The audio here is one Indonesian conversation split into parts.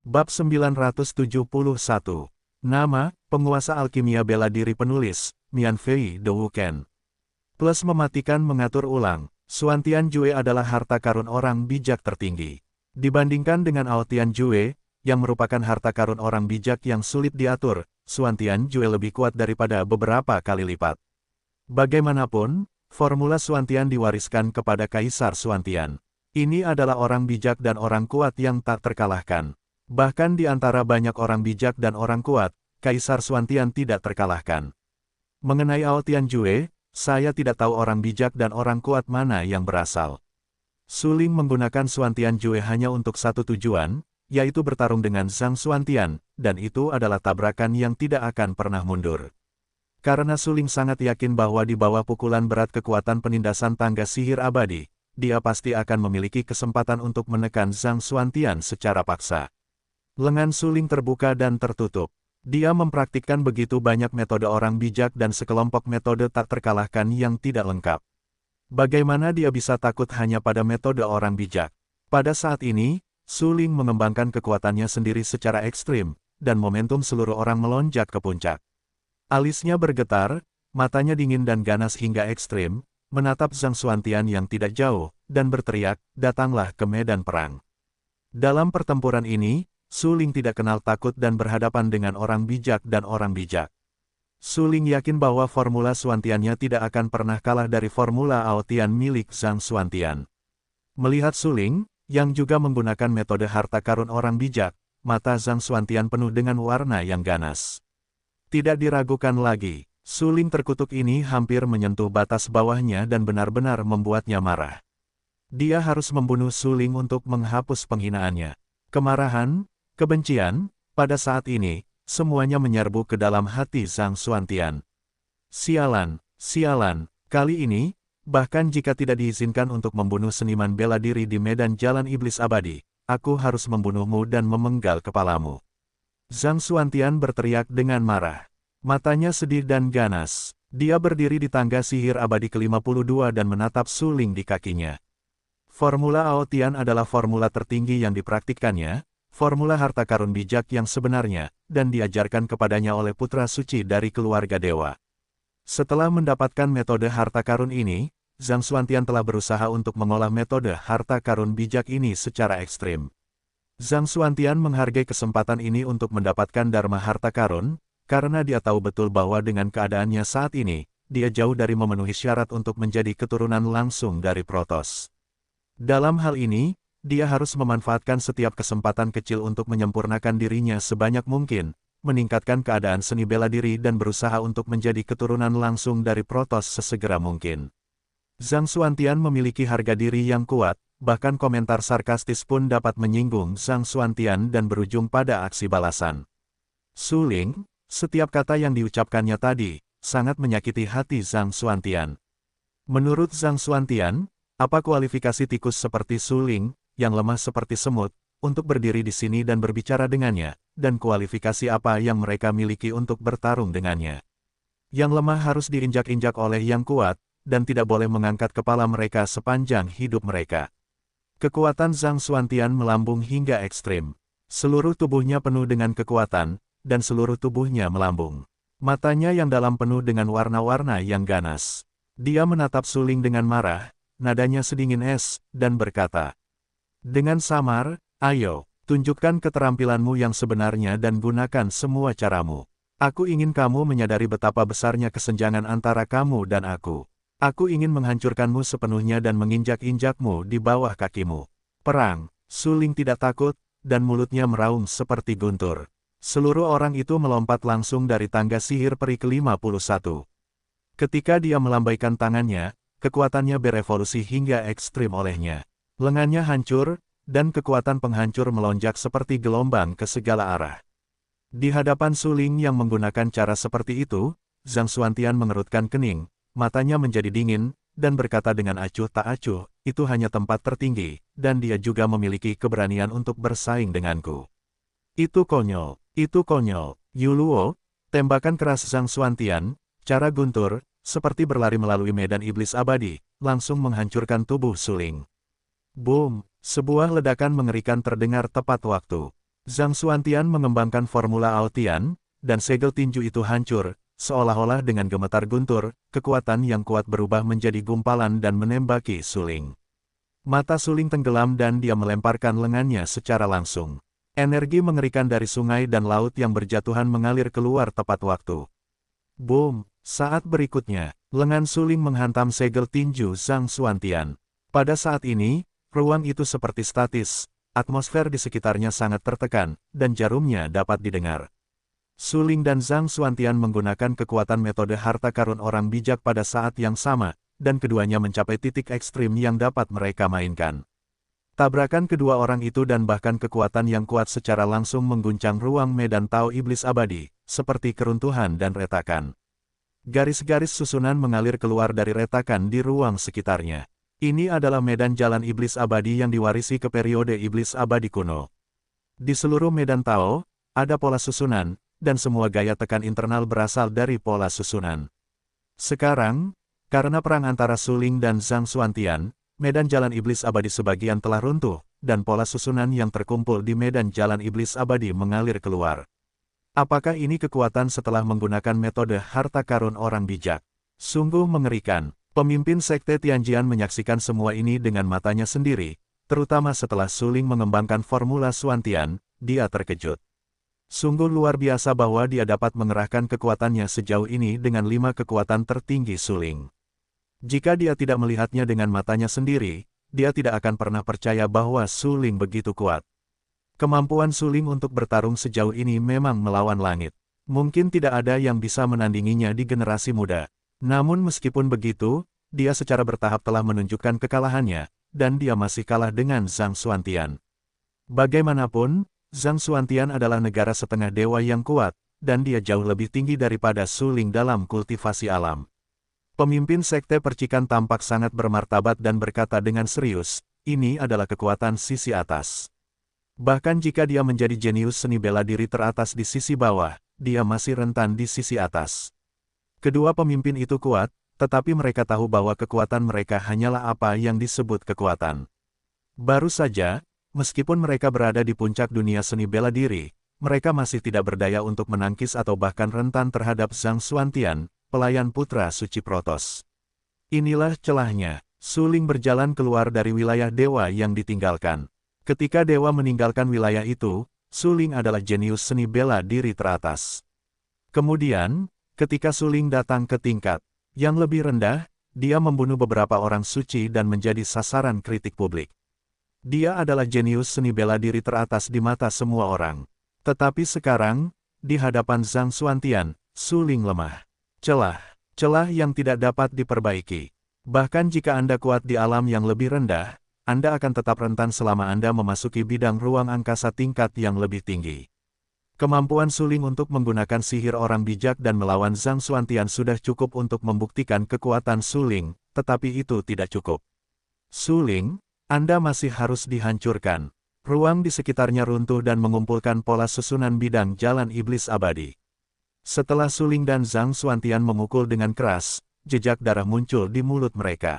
Bab 971. Nama, penguasa alkimia bela diri penulis, Mian Fei De Wuken. Plus mematikan mengatur ulang, Xuan Tianjue adalah harta karun orang bijak tertinggi. Dibandingkan dengan Ao Tianjue, yang merupakan harta karun orang bijak yang sulit diatur, Xuan Tianjue lebih kuat daripada beberapa kali lipat. Bagaimanapun, formula Xuan Tian diwariskan kepada Kaisar Xuan Tian. Ini adalah orang bijak dan orang kuat yang tak terkalahkan. Bahkan di antara banyak orang bijak dan orang kuat, Kaisar Xuan Tian tidak terkalahkan. Mengenai Ao Tianjue, saya tidak tahu orang bijak dan orang kuat mana yang berasal. Su Ling menggunakan Xuan Tianjue hanya untuk satu tujuan, yaitu bertarung dengan Zhang Xuan Tian, dan itu adalah tabrakan yang tidak akan pernah mundur. Karena Su Ling sangat yakin bahwa di bawah pukulan berat kekuatan penindasan tangga sihir abadi, dia pasti akan memiliki kesempatan untuk menekan Zhang Xuan Tian secara paksa. Lengan Su Ling terbuka dan tertutup. Dia mempraktikkan begitu banyak metode orang bijak dan sekelompok metode tak terkalahkan yang tidak lengkap. Bagaimana dia bisa takut hanya pada metode orang bijak? Pada saat ini, Su Ling mengembangkan kekuatannya sendiri secara ekstrim, dan momentum seluruh orang melonjak ke puncak. Alisnya bergetar, matanya dingin dan ganas hingga ekstrim, menatap Zhang Xuan Tian yang tidak jauh, dan berteriak, "Datanglah ke medan perang." Dalam pertempuran ini, Su Ling tidak kenal takut dan berhadapan dengan orang bijak dan orang bijak. Su Ling yakin bahwa formula Xuan Tiannya tidak akan pernah kalah dari formula Ao Tian milik Zhang Xuan Tian. Melihat Su Ling, yang juga menggunakan metode harta karun orang bijak, mata Zhang Xuan Tian penuh dengan warna yang ganas. Tidak diragukan lagi, Su Ling terkutuk ini hampir menyentuh batas bawahnya dan benar-benar membuatnya marah. Dia harus membunuh Su Ling untuk menghapus penghinaannya. Kemarahan, kebencian, pada saat ini, semuanya menyerbu ke dalam hati Zhang Xuan Tian. Sialan, sialan, kali ini, bahkan jika tidak diizinkan untuk membunuh seniman bela diri di medan jalan iblis abadi, aku harus membunuhmu dan memenggal kepalamu. Zhang Xuan Tian berteriak dengan marah. Matanya sedih dan ganas. Dia berdiri di tangga sihir abadi ke-52 dan menatap Su Ling di kakinya. Formula Ao Tian adalah formula tertinggi yang dipraktikkannya, formula harta karun bijak yang sebenarnya, dan diajarkan kepadanya oleh putra suci dari keluarga dewa. Setelah mendapatkan metode harta karun ini, Zhang Xuan Tian telah berusaha untuk mengolah metode harta karun bijak ini secara ekstrim. Zhang Xuan Tian menghargai kesempatan ini untuk mendapatkan dharma harta karun, karena dia tahu betul bahwa dengan keadaannya saat ini, dia jauh dari memenuhi syarat untuk menjadi keturunan langsung dari Protoss. Dalam hal ini, dia harus memanfaatkan setiap kesempatan kecil untuk menyempurnakan dirinya sebanyak mungkin, meningkatkan keadaan seni bela diri dan berusaha untuk menjadi keturunan langsung dari Protoss sesegera mungkin. Zhang Xuan Tian memiliki harga diri yang kuat, bahkan komentar sarkastis pun dapat menyinggung Zhang Xuan Tian dan berujung pada aksi balasan. Su Ling, setiap kata yang diucapkannya tadi, sangat menyakiti hati Zhang Xuan Tian. Menurut Zhang Xuan Tian, apa kualifikasi tikus seperti Su Ling, yang lemah seperti semut, untuk berdiri di sini dan berbicara dengannya, dan kualifikasi apa yang mereka miliki untuk bertarung dengannya. Yang lemah harus diinjak-injak oleh yang kuat, dan tidak boleh mengangkat kepala mereka sepanjang hidup mereka. Kekuatan Zhang Xuan Tian melambung hingga ekstrim. Seluruh tubuhnya penuh dengan kekuatan, dan seluruh tubuhnya melambung. Matanya yang dalam penuh dengan warna-warna yang ganas. Dia menatap Su Ling dengan marah, nadanya sedingin es, dan berkata, "Dengan samar, ayo, tunjukkan keterampilanmu yang sebenarnya dan gunakan semua caramu. Aku ingin kamu menyadari betapa besarnya kesenjangan antara kamu dan aku. Aku ingin menghancurkanmu sepenuhnya dan menginjak-injakmu di bawah kakimu." Perang. Su Ling tidak takut, dan mulutnya meraung seperti guntur. Seluruh orang itu melompat langsung dari tangga sihir peri ke-51. Ketika dia melambaikan tangannya, kekuatannya berevolusi hingga ekstrim olehnya. Lengannya hancur, dan kekuatan penghancur melonjak seperti gelombang ke segala arah. Di hadapan Su Ling yang menggunakan cara seperti itu, Zhang Xuan Tian mengerutkan kening, matanya menjadi dingin, dan berkata dengan acuh tak acuh, "Itu hanya tempat tertinggi, dan dia juga memiliki keberanian untuk bersaing denganku." Itu konyol, itu konyol. Yuluo, tembakan keras Zhang Xuan Tian, cara guntur, seperti berlari melalui medan iblis abadi, langsung menghancurkan tubuh Su Ling. Boom! Sebuah ledakan mengerikan terdengar tepat waktu. Zhang Xuantian mengembangkan formula Aotian, dan segel tinju itu hancur, seolah-olah dengan gemetar guntur, kekuatan yang kuat berubah menjadi gumpalan dan menembaki Suling. Mata Suling tenggelam dan dia melemparkan lengannya secara langsung. Energi mengerikan dari sungai dan laut yang berjatuhan mengalir keluar tepat waktu. Boom! Saat berikutnya, lengan Suling menghantam segel tinju Zhang Xuantian. Pada saat ini, ruang itu seperti statis, atmosfer di sekitarnya sangat tertekan, dan jarumnya dapat didengar. Suling dan Zhang Xuantian menggunakan kekuatan metode harta karun orang bijak pada saat yang sama, dan keduanya mencapai titik ekstrim yang dapat mereka mainkan. Tabrakan kedua orang itu dan bahkan kekuatan yang kuat secara langsung mengguncang ruang medan Tao Iblis Abadi, seperti keruntuhan dan retakan. Garis-garis susunan mengalir keluar dari retakan di ruang sekitarnya. Ini adalah medan jalan Iblis Abadi yang diwarisi ke periode Iblis Abadi kuno. Di seluruh medan Tao, ada pola susunan, dan semua gaya tekan internal berasal dari pola susunan. Sekarang, karena perang antara Suling dan Zhang Xuantian, medan jalan Iblis Abadi sebagian telah runtuh, dan pola susunan yang terkumpul di medan jalan Iblis Abadi mengalir keluar. Apakah ini kekuatan setelah menggunakan metode harta karun orang bijak? Sungguh mengerikan. Pemimpin Sekte Tianjian menyaksikan semua ini dengan matanya sendiri, terutama setelah Suling mengembangkan formula Xuantian, dia terkejut. Sungguh luar biasa bahwa dia dapat mengerahkan kekuatannya sejauh ini dengan 5 kekuatan tertinggi Suling. Jika dia tidak melihatnya dengan matanya sendiri, dia tidak akan pernah percaya bahwa Suling begitu kuat. Kemampuan Suling untuk bertarung sejauh ini memang melawan langit. Mungkin tidak ada yang bisa menandinginya di generasi muda. Namun meskipun begitu, dia secara bertahap telah menunjukkan kekalahannya, dan dia masih kalah dengan Zhang Xuantian. Bagaimanapun, Zhang Xuantian adalah negara setengah dewa yang kuat, dan dia jauh lebih tinggi daripada Suling dalam kultivasi alam. Pemimpin Sekte Percikan tampak sangat bermartabat dan berkata dengan serius, ini adalah kekuatan sisi atas. Bahkan jika dia menjadi jenius seni bela diri teratas di sisi bawah, dia masih rentan di sisi atas. Kedua pemimpin itu kuat, tetapi mereka tahu bahwa kekuatan mereka hanyalah apa yang disebut kekuatan. Baru saja, meskipun mereka berada di puncak dunia seni bela diri, mereka masih tidak berdaya untuk menangkis atau bahkan rentan terhadap Zhang Xuantian, pelayan putra suci Protos. Inilah celahnya, Suling berjalan keluar dari wilayah dewa yang ditinggalkan. Ketika dewa meninggalkan wilayah itu, Suling adalah jenius seni bela diri teratas. Kemudian, ketika Suling datang ke tingkat yang lebih rendah, dia membunuh beberapa orang suci dan menjadi sasaran kritik publik. Dia adalah jenius seni bela diri teratas di mata semua orang. Tetapi sekarang, di hadapan Zhang Xuantian, Suling lemah. Celah yang tidak dapat diperbaiki. Bahkan jika Anda kuat di alam yang lebih rendah, Anda akan tetap rentan selama Anda memasuki bidang ruang angkasa tingkat yang lebih tinggi. Kemampuan Suling untuk menggunakan sihir orang bijak dan melawan Zhang Xuantian sudah cukup untuk membuktikan kekuatan Suling, tetapi itu tidak cukup. Suling, Anda masih harus dihancurkan. Ruang di sekitarnya runtuh dan mengumpulkan pola susunan bidang jalan iblis abadi. Setelah Suling dan Zhang Xuantian memukul dengan keras, jejak darah muncul di mulut mereka.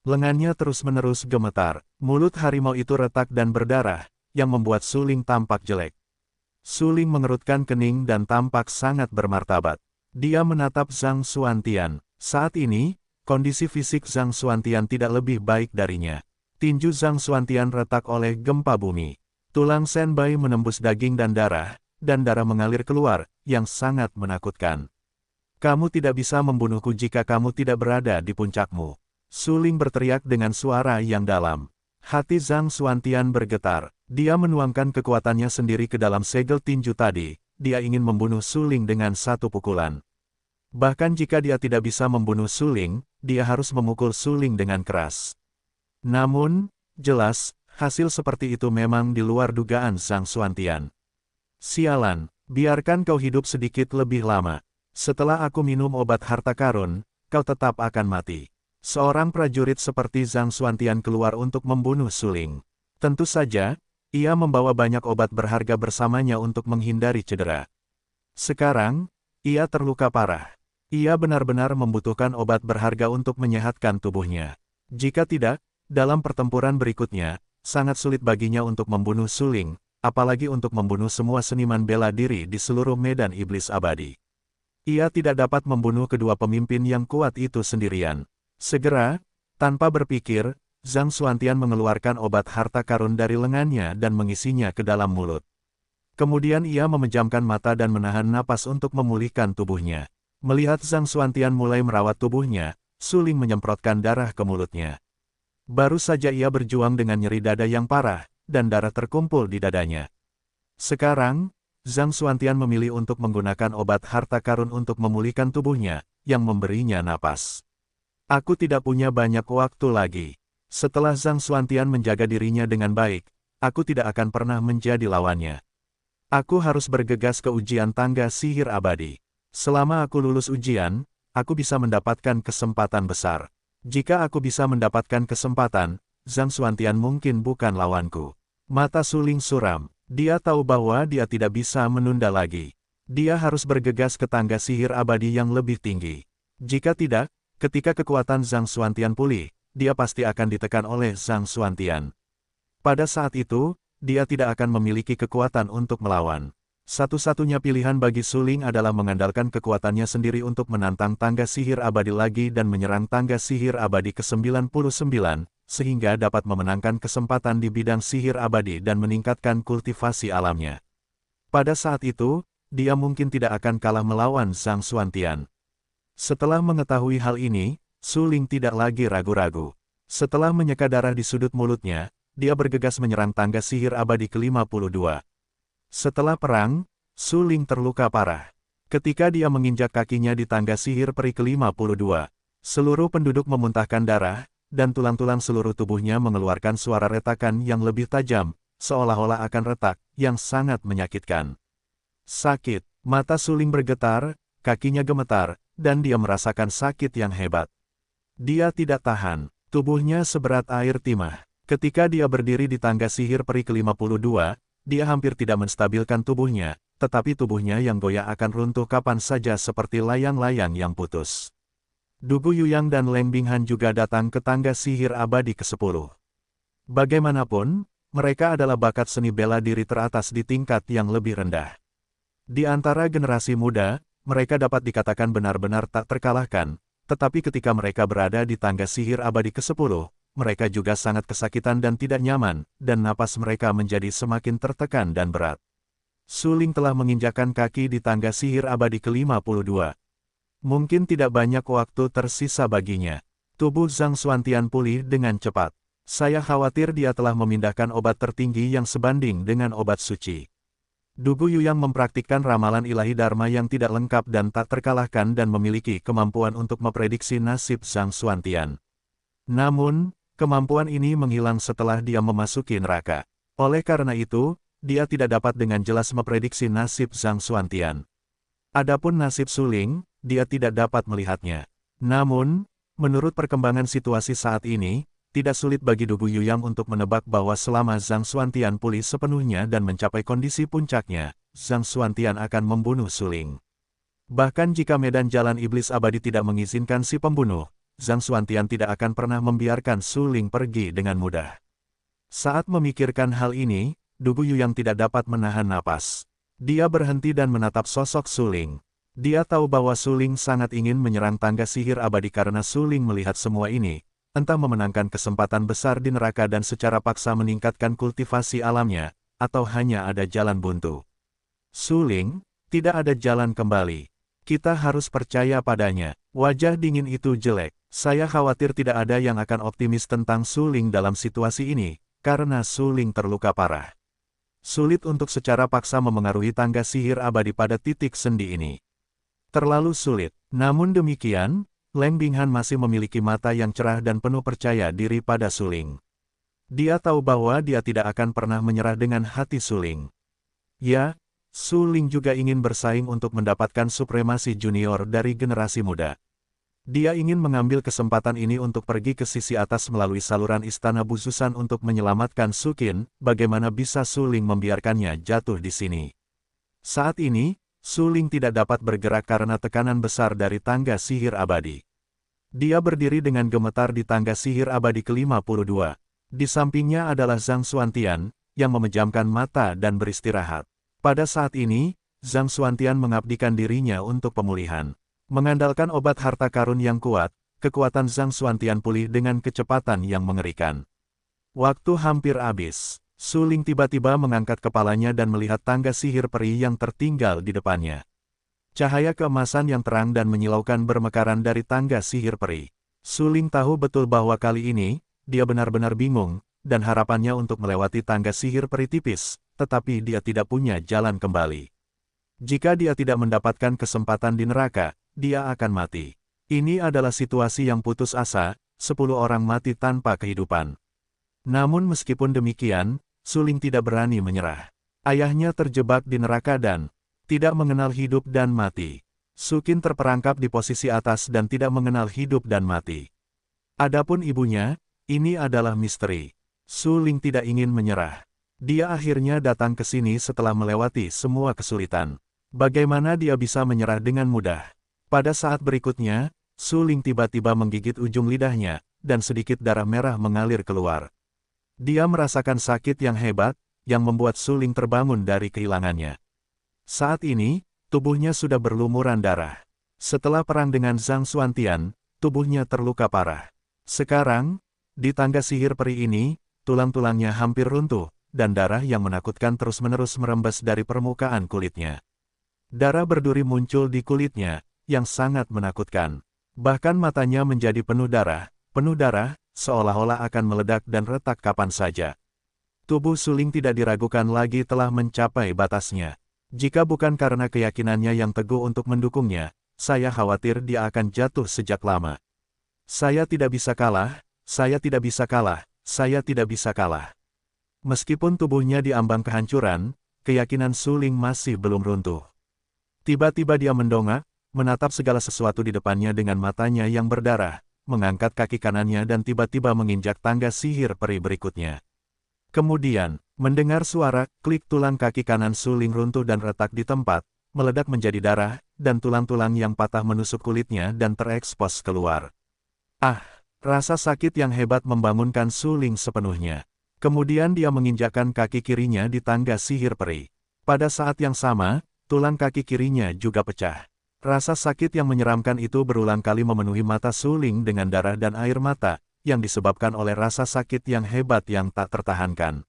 Lengannya terus-menerus gemetar, mulut harimau itu retak dan berdarah, yang membuat Suling tampak jelek. Suling mengerutkan kening dan tampak sangat bermartabat. Dia menatap Zhang Xuantian. Saat ini, kondisi fisik Zhang Xuantian tidak lebih baik darinya. Tinju Zhang Xuantian retak oleh gempa bumi. Tulang Senbai menembus daging dan darah mengalir keluar, yang sangat menakutkan. Kamu tidak bisa membunuhku jika kamu tidak berada di puncakmu. Suling berteriak dengan suara yang dalam. Hati Zhang Xuantian bergetar. Dia menuangkan kekuatannya sendiri ke dalam segel tinju tadi. Dia ingin membunuh Suling dengan satu pukulan. Bahkan jika dia tidak bisa membunuh Suling, dia harus memukul Suling dengan keras. Namun, jelas, hasil seperti itu memang di luar dugaan Zhang Xuantian. Sialan, biarkan kau hidup sedikit lebih lama. Setelah aku minum obat harta karun, kau tetap akan mati. Seorang prajurit seperti Zhang Xuantian keluar untuk membunuh Suling. Tentu saja, ia membawa banyak obat berharga bersamanya untuk menghindari cedera. Sekarang, ia terluka parah. Ia benar-benar membutuhkan obat berharga untuk menyehatkan tubuhnya. Jika tidak, dalam pertempuran berikutnya, sangat sulit baginya untuk membunuh Suling, apalagi untuk membunuh semua seniman bela diri di seluruh medan iblis abadi. Ia tidak dapat membunuh kedua pemimpin yang kuat itu sendirian. Segera, tanpa berpikir, Zhang Xuantian mengeluarkan obat harta karun dari lengannya dan mengisinya ke dalam mulut. Kemudian ia memejamkan mata dan menahan napas untuk memulihkan tubuhnya. Melihat Zhang Xuantian mulai merawat tubuhnya, Su Ling menyemprotkan darah ke mulutnya. Baru saja ia berjuang dengan nyeri dada yang parah, dan darah terkumpul di dadanya. Sekarang, Zhang Xuantian memilih untuk menggunakan obat harta karun untuk memulihkan tubuhnya, yang memberinya napas. Aku tidak punya banyak waktu lagi. Setelah Zhang Xuantian menjaga dirinya dengan baik, aku tidak akan pernah menjadi lawannya. Aku harus bergegas ke ujian tangga sihir abadi. Selama aku lulus ujian, aku bisa mendapatkan kesempatan besar. Jika aku bisa mendapatkan kesempatan, Zhang Xuantian mungkin bukan lawanku. Mata Su Ling suram. Dia tahu bahwa dia tidak bisa menunda lagi. Dia harus bergegas ke tangga sihir abadi yang lebih tinggi. Jika tidak, ketika kekuatan Zhang Xuantian pulih, dia pasti akan ditekan oleh Zhang Xuantian. Pada saat itu, dia tidak akan memiliki kekuatan untuk melawan. Satu-satunya pilihan bagi Su Ling adalah mengandalkan kekuatannya sendiri untuk menantang tangga sihir abadi lagi dan menyerang tangga sihir abadi ke-99, sehingga dapat memenangkan kesempatan di bidang sihir abadi dan meningkatkan kultivasi alamnya. Pada saat itu, dia mungkin tidak akan kalah melawan Zhang Xuantian. Setelah mengetahui hal ini, Su Ling tidak lagi ragu-ragu. Setelah menyeka darah di sudut mulutnya, dia bergegas menyerang tangga sihir abadi ke-52. Setelah perang, Su Ling terluka parah. Ketika dia menginjak kakinya di tangga sihir peri ke-52, seluruh penduduk memuntahkan darah, dan tulang-tulang seluruh tubuhnya mengeluarkan suara retakan yang lebih tajam, seolah-olah akan retak, yang sangat menyakitkan. Sakit, mata Su Ling bergetar, kakinya gemetar, dan dia merasakan sakit yang hebat. Dia tidak tahan, tubuhnya seberat air timah. Ketika dia berdiri di tangga sihir peri ke-52, dia hampir tidak menstabilkan tubuhnya, tetapi tubuhnya yang goyah akan runtuh kapan saja seperti layang-layang yang putus. Du Guiyang dan Leng Binghan juga datang ke tangga sihir abadi ke-10. Bagaimanapun, mereka adalah bakat seni bela diri teratas di tingkat yang lebih rendah. Di antara generasi muda, mereka dapat dikatakan benar-benar tak terkalahkan, tetapi ketika mereka berada di tangga sihir abadi ke-10, mereka juga sangat kesakitan dan tidak nyaman, dan napas mereka menjadi semakin tertekan dan berat. Su Ling telah menginjakkan kaki di tangga sihir abadi ke-52. Mungkin tidak banyak waktu tersisa baginya. Tubuh Zhang Xuantian pulih dengan cepat. Saya khawatir dia telah memindahkan obat tertinggi yang sebanding dengan obat suci. Du Guiyang mempraktikkan ramalan ilahi Dharma yang tidak lengkap dan tak terkalahkan dan memiliki kemampuan untuk memprediksi nasib Zhang Xuantian. Namun, kemampuan ini menghilang setelah dia memasuki neraka. Oleh karena itu, dia tidak dapat dengan jelas memprediksi nasib Zhang Xuantian. Adapun nasib Su Ling, dia tidak dapat melihatnya. Namun, menurut perkembangan situasi saat ini, tidak sulit bagi Du Guiyang untuk menebak bahwa selama Zhang Xuantian pulih sepenuhnya dan mencapai kondisi puncaknya, Zhang Xuantian akan membunuh Su Ling. Bahkan jika medan jalan iblis abadi tidak mengizinkan si pembunuh, Zhang Xuantian tidak akan pernah membiarkan Su Ling pergi dengan mudah. Saat memikirkan hal ini, Du Guiyang tidak dapat menahan napas. Dia berhenti dan menatap sosok Su Ling. Dia tahu bahwa Su Ling sangat ingin menyerang tangga sihir abadi karena Su Ling melihat semua ini, entah memenangkan kesempatan besar di neraka dan secara paksa meningkatkan kultivasi alamnya, atau hanya ada jalan buntu. Su Ling, tidak ada jalan kembali. Kita harus percaya padanya. Wajah dingin itu jelek. Saya khawatir tidak ada yang akan optimis tentang Su Ling dalam situasi ini, karena Su Ling terluka parah. Sulit untuk secara paksa memengaruhi tangga sihir abadi pada titik sendi ini. Terlalu sulit. Namun demikian, Leng Binghan masih memiliki mata yang cerah dan penuh percaya diri pada Su Ling. Dia tahu bahwa dia tidak akan pernah menyerah dengan hati Su Ling. Ya, Su Ling juga ingin bersaing untuk mendapatkan supremasi junior dari generasi muda. Dia ingin mengambil kesempatan ini untuk pergi ke sisi atas melalui saluran istana Buzusan untuk menyelamatkan Su Qin. Bagaimana bisa Su Ling membiarkannya jatuh di sini? Saat ini, Su Ling tidak dapat bergerak karena tekanan besar dari tangga sihir abadi. Dia berdiri dengan gemetar di tangga sihir abadi ke-52. Di sampingnya adalah Zhang Xuantian, yang memejamkan mata dan beristirahat. Pada saat ini, Zhang Xuantian mengabdikan dirinya untuk pemulihan. Mengandalkan obat harta karun yang kuat, kekuatan Zhang Xuantian pulih dengan kecepatan yang mengerikan. Waktu hampir habis. Su Ling tiba-tiba mengangkat kepalanya dan melihat tangga sihir peri yang tertinggal di depannya. Cahaya keemasan yang terang dan menyilaukan bermekaran dari tangga sihir peri. Su Ling tahu betul bahwa kali ini, dia benar-benar bingung, dan harapannya untuk melewati tangga sihir peri tipis, tetapi dia tidak punya jalan kembali. Jika dia tidak mendapatkan kesempatan di neraka, dia akan mati. Ini adalah situasi yang putus asa, 10 orang mati tanpa kehidupan. Namun meskipun demikian, Su Ling tidak berani menyerah. Ayahnya terjebak di neraka dan tidak mengenal hidup dan mati. Su Qin terperangkap di posisi atas dan tidak mengenal hidup dan mati. Adapun ibunya, ini adalah misteri. Su Ling tidak ingin menyerah. Dia akhirnya datang ke sini setelah melewati semua kesulitan. Bagaimana dia bisa menyerah dengan mudah? Pada saat berikutnya, Su Ling tiba-tiba menggigit ujung lidahnya, dan sedikit darah merah mengalir keluar. Dia merasakan sakit yang hebat, yang membuat Su Ling terbangun dari kehilangannya. Saat ini, tubuhnya sudah berlumuran darah. Setelah perang dengan Zhang Xuantian, tubuhnya terluka parah. Sekarang, di tangga sihir peri ini, tulang-tulangnya hampir runtuh, dan darah yang menakutkan terus-menerus merembes dari permukaan kulitnya. Darah berduri muncul di kulitnya, yang sangat menakutkan. Bahkan matanya menjadi penuh darah, seolah-olah akan meledak dan retak kapan saja. Tubuh Su Ling tidak diragukan lagi telah mencapai batasnya. Jika bukan karena keyakinannya yang teguh untuk mendukungnya, saya khawatir dia akan jatuh sejak lama. Saya tidak bisa kalah, saya tidak bisa kalah, saya tidak bisa kalah. Meskipun tubuhnya diambang kehancuran, keyakinan Su Ling masih belum runtuh. Tiba-tiba dia mendongak, menatap segala sesuatu di depannya dengan matanya yang berdarah, mengangkat kaki kanannya dan tiba-tiba menginjak tangga sihir peri berikutnya. Kemudian, mendengar suara klik tulang kaki kanan Su Ling runtuh dan retak di tempat, meledak menjadi darah, dan tulang-tulang yang patah menusuk kulitnya dan terekspos keluar. Ah, rasa sakit yang hebat membangunkan Su Ling sepenuhnya. Kemudian dia menginjakkan kaki kirinya di tangga sihir peri. Pada saat yang sama, tulang kaki kirinya juga pecah. Rasa sakit yang menyeramkan itu berulang kali memenuhi mata Su Ling dengan darah dan air mata, yang disebabkan oleh rasa sakit yang hebat yang tak tertahankan.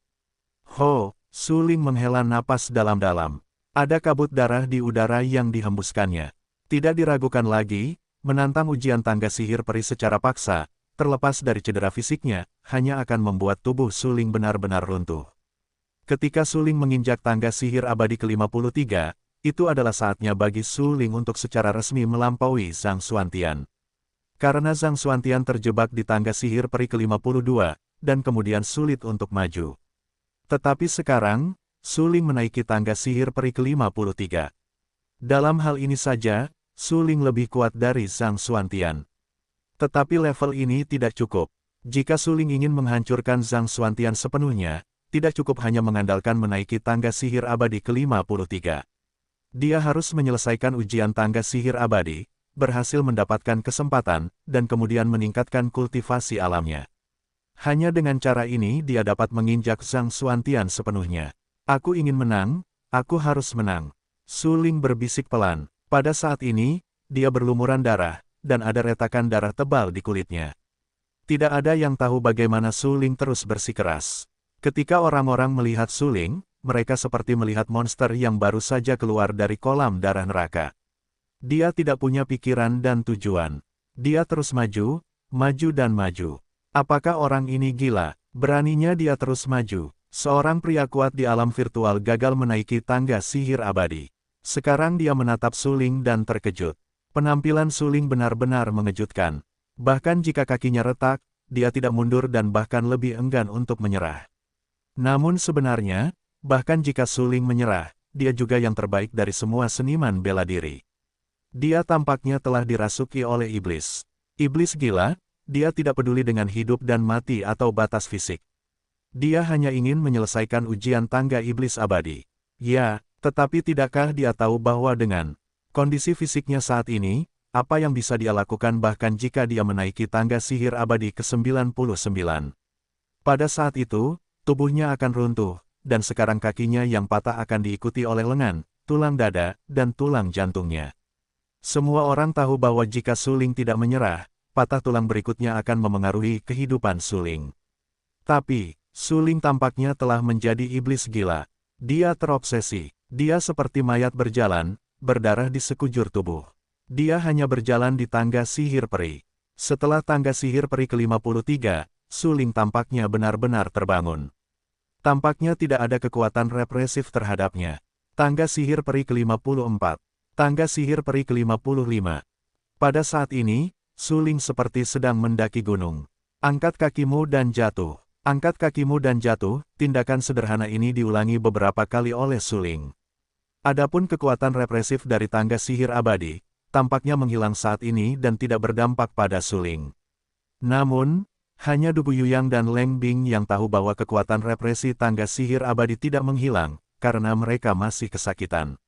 Ho, Su Ling menghela napas dalam-dalam. Ada kabut darah di udara yang dihembuskannya. Tidak diragukan lagi, menantang ujian tangga sihir peri secara paksa, terlepas dari cedera fisiknya, hanya akan membuat tubuh Su Ling benar-benar runtuh. Ketika Su Ling menginjak tangga sihir abadi ke-53, itu adalah saatnya bagi Su Ling untuk secara resmi melampaui Zhang Xuantian. Karena Zhang Xuantian terjebak di tangga sihir peri ke-52, dan kemudian sulit untuk maju. Tetapi sekarang, Su Ling menaiki tangga sihir peri ke-53. Dalam hal ini saja, Su Ling lebih kuat dari Zhang Xuantian. Tetapi level ini tidak cukup. Jika Su Ling ingin menghancurkan Zhang Xuantian sepenuhnya, tidak cukup hanya mengandalkan menaiki tangga sihir abadi ke-53. Dia harus menyelesaikan ujian tangga sihir abadi, berhasil mendapatkan kesempatan, dan kemudian meningkatkan kultivasi alamnya. Hanya dengan cara ini dia dapat menginjak Zhang Xuantian sepenuhnya. Aku ingin menang, aku harus menang. Su Ling berbisik pelan. Pada saat ini, dia berlumuran darah, dan ada retakan darah tebal di kulitnya. Tidak ada yang tahu bagaimana Su Ling terus bersikeras. Ketika orang-orang melihat Su Ling, mereka seperti melihat monster yang baru saja keluar dari kolam darah neraka. Dia tidak punya pikiran dan tujuan. Dia terus maju, maju dan maju. Apakah orang ini gila? Beraninya dia terus maju. Seorang pria kuat di alam virtual gagal menaiki tangga sihir abadi. Sekarang dia menatap Su Ling dan terkejut. Penampilan Su Ling benar-benar mengejutkan. Bahkan jika kakinya retak, dia tidak mundur dan bahkan lebih enggan untuk menyerah. Namun sebenarnya, bahkan jika Su Ling menyerah, dia juga yang terbaik dari semua seniman bela diri. Dia tampaknya telah dirasuki oleh iblis. Iblis gila, dia tidak peduli dengan hidup dan mati atau batas fisik. Dia hanya ingin menyelesaikan ujian tangga iblis abadi. Ya, tetapi tidakkah dia tahu bahwa dengan kondisi fisiknya saat ini, apa yang bisa dia lakukan bahkan jika dia menaiki tangga sihir abadi ke-99? Pada saat itu, tubuhnya akan runtuh, dan sekarang kakinya yang patah akan diikuti oleh lengan, tulang dada, dan tulang jantungnya. Semua orang tahu bahwa jika Su Ling tidak menyerah, patah tulang berikutnya akan memengaruhi kehidupan Su Ling. Tapi, Su Ling tampaknya telah menjadi iblis gila. Dia terobsesi. Dia seperti mayat berjalan, berdarah di sekujur tubuh. Dia hanya berjalan di tangga sihir peri. Setelah tangga sihir peri ke-53, Su Ling tampaknya benar-benar terbangun. Tampaknya tidak ada kekuatan represif terhadapnya. Tangga sihir peri ke-54. Tangga sihir peri ke-55. Pada saat ini, Su Ling seperti sedang mendaki gunung. Angkat kakimu dan jatuh. Angkat kakimu dan jatuh, tindakan sederhana ini diulangi beberapa kali oleh Su Ling. Adapun kekuatan represif dari tangga sihir abadi, tampaknya menghilang saat ini dan tidak berdampak pada Su Ling. Namun, hanya Du Buyuyang dan Leng Bing yang tahu bahwa kekuatan represi tangga sihir abadi tidak menghilang, karena mereka masih kesakitan.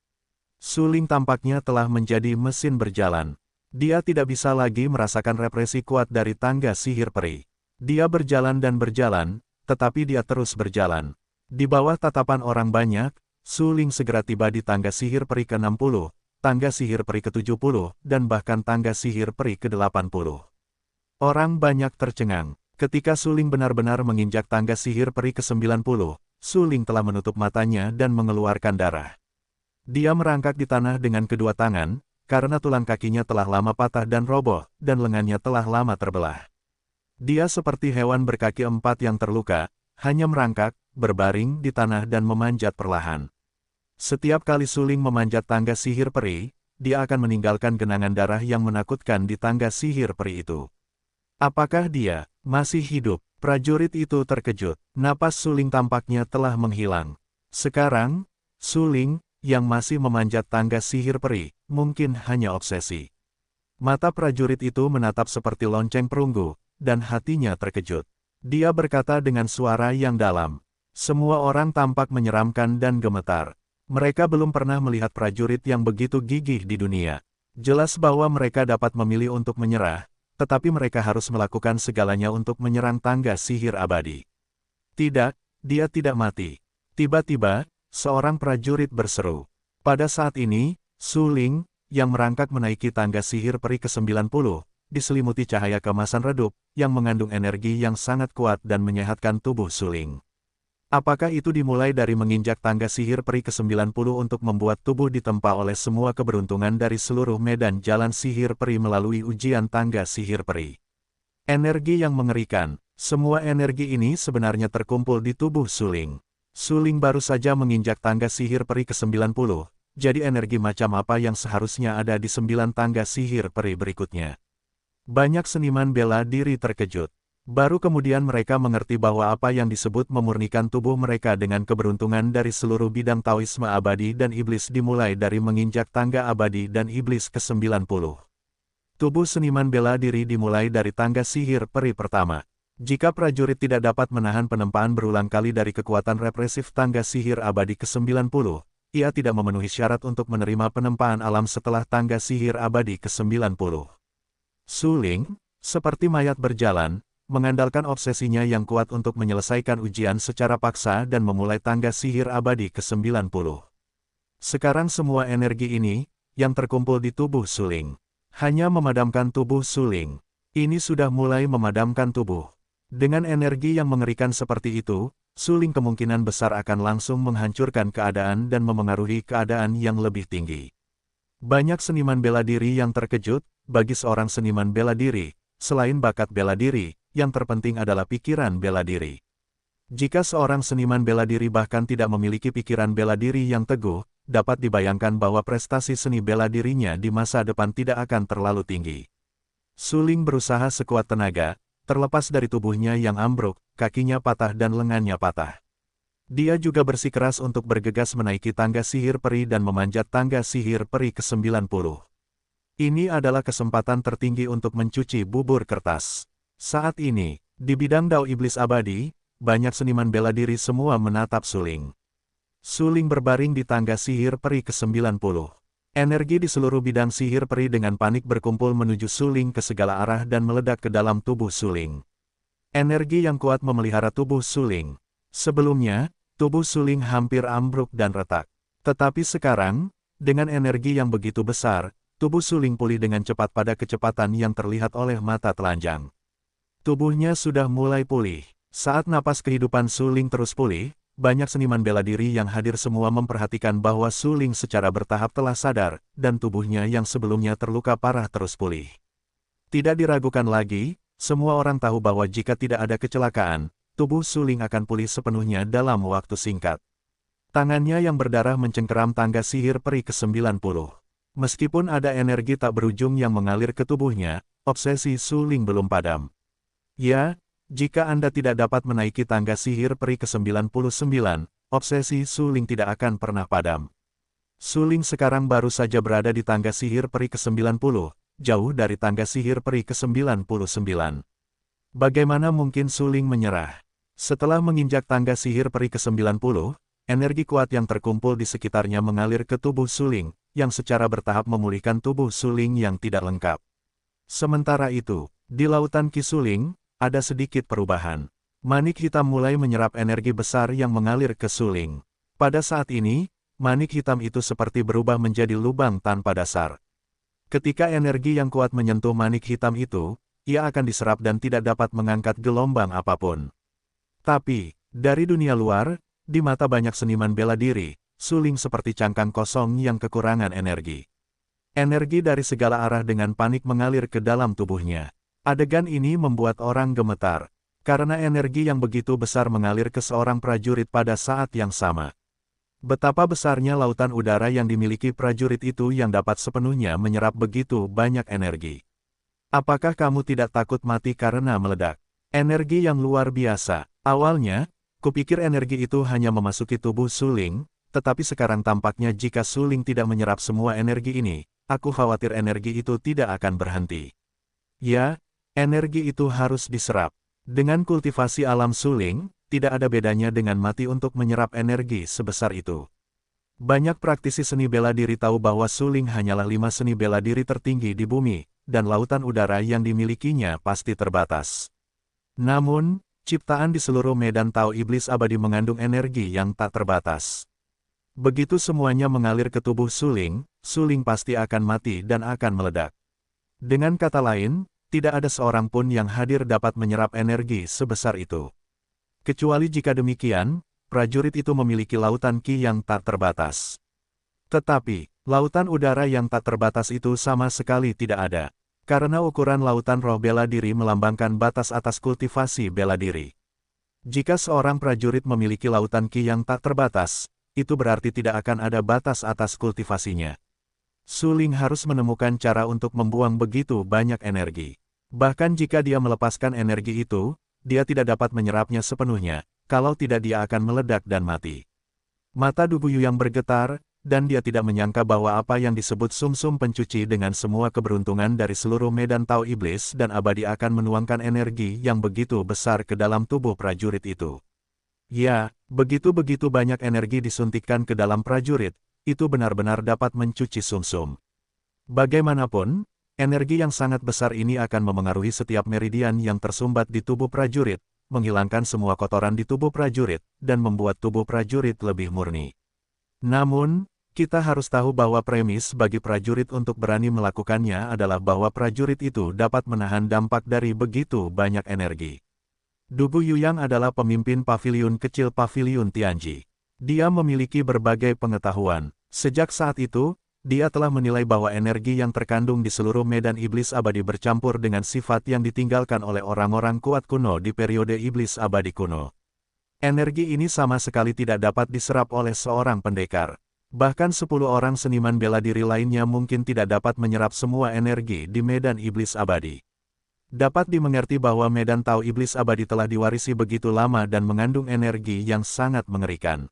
Su Ling tampaknya telah menjadi mesin berjalan. Dia tidak bisa lagi merasakan represi kuat dari tangga sihir peri. Dia berjalan dan berjalan, tetapi dia terus berjalan. Di bawah tatapan orang banyak, Su Ling segera tiba di tangga sihir peri ke-60, tangga sihir peri ke-70, dan bahkan tangga sihir peri ke-80. Orang banyak tercengang. Ketika Su Ling benar-benar menginjak tangga sihir peri ke-90, Su Ling telah menutup matanya dan mengeluarkan darah. Dia merangkak di tanah dengan kedua tangan, karena tulang kakinya telah lama patah dan roboh, dan lengannya telah lama terbelah. Dia seperti hewan berkaki empat yang terluka, hanya merangkak, berbaring di tanah dan memanjat perlahan. Setiap kali Su Ling memanjat tangga sihir peri, dia akan meninggalkan genangan darah yang menakutkan di tangga sihir peri itu. Apakah dia masih hidup? Prajurit itu terkejut. Napas Su Ling tampaknya telah menghilang. Sekarang, Su Ling, yang masih memanjat tangga sihir peri, mungkin hanya obsesi. Mata prajurit itu menatap seperti lonceng perunggu, dan hatinya terkejut. Dia berkata dengan suara yang dalam. Semua orang tampak menyeramkan dan gemetar. Mereka belum pernah melihat prajurit yang begitu gigih di dunia. Jelas bahwa mereka dapat memilih untuk menyerah, tetapi mereka harus melakukan segalanya untuk menyerang tangga sihir abadi. Tidak, dia tidak mati. Tiba-tiba, seorang prajurit berseru. Pada saat ini, Su Ling, yang merangkak menaiki tangga sihir peri ke-90, diselimuti cahaya kemasan redup, yang mengandung energi yang sangat kuat dan menyehatkan tubuh Su Ling. Apakah itu dimulai dari menginjak tangga sihir peri ke-90 untuk membuat tubuh ditempa oleh semua keberuntungan dari seluruh medan jalan sihir peri melalui ujian tangga sihir peri? Energi yang mengerikan, semua energi ini sebenarnya terkumpul di tubuh Su Ling. Su Ling baru saja menginjak tangga sihir peri ke-90, jadi energi macam apa yang seharusnya ada di 9 tangga sihir peri berikutnya? Banyak seniman bela diri terkejut. Baru kemudian mereka mengerti bahwa apa yang disebut memurnikan tubuh mereka dengan keberuntungan dari seluruh bidang Taoisme abadi dan iblis dimulai dari menginjak tangga abadi dan iblis ke-90. Tubuh seniman bela diri dimulai dari tangga sihir peri pertama. Jika prajurit tidak dapat menahan penempaan berulang kali dari kekuatan represif tangga sihir abadi ke-90, ia tidak memenuhi syarat untuk menerima penempaan alam setelah tangga sihir abadi ke-90. Su Ling, seperti mayat berjalan, mengandalkan obsesinya yang kuat untuk menyelesaikan ujian secara paksa dan memulai tangga sihir abadi ke-90. Sekarang semua energi ini, yang terkumpul di tubuh Su Ling, hanya memadamkan tubuh Su Ling. Ini sudah mulai memadamkan tubuh. Dengan energi yang mengerikan seperti itu, Su Ling kemungkinan besar akan langsung menghancurkan keadaan dan memengaruhi keadaan yang lebih tinggi. Banyak seniman bela diri yang terkejut. Bagi seorang seniman bela diri, selain bakat bela diri, yang terpenting adalah pikiran bela diri. Jika seorang seniman bela diri bahkan tidak memiliki pikiran bela diri yang teguh, dapat dibayangkan bahwa prestasi seni bela dirinya di masa depan tidak akan terlalu tinggi. Su Ling berusaha sekuat tenaga, terlepas dari tubuhnya yang ambruk, kakinya patah dan lengannya patah. Dia juga bersikeras untuk bergegas menaiki tangga sihir peri dan memanjat tangga sihir peri ke-90. Ini adalah kesempatan tertinggi untuk mencuci bubur kertas. Saat ini, di bidang Dao Iblis Abadi, banyak seniman bela diri semua menatap Su Ling. Su Ling berbaring di tangga sihir peri ke-90. Energi di seluruh bidang sihir peri dengan panik berkumpul menuju Su Ling ke segala arah dan meledak ke dalam tubuh Su Ling. Energi yang kuat memelihara tubuh Su Ling. Sebelumnya, tubuh Suling hampir ambruk dan retak. Tetapi sekarang, dengan energi yang begitu besar, tubuh Suling pulih dengan cepat pada kecepatan yang terlihat oleh mata telanjang. Tubuhnya sudah mulai pulih. Saat napas kehidupan Suling terus pulih, banyak seniman bela diri yang hadir semua memperhatikan bahwa Suling secara bertahap telah sadar, dan tubuhnya yang sebelumnya terluka parah terus pulih. Tidak diragukan lagi, semua orang tahu bahwa jika tidak ada kecelakaan, tubuh Suling akan pulih sepenuhnya dalam waktu singkat. Tangannya yang berdarah mencengkeram tangga sihir peri ke-90. Meskipun ada energi tak berujung yang mengalir ke tubuhnya, obsesi Suling belum padam. Ya, jika Anda tidak dapat menaiki tangga sihir peri ke-99, obsesi Suling tidak akan pernah padam. Suling sekarang baru saja berada di tangga sihir peri ke-90, jauh dari tangga sihir peri ke-99. Bagaimana mungkin Suling menyerah? Setelah menginjak tangga sihir peri ke-90, energi kuat yang terkumpul di sekitarnya mengalir ke tubuh Suling, yang secara bertahap memulihkan tubuh Suling yang tidak lengkap. Sementara itu, di lautan Ki Suling, ada sedikit perubahan. Manik hitam mulai menyerap energi besar yang mengalir ke Suling. Pada saat ini, manik hitam itu seperti berubah menjadi lubang tanpa dasar. Ketika energi yang kuat menyentuh manik hitam itu, ia akan diserap dan tidak dapat mengangkat gelombang apapun. Tapi, dari dunia luar, di mata banyak seniman bela diri, Suling seperti cangkang kosong yang kekurangan energi. Energi dari segala arah dengan panik mengalir ke dalam tubuhnya. Adegan ini membuat orang gemetar, karena energi yang begitu besar mengalir ke seorang prajurit pada saat yang sama. Betapa besarnya lautan udara yang dimiliki prajurit itu yang dapat sepenuhnya menyerap begitu banyak energi. Apakah kamu tidak takut mati karena meledak? Energi yang luar biasa. Awalnya, kupikir energi itu hanya memasuki tubuh Suling, tetapi sekarang tampaknya jika Suling tidak menyerap semua energi ini, aku khawatir energi itu tidak akan berhenti. Ya, energi itu harus diserap. Dengan kultivasi alam Suling, tidak ada bedanya dengan mati untuk menyerap energi sebesar itu. Banyak praktisi seni bela diri tahu bahwa Suling hanyalah 5 seni bela diri tertinggi di bumi, dan lautan udara yang dimilikinya pasti terbatas. Namun, ciptaan di seluruh medan Tao Iblis Abadi mengandung energi yang tak terbatas. Begitu semuanya mengalir ke tubuh Suling, Suling pasti akan mati dan akan meledak. Dengan kata lain, tidak ada seorang pun yang hadir dapat menyerap energi sebesar itu. Kecuali jika demikian, prajurit itu memiliki lautan ki yang tak terbatas. Tetapi, lautan udara yang tak terbatas itu sama sekali tidak ada. Karena ukuran lautan roh bela diri melambangkan batas atas kultivasi bela diri. Jika seorang prajurit memiliki lautan ki yang tak terbatas, itu berarti tidak akan ada batas atas kultivasinya. Suling harus menemukan cara untuk membuang begitu banyak energi. Bahkan jika dia melepaskan energi itu, dia tidak dapat menyerapnya sepenuhnya, kalau tidak dia akan meledak dan mati. Mata Dugu Yuyang bergetar, dan dia tidak menyangka bahwa apa yang disebut sumsum pencuci dengan semua keberuntungan dari seluruh medan Tao Iblis dan Abadi akan menuangkan energi yang begitu besar ke dalam tubuh prajurit itu. Ya, begitu-begitu banyak energi disuntikkan ke dalam prajurit, itu benar-benar dapat mencuci sumsum. Bagaimanapun, energi yang sangat besar ini akan memengaruhi setiap meridian yang tersumbat di tubuh prajurit, menghilangkan semua kotoran di tubuh prajurit, dan membuat tubuh prajurit lebih murni. Namun, kita harus tahu bahwa premis bagi prajurit untuk berani melakukannya adalah bahwa prajurit itu dapat menahan dampak dari begitu banyak energi. Dugu Yuyang adalah pemimpin paviliun kecil Paviliun Tianji. Dia memiliki berbagai pengetahuan. Sejak saat itu, dia telah menilai bahwa energi yang terkandung di seluruh medan iblis abadi bercampur dengan sifat yang ditinggalkan oleh orang-orang kuat kuno di periode iblis abadi kuno. Energi ini sama sekali tidak dapat diserap oleh seorang pendekar. Bahkan 10 orang seniman bela diri lainnya mungkin tidak dapat menyerap semua energi di medan iblis abadi. Dapat dimengerti bahwa medan Tao Iblis Abadi telah diwarisi begitu lama dan mengandung energi yang sangat mengerikan.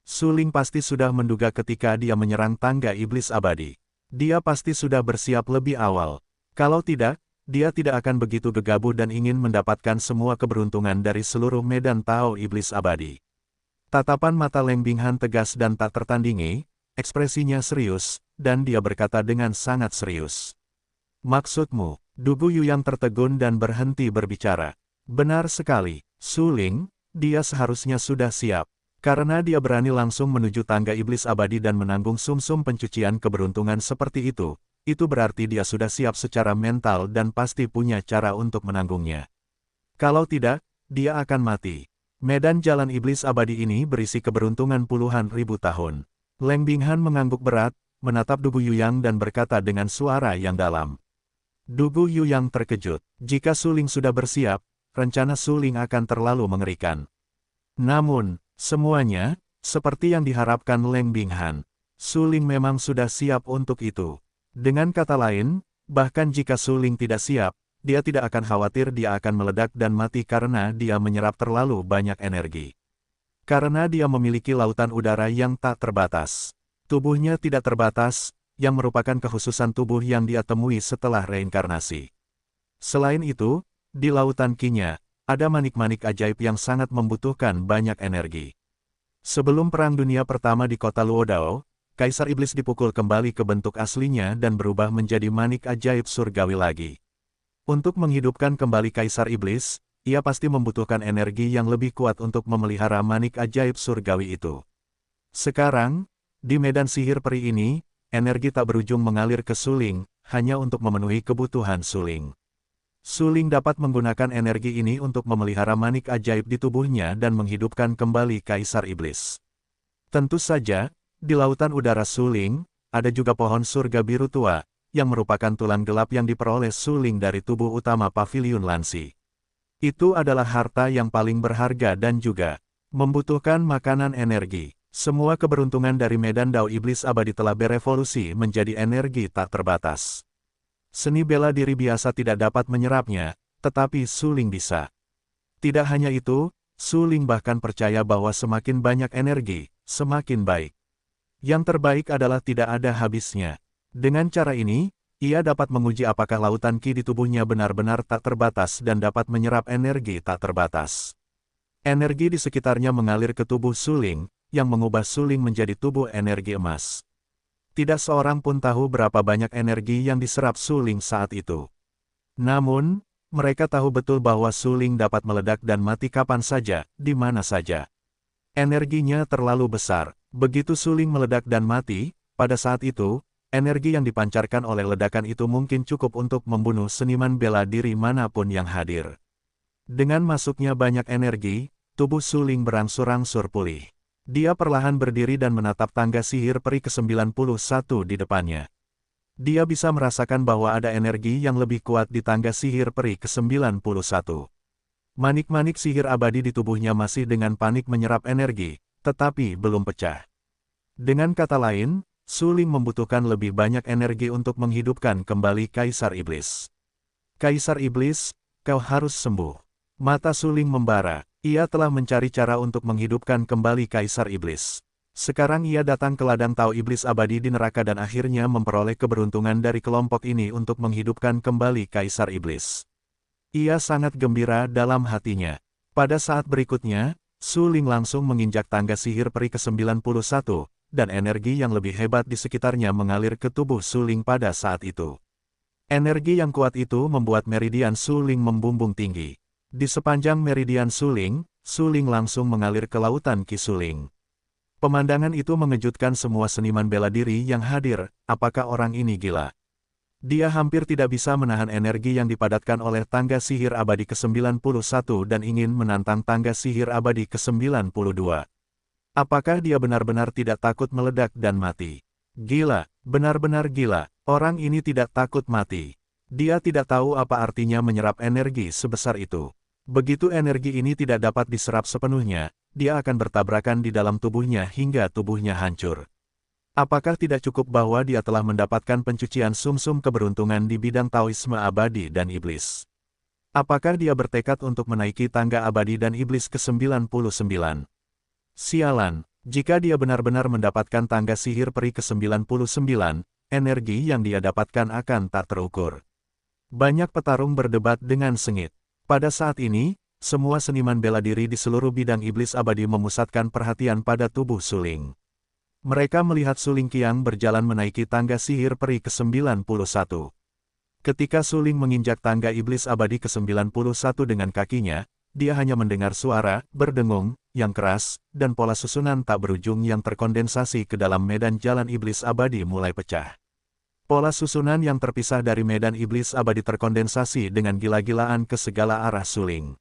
Suling pasti sudah menduga ketika dia menyerang tangga Iblis Abadi. Dia pasti sudah bersiap lebih awal. Kalau tidak, dia tidak akan begitu gegabah dan ingin mendapatkan semua keberuntungan dari seluruh medan Tao Iblis Abadi. Tatapan mata Leng Binghan tegas dan tak tertandingi, ekspresinya serius, dan dia berkata dengan sangat serius. Maksudmu? Dugu Yuyang tertegun dan berhenti berbicara. Benar sekali, Suling, dia seharusnya sudah siap. Karena dia berani langsung menuju tangga iblis abadi dan menanggung sumsum pencucian keberuntungan seperti itu berarti dia sudah siap secara mental dan pasti punya cara untuk menanggungnya. Kalau tidak, dia akan mati. Medan jalan iblis abadi ini berisi keberuntungan puluhan ribu tahun. Leng Binghan mengangguk berat, menatap Dugu Yuyang dan berkata dengan suara yang dalam. Dugu Yuyang terkejut. Jika Suling sudah bersiap, rencana Suling akan terlalu mengerikan. Namun, semuanya, seperti yang diharapkan Leng Binghan, Suling memang sudah siap untuk itu. Dengan kata lain, bahkan jika Suling tidak siap, dia tidak akan khawatir dia akan meledak dan mati karena dia menyerap terlalu banyak energi. Karena dia memiliki lautan udara yang tak terbatas. Tubuhnya tidak terbatas, yang merupakan kekhususan tubuh yang dia temui setelah reinkarnasi. Selain itu, di lautan Qi-nya, ada manik-manik ajaib yang sangat membutuhkan banyak energi. Sebelum Perang Dunia Pertama di kota Luodao, Kaisar Iblis dipukul kembali ke bentuk aslinya dan berubah menjadi manik ajaib surgawi lagi. Untuk menghidupkan kembali Kaisar Iblis, ia pasti membutuhkan energi yang lebih kuat untuk memelihara manik ajaib surgawi itu. Sekarang, di medan sihir peri ini, energi tak berujung mengalir ke Suling, hanya untuk memenuhi kebutuhan Suling. Suling dapat menggunakan energi ini untuk memelihara manik ajaib di tubuhnya dan menghidupkan kembali Kaisar Iblis. Tentu saja, di lautan udara Suling, ada juga pohon surga biru tua, yang merupakan tulang gelap yang diperoleh Suling dari tubuh utama Paviliun Lansi. Itu adalah harta yang paling berharga dan juga membutuhkan makanan energi. Semua keberuntungan dari medan Dao Iblis Abadi telah berevolusi menjadi energi tak terbatas. Seni bela diri biasa tidak dapat menyerapnya, tetapi Suling bisa. Tidak hanya itu, Suling bahkan percaya bahwa semakin banyak energi, semakin baik. Yang terbaik adalah tidak ada habisnya. Dengan cara ini, ia dapat menguji apakah lautan Qi di tubuhnya benar-benar tak terbatas dan dapat menyerap energi tak terbatas. Energi di sekitarnya mengalir ke tubuh Suling, yang mengubah Suling menjadi tubuh energi emas. Tidak seorang pun tahu berapa banyak energi yang diserap Suling saat itu. Namun, mereka tahu betul bahwa Suling dapat meledak dan mati kapan saja, di mana saja. Energinya terlalu besar. Begitu Suling meledak dan mati, pada saat itu, energi yang dipancarkan oleh ledakan itu mungkin cukup untuk membunuh seniman bela diri manapun yang hadir. Dengan masuknya banyak energi, tubuh Suling berangsur-angsur pulih. Dia perlahan berdiri dan menatap tangga sihir peri ke-91 di depannya. Dia bisa merasakan bahwa ada energi yang lebih kuat di tangga sihir peri ke-91. Manik-manik sihir abadi di tubuhnya masih dengan panik menyerap energi, tetapi belum pecah. Dengan kata lain, Suling membutuhkan lebih banyak energi untuk menghidupkan kembali Kaisar Iblis. Kaisar Iblis, kau harus sembuh. Mata Suling membara, ia telah mencari cara untuk menghidupkan kembali Kaisar Iblis. Sekarang ia datang ke ladang Tao Iblis Abadi di neraka dan akhirnya memperoleh keberuntungan dari kelompok ini untuk menghidupkan kembali Kaisar Iblis. Ia sangat gembira dalam hatinya. Pada saat berikutnya, Suling langsung menginjak tangga sihir peri ke-91, dan energi yang lebih hebat di sekitarnya mengalir ke tubuh Suling pada saat itu. Energi yang kuat itu membuat meridian Suling membumbung tinggi. Di sepanjang meridian Suling, Suling langsung mengalir ke lautan Qi Suling. Pemandangan itu mengejutkan semua seniman bela diri yang hadir. Apakah orang ini gila? Dia hampir tidak bisa menahan energi yang dipadatkan oleh tangga sihir abadi ke-91 dan ingin menantang tangga sihir abadi ke-92. Apakah dia benar-benar tidak takut meledak dan mati? Gila, benar-benar gila. Orang ini tidak takut mati. Dia tidak tahu apa artinya menyerap energi sebesar itu. Begitu energi ini tidak dapat diserap sepenuhnya, dia akan bertabrakan di dalam tubuhnya hingga tubuhnya hancur. Apakah tidak cukup bahwa dia telah mendapatkan pencucian sumsum keberuntungan di bidang Taoisme abadi dan iblis? Apakah dia bertekad untuk menaiki tangga abadi dan iblis ke-99? Sialan, jika dia benar-benar mendapatkan tangga sihir peri ke-99, energi yang dia dapatkan akan tak terukur. Banyak petarung berdebat dengan sengit. Pada saat ini, semua seniman bela diri di seluruh bidang iblis abadi memusatkan perhatian pada tubuh Suling. Mereka melihat Suling Qiang berjalan menaiki tangga sihir peri ke-91. Ketika Suling menginjak tangga iblis abadi ke-91 dengan kakinya, dia hanya mendengar suara, berdengung, yang keras, dan pola susunan tak berujung yang terkondensasi ke dalam medan jalan iblis abadi mulai pecah. Pola susunan yang terpisah dari medan iblis abadi terkondensasi dengan gila-gilaan ke segala arah suling.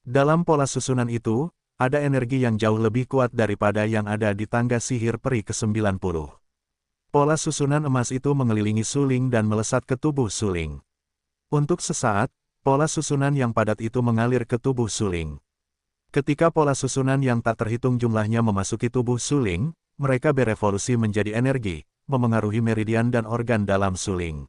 Dalam pola susunan itu, ada energi yang jauh lebih kuat daripada yang ada di tangga sihir peri ke-90. Pola susunan emas itu mengelilingi suling dan melesat ke tubuh suling. Untuk sesaat, pola susunan yang padat itu mengalir ke tubuh suling. Ketika pola susunan yang tak terhitung jumlahnya memasuki tubuh suling, mereka berevolusi menjadi energi, memengaruhi meridian dan organ dalam suling.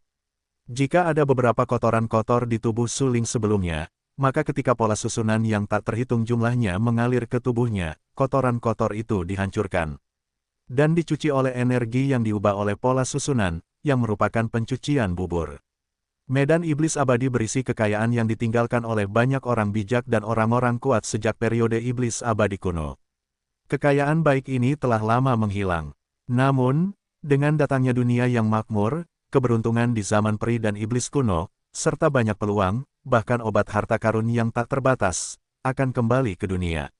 Jika ada beberapa kotoran kotor di tubuh suling sebelumnya, maka ketika pola susunan yang tak terhitung jumlahnya mengalir ke tubuhnya, kotoran kotor itu dihancurkan dan dicuci oleh energi yang diubah oleh pola susunan, yang merupakan pencucian bubur. Medan iblis abadi berisi kekayaan yang ditinggalkan oleh banyak orang bijak dan orang-orang kuat sejak periode iblis abadi kuno. Kekayaan baik ini telah lama menghilang. Namun, dengan datangnya dunia yang makmur, keberuntungan di zaman peri dan iblis kuno, serta banyak peluang, bahkan obat harta karun yang tak terbatas, akan kembali ke dunia.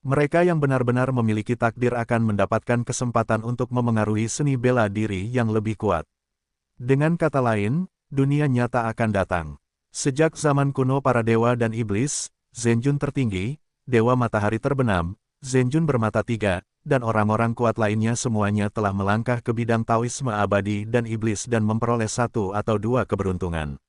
Mereka yang benar-benar memiliki takdir akan mendapatkan kesempatan untuk memengaruhi seni bela diri yang lebih kuat. Dengan kata lain, dunia nyata akan datang. Sejak zaman kuno para dewa dan iblis, Zenjun tertinggi, dewa matahari terbenam, Zenjun bermata tiga, dan orang-orang kuat lainnya semuanya telah melangkah ke bidang Taoisme abadi dan iblis dan memperoleh satu atau dua keberuntungan.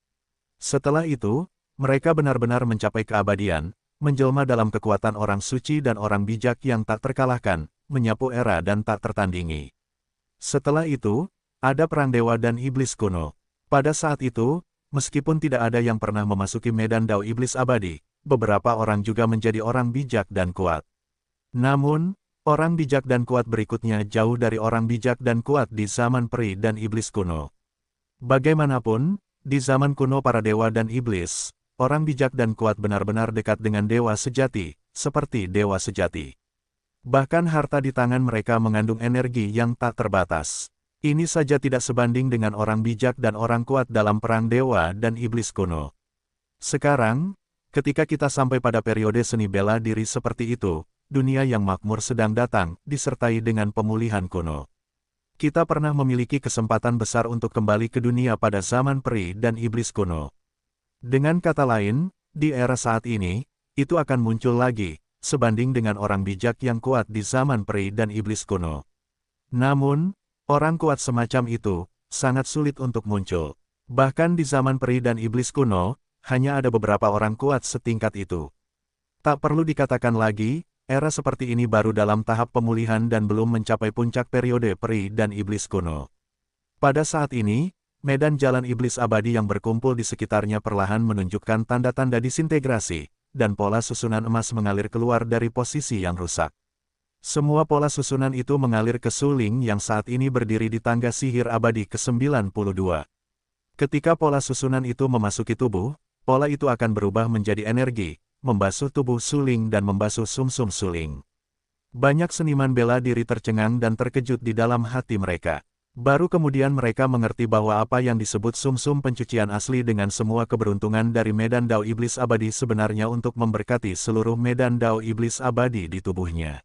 Setelah itu, mereka benar-benar mencapai keabadian, menjelma dalam kekuatan orang suci dan orang bijak yang tak terkalahkan, menyapu era dan tak tertandingi. Setelah itu, ada perang dewa dan iblis kuno. Pada saat itu, meskipun tidak ada yang pernah memasuki medan dao iblis abadi, beberapa orang juga menjadi orang bijak dan kuat. Namun, orang bijak dan kuat berikutnya jauh dari orang bijak dan kuat di zaman peri dan iblis kuno. Bagaimanapun, di zaman kuno para dewa dan iblis, orang bijak dan kuat benar-benar dekat dengan dewa sejati, seperti dewa sejati. Bahkan harta di tangan mereka mengandung energi yang tak terbatas. Ini saja tidak sebanding dengan orang bijak dan orang kuat dalam perang dewa dan iblis kuno. Sekarang, ketika kita sampai pada periode seni bela diri seperti itu, dunia yang makmur sedang datang, disertai dengan pemulihan kuno. Kita pernah memiliki kesempatan besar untuk kembali ke dunia pada zaman peri dan iblis kuno. Dengan kata lain, di era saat ini, itu akan muncul lagi, sebanding dengan orang bijak yang kuat di zaman peri dan iblis kuno. Namun, orang kuat semacam itu, sangat sulit untuk muncul. Bahkan di zaman peri dan iblis kuno, hanya ada beberapa orang kuat setingkat itu. Tak perlu dikatakan lagi, era seperti ini baru dalam tahap pemulihan dan belum mencapai puncak periode peri dan iblis kuno. Pada saat ini, medan jalan iblis abadi yang berkumpul di sekitarnya perlahan menunjukkan tanda-tanda disintegrasi, dan pola susunan emas mengalir keluar dari posisi yang rusak. Semua pola susunan itu mengalir ke suling yang saat ini berdiri di tangga sihir abadi ke-92. Ketika pola susunan itu memasuki tubuh, pola itu akan berubah menjadi energi, membasuh tubuh suling dan membasuh sumsum suling. Banyak seniman bela diri tercengang dan terkejut di dalam hati mereka. Baru kemudian mereka mengerti bahwa apa yang disebut sumsum pencucian asli dengan semua keberuntungan dari medan dao iblis abadi sebenarnya untuk memberkati seluruh medan dao iblis abadi di tubuhnya.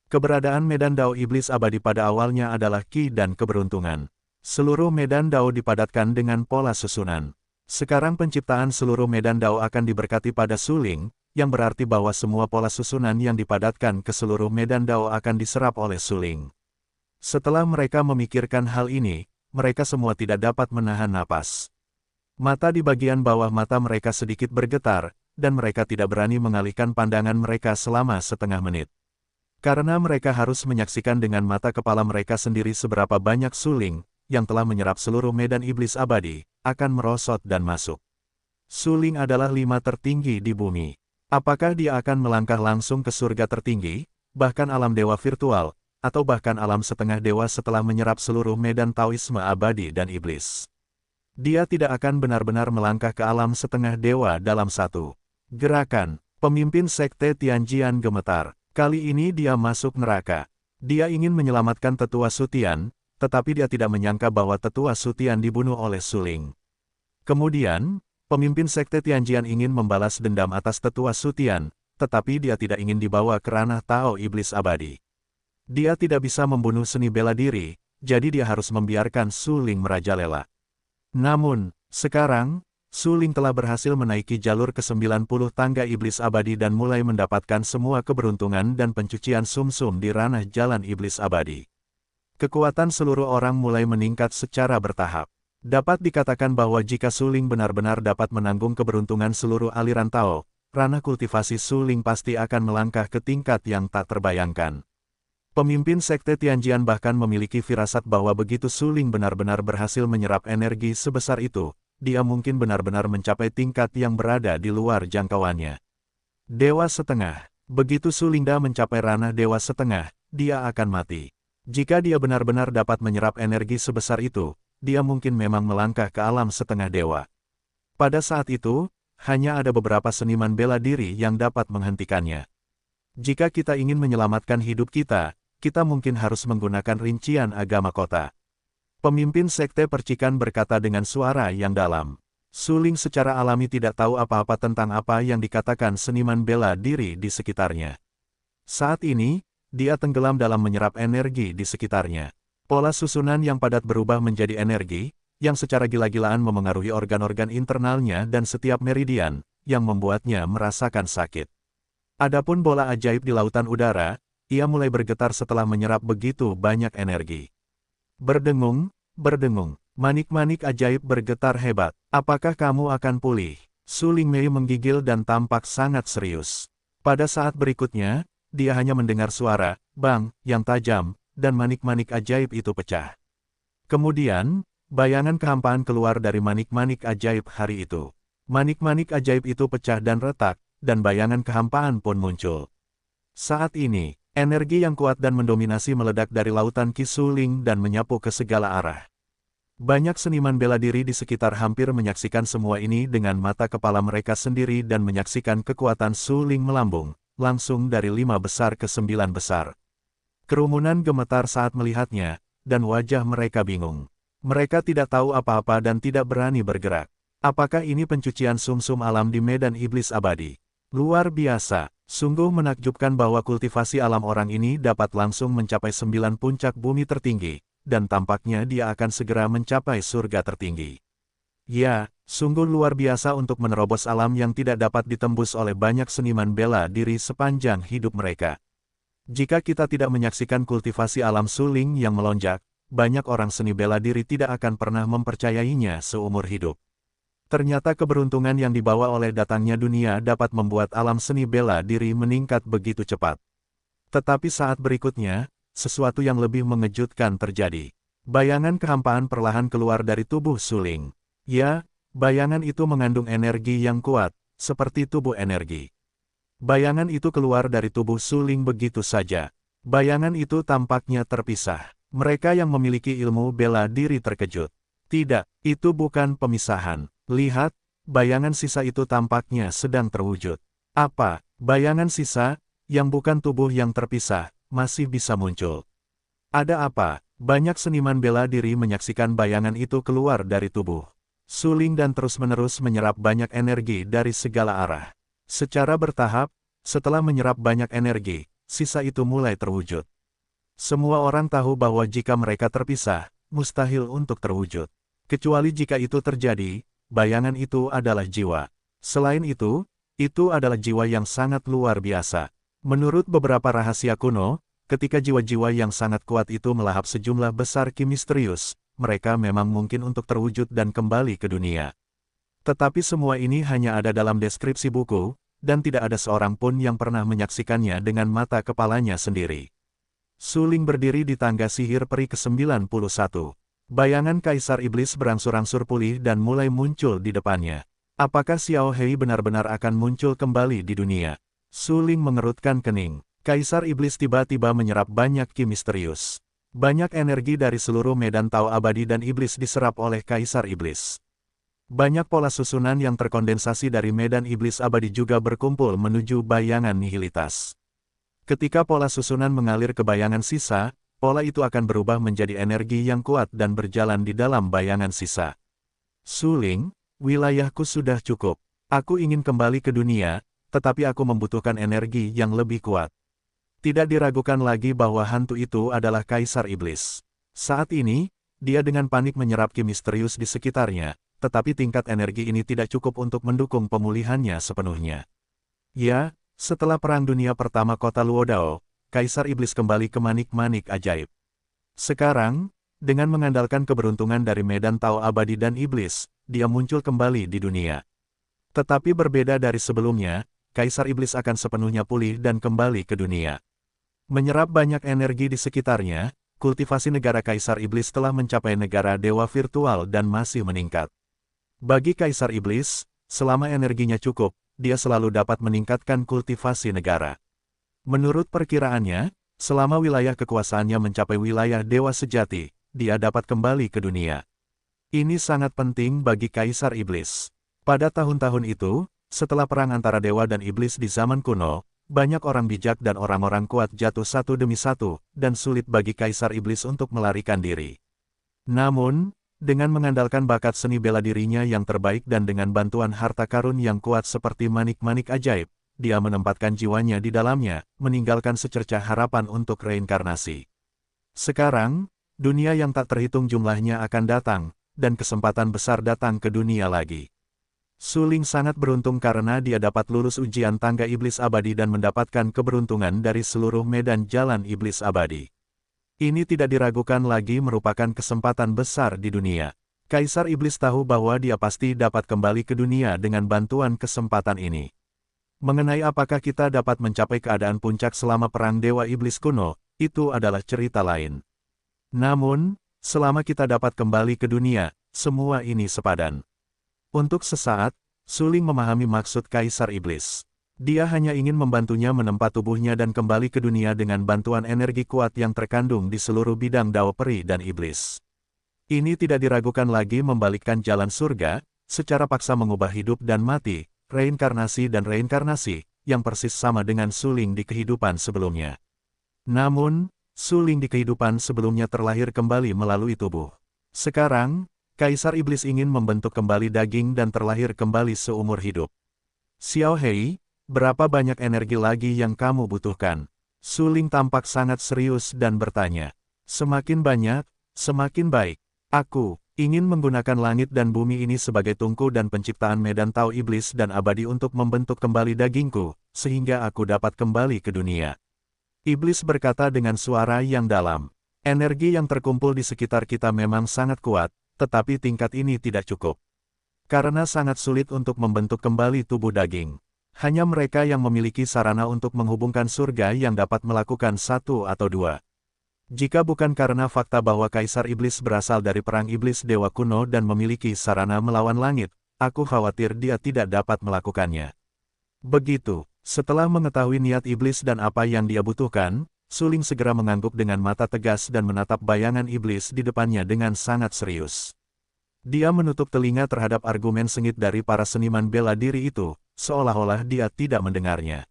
Keberadaan medan dao iblis abadi pada awalnya adalah ki dan keberuntungan. Seluruh medan dao dipadatkan dengan pola susunan. Sekarang penciptaan seluruh medan dao akan diberkati pada suling, yang berarti bahwa semua pola susunan yang dipadatkan ke seluruh medan dao akan diserap oleh suling. Setelah mereka memikirkan hal ini, mereka semua tidak dapat menahan napas. Mata di bagian bawah mata mereka sedikit bergetar, dan mereka tidak berani mengalihkan pandangan mereka selama setengah menit. Karena mereka harus menyaksikan dengan mata kepala mereka sendiri seberapa banyak suling, yang telah menyerap seluruh medan iblis abadi, akan merosot dan masuk. Suling adalah 5 tertinggi di bumi. Apakah dia akan melangkah langsung ke surga tertinggi, bahkan alam dewa virtual, atau bahkan alam setengah dewa setelah menyerap seluruh medan Taoisme abadi dan iblis? Dia tidak akan benar-benar melangkah ke alam setengah dewa dalam satu gerakan. Pemimpin sekte Tianjian gemetar. Kali ini dia masuk neraka. Dia ingin menyelamatkan tetua Sutian, tetapi dia tidak menyangka bahwa tetua Sutian dibunuh oleh suling. Kemudian, Pemimpin Sekte Tianjian ingin membalas dendam atas tetua Sutian, tetapi dia tidak ingin dibawa ke ranah Tao Iblis Abadi. Dia tidak bisa membunuh seni bela diri, jadi dia harus membiarkan Su Ling merajalela. Namun, sekarang, Su Ling telah berhasil menaiki jalur ke-90 tangga Iblis Abadi dan mulai mendapatkan semua keberuntungan dan pencucian sumsum di ranah jalan Iblis Abadi. Kekuatan seluruh orang mulai meningkat secara bertahap. Dapat dikatakan bahwa jika Su Ling benar-benar dapat menanggung keberuntungan seluruh aliran Tao, ranah kultivasi Su Ling pasti akan melangkah ke tingkat yang tak terbayangkan. Pemimpin Sekte Tianjian bahkan memiliki firasat bahwa begitu Su Ling benar-benar berhasil menyerap energi sebesar itu, dia mungkin benar-benar mencapai tingkat yang berada di luar jangkauannya. Dewa Setengah. Begitu Su Lingda mencapai ranah Dewa Setengah, dia akan mati. Jika dia benar-benar dapat menyerap energi sebesar itu, dia mungkin memang melangkah ke alam setengah dewa. Pada saat itu, hanya ada beberapa seniman bela diri yang dapat menghentikannya. Jika kita ingin menyelamatkan hidup kita, kita mungkin harus menggunakan rincian agama kota. Pemimpin Sekte Percikan berkata dengan suara yang dalam. Su Ling secara alami tidak tahu apa-apa tentang apa yang dikatakan seniman bela diri di sekitarnya. Saat ini, dia tenggelam dalam menyerap energi di sekitarnya. Pola susunan yang padat berubah menjadi energi, yang secara gila-gilaan memengaruhi organ-organ internalnya dan setiap meridian, yang membuatnya merasakan sakit. Adapun bola ajaib di lautan udara, ia mulai bergetar setelah menyerap begitu banyak energi. Berdengung, berdengung, manik-manik ajaib bergetar hebat. Apakah kamu akan pulih? Su Lingmei menggigil dan tampak sangat serius. Pada saat berikutnya, dia hanya mendengar suara, bang, yang tajam, dan manik-manik ajaib itu pecah. Kemudian, bayangan kehampaan keluar dari manik-manik ajaib hari itu. Manik-manik ajaib itu pecah dan retak, dan bayangan kehampaan pun muncul. Saat ini, energi yang kuat dan mendominasi meledak dari lautan Qi Su Ling dan menyapu ke segala arah. Banyak seniman bela diri di sekitar hampir menyaksikan semua ini dengan mata kepala mereka sendiri dan menyaksikan kekuatan Su Ling melambung, langsung dari 5 besar ke 9 besar. Kerumunan gemetar saat melihatnya, dan wajah mereka bingung. Mereka tidak tahu apa-apa dan tidak berani bergerak. Apakah ini pencucian sumsum alam di medan iblis abadi? Luar biasa, sungguh menakjubkan bahwa kultivasi alam orang ini dapat langsung mencapai 9 puncak bumi tertinggi, dan tampaknya dia akan segera mencapai surga tertinggi. Ya, sungguh luar biasa untuk menerobos alam yang tidak dapat ditembus oleh banyak seniman bela diri sepanjang hidup mereka. Jika kita tidak menyaksikan kultivasi alam Su Ling yang melonjak, banyak orang seni bela diri tidak akan pernah mempercayainya seumur hidup. Ternyata keberuntungan yang dibawa oleh datangnya dunia dapat membuat alam seni bela diri meningkat begitu cepat. Tetapi saat berikutnya, sesuatu yang lebih mengejutkan terjadi. Bayangan kehampaan perlahan keluar dari tubuh Su Ling. Ya, bayangan itu mengandung energi yang kuat, seperti tubuh energi. Bayangan itu keluar dari tubuh Su Ling begitu saja. Bayangan itu tampaknya terpisah. Mereka yang memiliki ilmu bela diri terkejut. Tidak, itu bukan pemisahan. Lihat, bayangan sisa itu tampaknya sedang terwujud. Apa, bayangan sisa, yang bukan tubuh yang terpisah, masih bisa muncul? Ada apa? Banyak seniman bela diri menyaksikan bayangan itu keluar dari tubuh Su Ling dan terus-menerus menyerap banyak energi dari segala arah. Secara bertahap, setelah menyerap banyak energi, sisa itu mulai terwujud. Semua orang tahu bahwa jika mereka terpisah, mustahil untuk terwujud. Kecuali jika itu terjadi, bayangan itu adalah jiwa. Selain itu adalah jiwa yang sangat luar biasa. Menurut beberapa rahasia kuno, ketika jiwa-jiwa yang sangat kuat itu melahap sejumlah besar Qi misterius, mereka memang mungkin untuk terwujud dan kembali ke dunia. Tetapi semua ini hanya ada dalam deskripsi buku, dan tidak ada seorang pun yang pernah menyaksikannya dengan mata kepalanya sendiri. Su Ling berdiri di tangga sihir peri ke-91. Bayangan Kaisar Iblis berangsur-angsur pulih dan mulai muncul di depannya. Apakah Xiao Hei benar-benar akan muncul kembali di dunia? Su Ling mengerutkan kening. Kaisar Iblis tiba-tiba menyerap banyak Qi misterius. Banyak energi dari seluruh medan Tao abadi dan Iblis diserap oleh Kaisar Iblis. Banyak pola susunan yang terkondensasi dari medan iblis abadi juga berkumpul menuju bayangan nihilitas. Ketika pola susunan mengalir ke bayangan sisa, pola itu akan berubah menjadi energi yang kuat dan berjalan di dalam bayangan sisa. Su Ling, Wilayahku sudah cukup. Aku ingin kembali ke dunia, tetapi aku membutuhkan energi yang lebih kuat. Tidak diragukan lagi bahwa hantu itu adalah Kaisar Iblis. Saat ini, dia dengan panik menyerap ki misterius di sekitarnya, tetapi tingkat energi ini tidak cukup untuk mendukung pemulihannya sepenuhnya. Ya, setelah Perang Dunia Pertama Kota Luodao, Kaisar Iblis kembali ke manik-manik ajaib. Sekarang, dengan mengandalkan keberuntungan dari medan Tao abadi dan iblis, dia muncul kembali di dunia. Tetapi berbeda dari sebelumnya, Kaisar Iblis akan sepenuhnya pulih dan kembali ke dunia. Menyerap banyak energi di sekitarnya, kultivasi negara Kaisar Iblis telah mencapai negara dewa virtual dan masih meningkat. Bagi Kaisar Iblis, selama energinya cukup, dia selalu dapat meningkatkan kultivasi negara. Menurut perkiraannya, selama wilayah kekuasaannya mencapai wilayah dewa sejati, dia dapat kembali ke dunia. Ini sangat penting bagi Kaisar Iblis. Pada tahun-tahun itu, setelah perang antara dewa dan iblis di zaman kuno, banyak orang bijak dan orang-orang kuat jatuh satu demi satu, dan sulit bagi Kaisar Iblis untuk melarikan diri. Namun, dengan mengandalkan bakat seni bela dirinya yang terbaik dan dengan bantuan harta karun yang kuat seperti manik-manik ajaib, dia menempatkan jiwanya di dalamnya, meninggalkan secercah harapan untuk reinkarnasi. Sekarang, dunia yang tak terhitung jumlahnya akan datang, dan kesempatan besar datang ke dunia lagi. Suling sangat beruntung karena dia dapat lulus ujian tangga iblis abadi dan mendapatkan keberuntungan dari seluruh medan jalan iblis abadi. Ini tidak diragukan lagi merupakan kesempatan besar di dunia. Kaisar Iblis tahu bahwa dia pasti dapat kembali ke dunia dengan bantuan kesempatan ini. Mengenai apakah kita dapat mencapai keadaan puncak selama Perang Dewa Iblis kuno, itu adalah cerita lain. Namun, selama kita dapat kembali ke dunia, semua ini sepadan. Untuk sesaat, Suling memahami maksud Kaisar Iblis. Dia hanya ingin membantunya menempa tubuhnya dan kembali ke dunia dengan bantuan energi kuat yang terkandung di seluruh bidang Dao Peri dan Iblis. Ini tidak diragukan lagi membalikkan jalan surga, secara paksa mengubah hidup dan mati, reinkarnasi dan reinkarnasi, yang persis sama dengan Suling di kehidupan sebelumnya. Namun, Suling di kehidupan sebelumnya terlahir kembali melalui tubuh. Sekarang, Kaisar Iblis ingin membentuk kembali daging dan terlahir kembali seumur hidup. Xiao Hei, berapa banyak energi lagi yang kamu butuhkan? Suling tampak sangat serius dan bertanya. Semakin banyak, semakin baik. Aku ingin menggunakan langit dan bumi ini sebagai tungku dan penciptaan medan Tao Iblis dan abadi untuk membentuk kembali dagingku, sehingga aku dapat kembali ke dunia. Iblis berkata dengan suara yang dalam. Energi yang terkumpul di sekitar kita memang sangat kuat, tetapi tingkat ini tidak cukup. Karena sangat sulit untuk membentuk kembali tubuh daging. Hanya mereka yang memiliki sarana untuk menghubungkan surga yang dapat melakukan satu atau dua. Jika bukan karena fakta bahwa Kaisar Iblis berasal dari Perang Iblis Dewa kuno dan memiliki sarana melawan langit, aku khawatir dia tidak dapat melakukannya. Begitu. Setelah mengetahui niat iblis dan apa yang dia butuhkan, Suling segera mengangguk dengan mata tegas dan menatap bayangan iblis di depannya dengan sangat serius. Dia menutup telinga terhadap argumen sengit dari para seniman bela diri itu, seolah-olah dia tidak mendengarnya.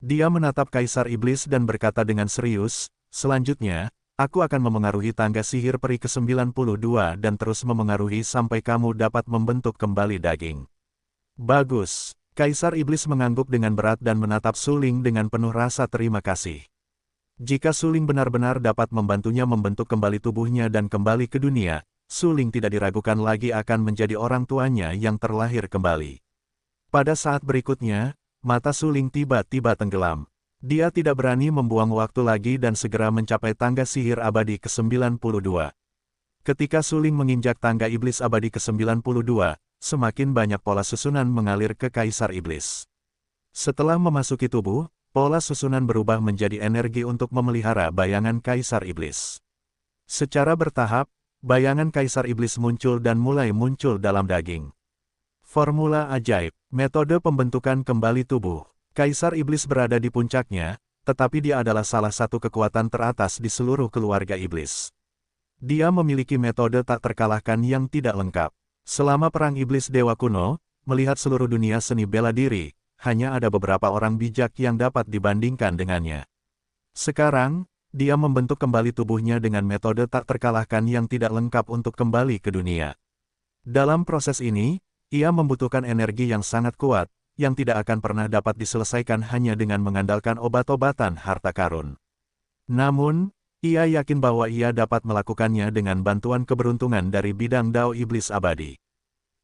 Dia menatap Kaisar Iblis dan berkata dengan serius, selanjutnya, aku akan memengaruhi tangga sihir peri ke-92 dan terus memengaruhi sampai kamu dapat membentuk kembali daging. Bagus. Kaisar Iblis mengangguk dengan berat dan menatap Suling dengan penuh rasa terima kasih. Jika Suling benar-benar dapat membantunya membentuk kembali tubuhnya dan kembali ke dunia, Suling tidak diragukan lagi akan menjadi orang tuanya yang terlahir kembali. Pada saat berikutnya, mata Suling tiba-tiba tenggelam. Dia tidak berani membuang waktu lagi dan segera mencapai tangga sihir abadi ke-92. Ketika Suling menginjak tangga iblis abadi ke-92, semakin banyak pola susunan mengalir ke Kaisar Iblis. Setelah memasuki tubuh, pola susunan berubah menjadi energi untuk memelihara bayangan Kaisar Iblis. Secara bertahap, bayangan Kaisar Iblis muncul dan mulai muncul dalam daging. Formula ajaib, metode pembentukan kembali tubuh. Kaisar Iblis berada di puncaknya, tetapi dia adalah salah satu kekuatan teratas di seluruh keluarga Iblis. Dia memiliki metode tak terkalahkan yang tidak lengkap. Selama Perang Iblis Dewa kuno, melihat seluruh dunia seni bela diri, hanya ada beberapa orang bijak yang dapat dibandingkan dengannya. Sekarang, dia membentuk kembali tubuhnya dengan metode tak terkalahkan yang tidak lengkap untuk kembali ke dunia. Dalam proses ini, Ia membutuhkan energi yang sangat kuat, yang tidak akan pernah dapat diselesaikan hanya dengan mengandalkan obat-obatan harta karun. Namun, ia yakin bahwa ia dapat melakukannya dengan bantuan keberuntungan dari bidang Dao Iblis Abadi.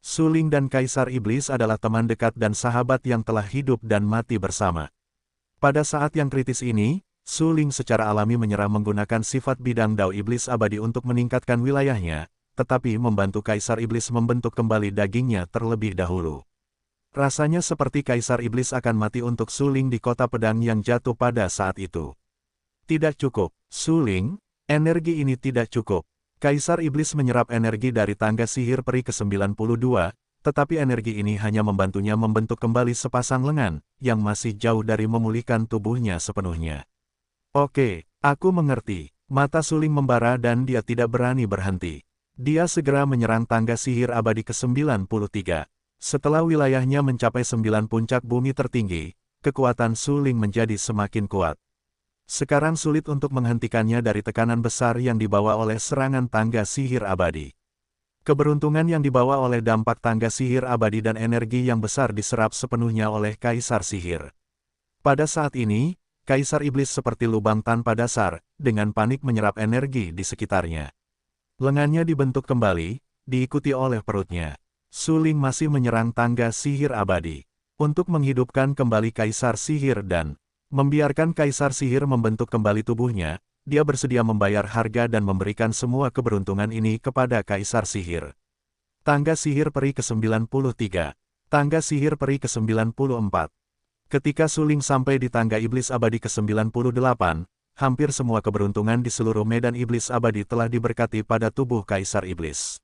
Su Ling dan Kaisar Iblis adalah teman dekat dan sahabat yang telah hidup dan mati bersama. Pada saat yang kritis ini, Su Ling secara alami menyerah menggunakan sifat bidang Dao Iblis Abadi untuk meningkatkan wilayahnya, tetapi membantu Kaisar Iblis membentuk kembali dagingnya terlebih dahulu. Rasanya seperti Kaisar Iblis akan mati untuk Su Ling di kota pedang yang jatuh pada saat itu. Tidak cukup, Su Ling, energi ini tidak cukup. Kaisar Iblis menyerap energi dari tangga sihir peri ke-92, tetapi energi ini hanya membantunya membentuk kembali sepasang lengan, yang masih jauh dari memulihkan tubuhnya sepenuhnya. Oke, aku mengerti. Mata Su Ling membara dan dia tidak berani berhenti. Dia segera menyerang tangga sihir abadi ke-93. Setelah wilayahnya mencapai 9 puncak bumi tertinggi, kekuatan Su Ling menjadi semakin kuat. Sekarang sulit untuk menghentikannya dari tekanan besar yang dibawa oleh serangan tangga sihir abadi. Keberuntungan yang dibawa oleh dampak tangga sihir abadi dan energi yang besar diserap sepenuhnya oleh Kaisar Sihir. Pada saat ini, Kaisar Iblis seperti lubang tanpa dasar, dengan panik menyerap energi di sekitarnya. Lengannya dibentuk kembali, diikuti oleh perutnya. Su Ling masih menyerang tangga sihir abadi. Untuk menghidupkan kembali Kaisar Sihir dan membiarkan Kaisar Sihir membentuk kembali tubuhnya, dia bersedia membayar harga dan memberikan semua keberuntungan ini kepada Kaisar Sihir. Tangga sihir peri ke-93. Tangga sihir peri ke-94. Ketika Su Ling sampai di tangga iblis abadi ke-98, hampir semua keberuntungan di seluruh medan iblis abadi telah diberkati pada tubuh Kaisar Iblis.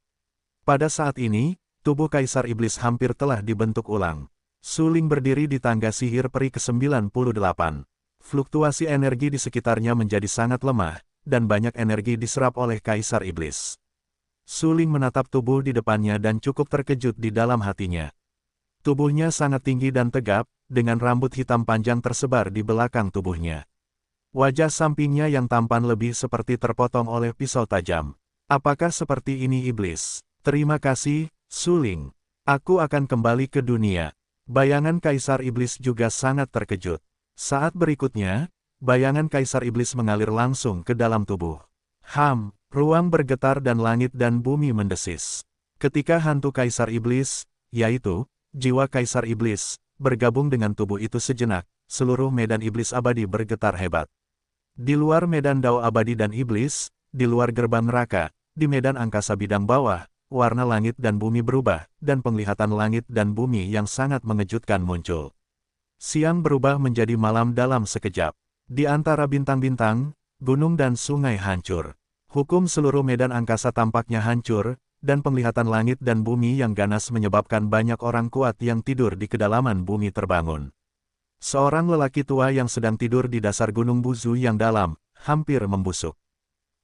Pada saat ini, tubuh Kaisar Iblis hampir telah dibentuk ulang. Su Ling berdiri di tangga sihir peri ke-98. Fluktuasi energi di sekitarnya menjadi sangat lemah, dan banyak energi diserap oleh Kaisar Iblis. Su Ling menatap tubuh di depannya dan cukup terkejut di dalam hatinya. Tubuhnya sangat tinggi dan tegap, dengan rambut hitam panjang tersebar di belakang tubuhnya. Wajah sampingnya yang tampan lebih seperti terpotong oleh pisau tajam. Apakah seperti ini iblis? Terima kasih, Su Ling. Aku akan kembali ke dunia. Bayangan Kaisar Iblis juga sangat terkejut. Saat berikutnya, bayangan Kaisar Iblis mengalir langsung ke dalam tubuh. Ruang bergetar dan langit dan bumi mendesis. Ketika hantu Kaisar Iblis, yaitu jiwa Kaisar Iblis, bergabung dengan tubuh itu sejenak, seluruh medan iblis abadi bergetar hebat. Di luar medan Dao abadi dan iblis, di luar gerbang neraka, di medan angkasa bidang bawah, warna langit dan bumi berubah, dan penglihatan langit dan bumi yang sangat mengejutkan muncul. Siang berubah menjadi malam dalam sekejap. Di antara bintang-bintang, gunung dan sungai hancur. Hukum seluruh medan angkasa tampaknya hancur, dan penglihatan langit dan bumi yang ganas menyebabkan banyak orang kuat yang tidur di kedalaman bumi terbangun. Seorang lelaki tua yang sedang tidur di dasar gunung Buzu yang dalam, hampir membusuk.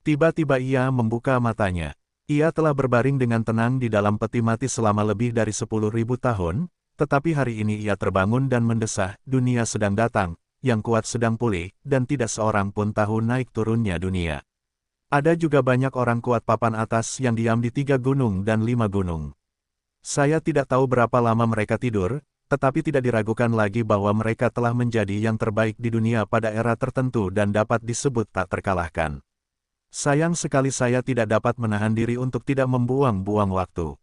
Tiba-tiba ia membuka matanya. Ia telah berbaring dengan tenang di dalam peti mati selama lebih dari 10.000 tahun, tetapi hari ini ia terbangun dan mendesah, dunia sedang datang, yang kuat sedang pulih, dan tidak seorang pun tahu naik turunnya dunia. Ada juga banyak orang kuat papan atas yang diam di 3 gunung dan 5 gunung. Saya tidak tahu berapa lama mereka tidur, tetapi tidak diragukan lagi bahwa mereka telah menjadi yang terbaik di dunia pada era tertentu dan dapat disebut tak terkalahkan. Sayang sekali saya tidak dapat menahan diri untuk tidak membuang-buang waktu.